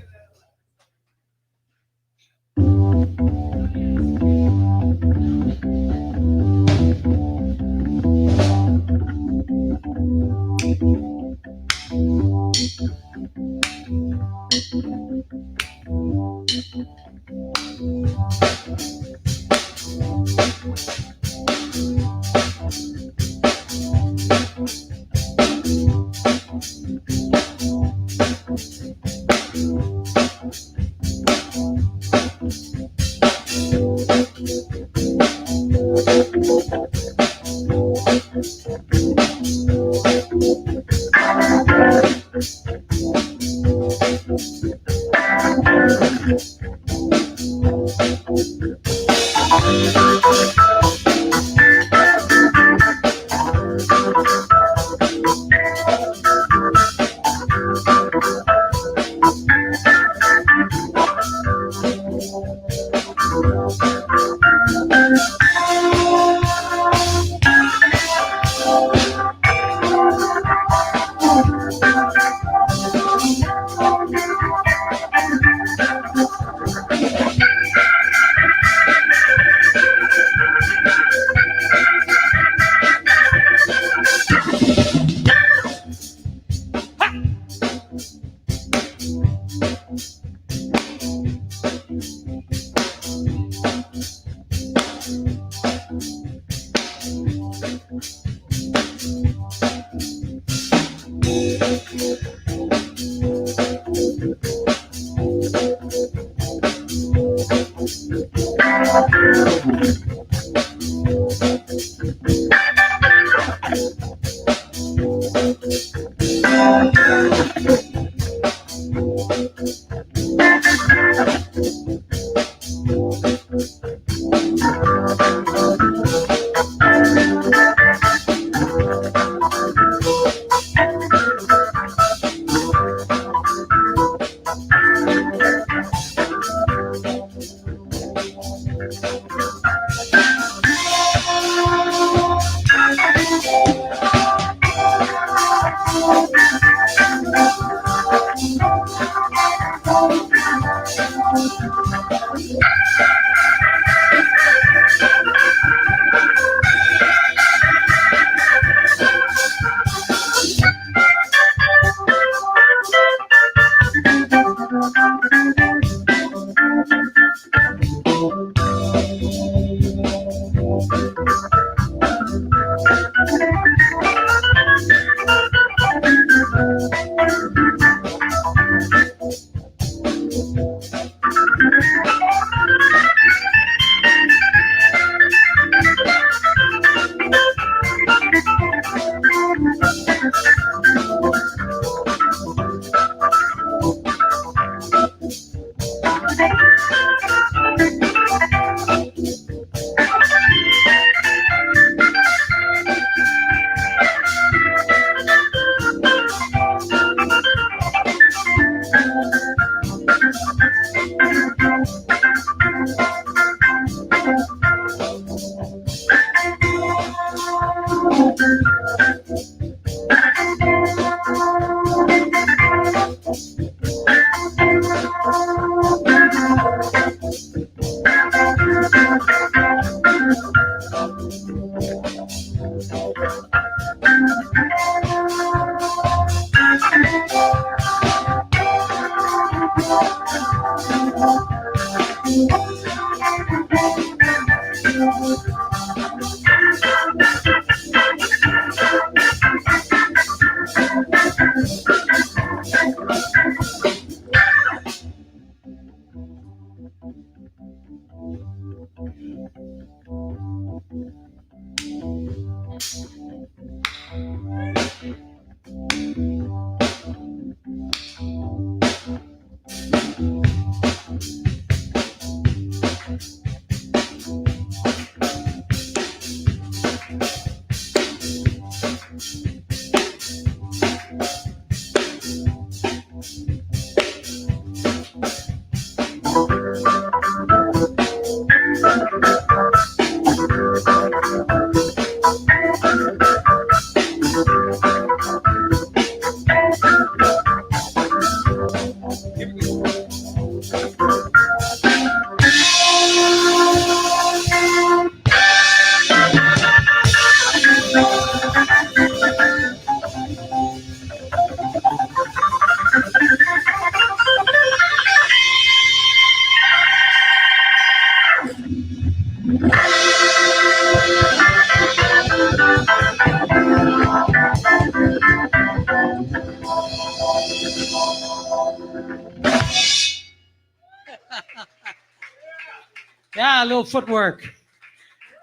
Yeah, a little footwork.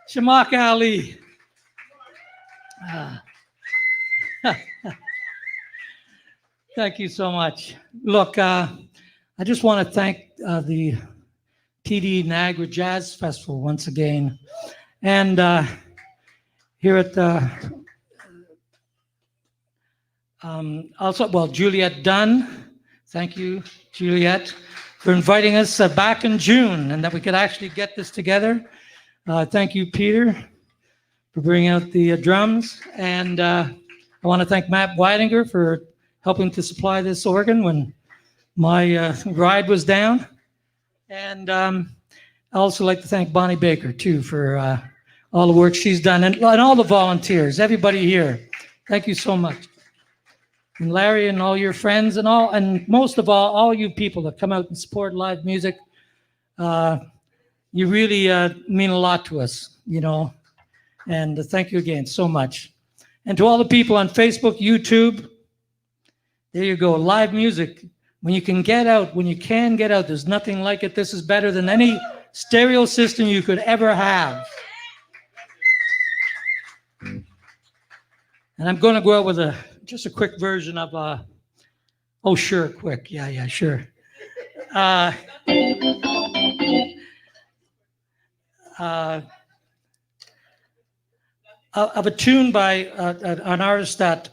Shamaka Ali. Thank you so much. Look, I just want to thank the TD Niagara Jazz Festival once again. And here at also, well, Juliet Dunn. Thank you, Juliet, for inviting us back in June and that we could actually get this together. Thank you, Peter, for bringing out the drums. And I want to thank Matt Weidinger for helping to supply this organ when my ride was down. And I also like to thank Bonnie Baker, too, for all the work she's done, and all the volunteers, everybody here. Thank you so much. And Larry and all your friends and most of all you people that come out and support live music. You really mean a lot to us, you know. And thank you again so much. And to all the people on Facebook, YouTube, there you go, live music. When you can get out, there's nothing like it. This is better than any stereo system you could ever have. And I'm going to go out with just a quick version of, oh, sure, quick. Yeah, sure. Of a tune by an artist that,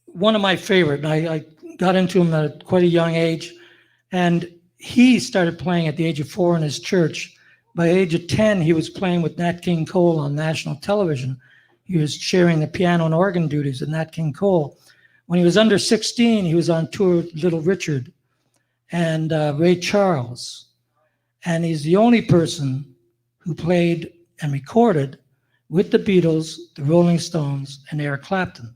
one of my favorite, and I got into him at quite a young age, and he started playing at the age of 4 in his church. By the age of 10, he was playing with Nat King Cole on national television. He was sharing the piano and organ duties with Nat King Cole. When he was under 16, he was on tour with Little Richard and Ray Charles. And he's the only person who played and recorded with the Beatles, the Rolling Stones, and Eric Clapton.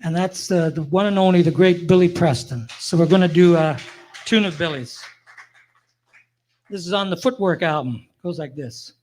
And that's the one and only, the great Billy Preston. So we're going to do a tune of Billy's. This is on the Footwork album. It goes like this.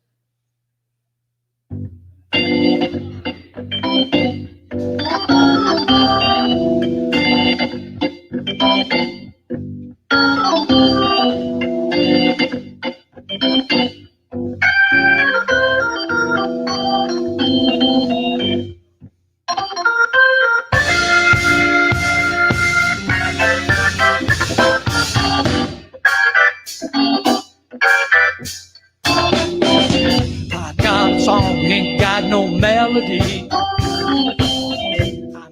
Ain't got no melody. I'm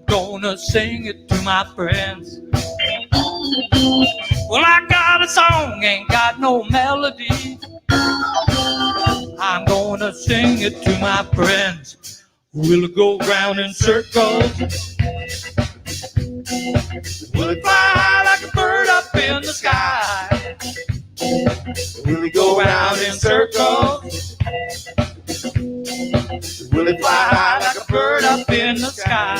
gonna sing it to my friends. Well, I got a song, ain't got no melody. I'm gonna sing it to my friends. Will it go round in circles? Will it fly like a bird up in the sky? Will it go round in circles? Will it fly high like a bird up in the sky?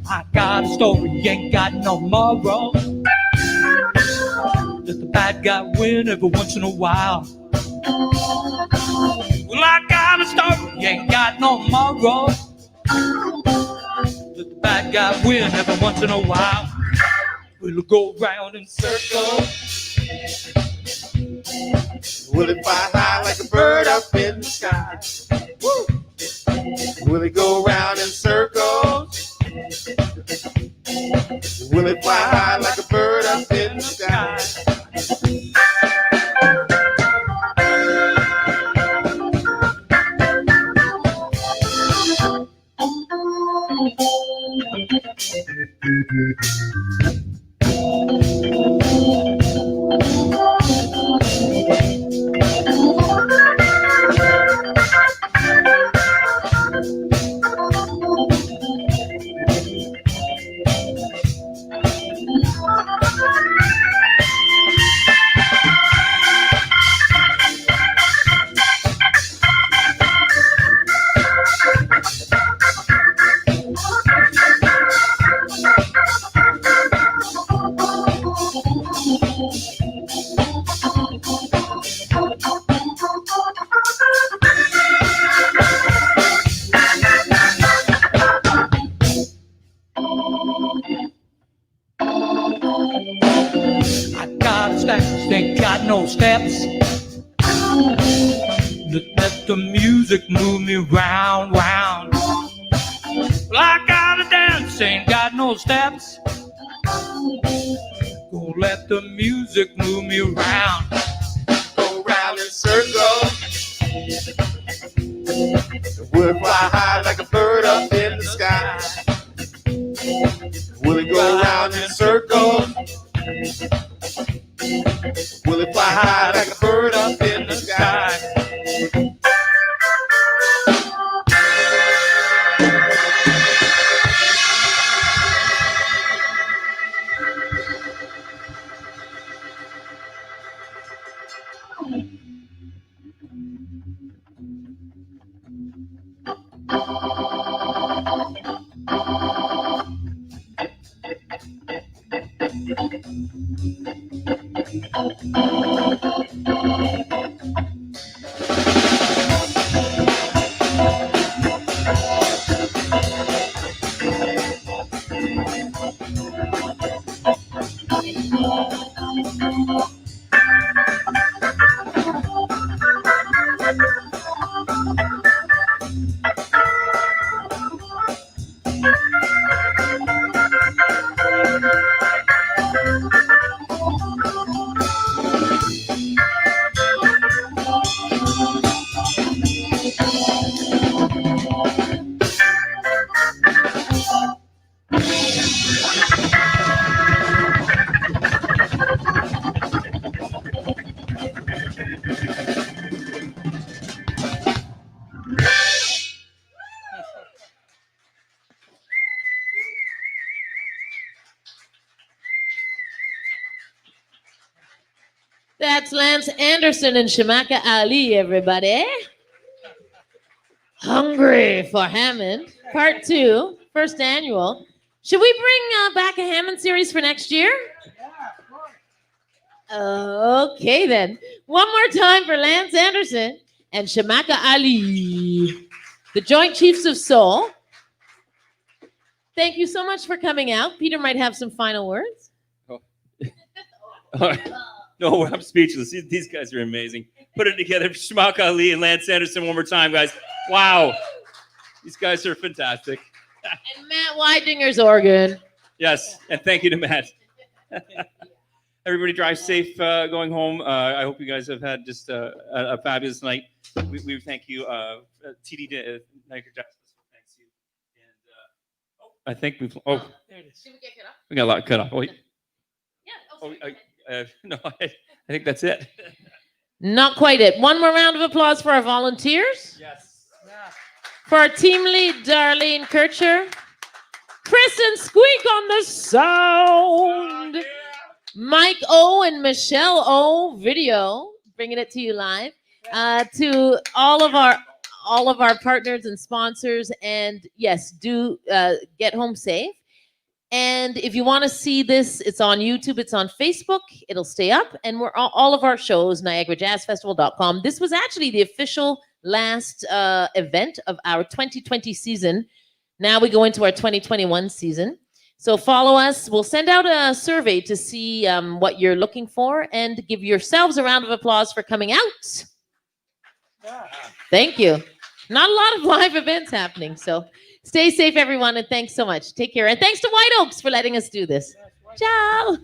I got a story, ain't got no moral. Just a bad guy win every once in a while. Well, I got a story, ain't got no moral. Let the bad guy win every once in a while. Will it go round in circles? Will it fly high like a bird up in the sky? Woo! Will it go round in circles? Will it fly high like a bird up in the sky? round, round. Well, I gotta dance, ain't got no steps. Gonna let the music move me around. Go round in circles. Will it fly high like a bird up in the sky? Will it go round in circles? Will it fly high like a bird up in the sky? That's Lance Anderson and Shamaka Ali, everybody. Hungry for Hammond, part 2, first annual. Should we bring back a Hammond series for next year? Okay, then. One more time for Lance Anderson and Shamaka Ali, the Joint Chiefs of Seoul. Thank you so much for coming out. Peter might have some final words. Oh. All right. No, I'm speechless. These guys are amazing. Put it together. Shamaka Ali and Lance Anderson one more time, guys. Wow. These guys are fantastic. And Matt Weidinger's organ. Yes, and thank you to Matt. Everybody drive safe going home. I hope you guys have had just a fabulous night. We thank you. TD Niagara Jazz Festival thanks you. And I think we've... Oh, there it is. Should we get cut off? we got a lot cut off. Wait. Yeah. No, I think that's it. Not quite it. One more round of applause for our volunteers. Yes. For our team lead, Darlene Kircher. Chris and Squeak on the sound. Mike O and Michelle O video, bringing it to you live. To all of our partners and sponsors, and yes, do get home safe. And if you want to see this, it's on YouTube, it's on Facebook, it'll stay up, and we're all of our shows, NiagaraJazzFestival.com. This was actually the official last event of our 2020 season. Now we go into our 2021 season. So follow us. We'll send out a survey to see what you're looking for, and give yourselves a round of applause for coming out. Thank you. Not a lot of live events happening, so stay safe, everyone, and thanks so much. Take care. And thanks to White Oaks for letting us do this. Ciao.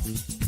Thank you.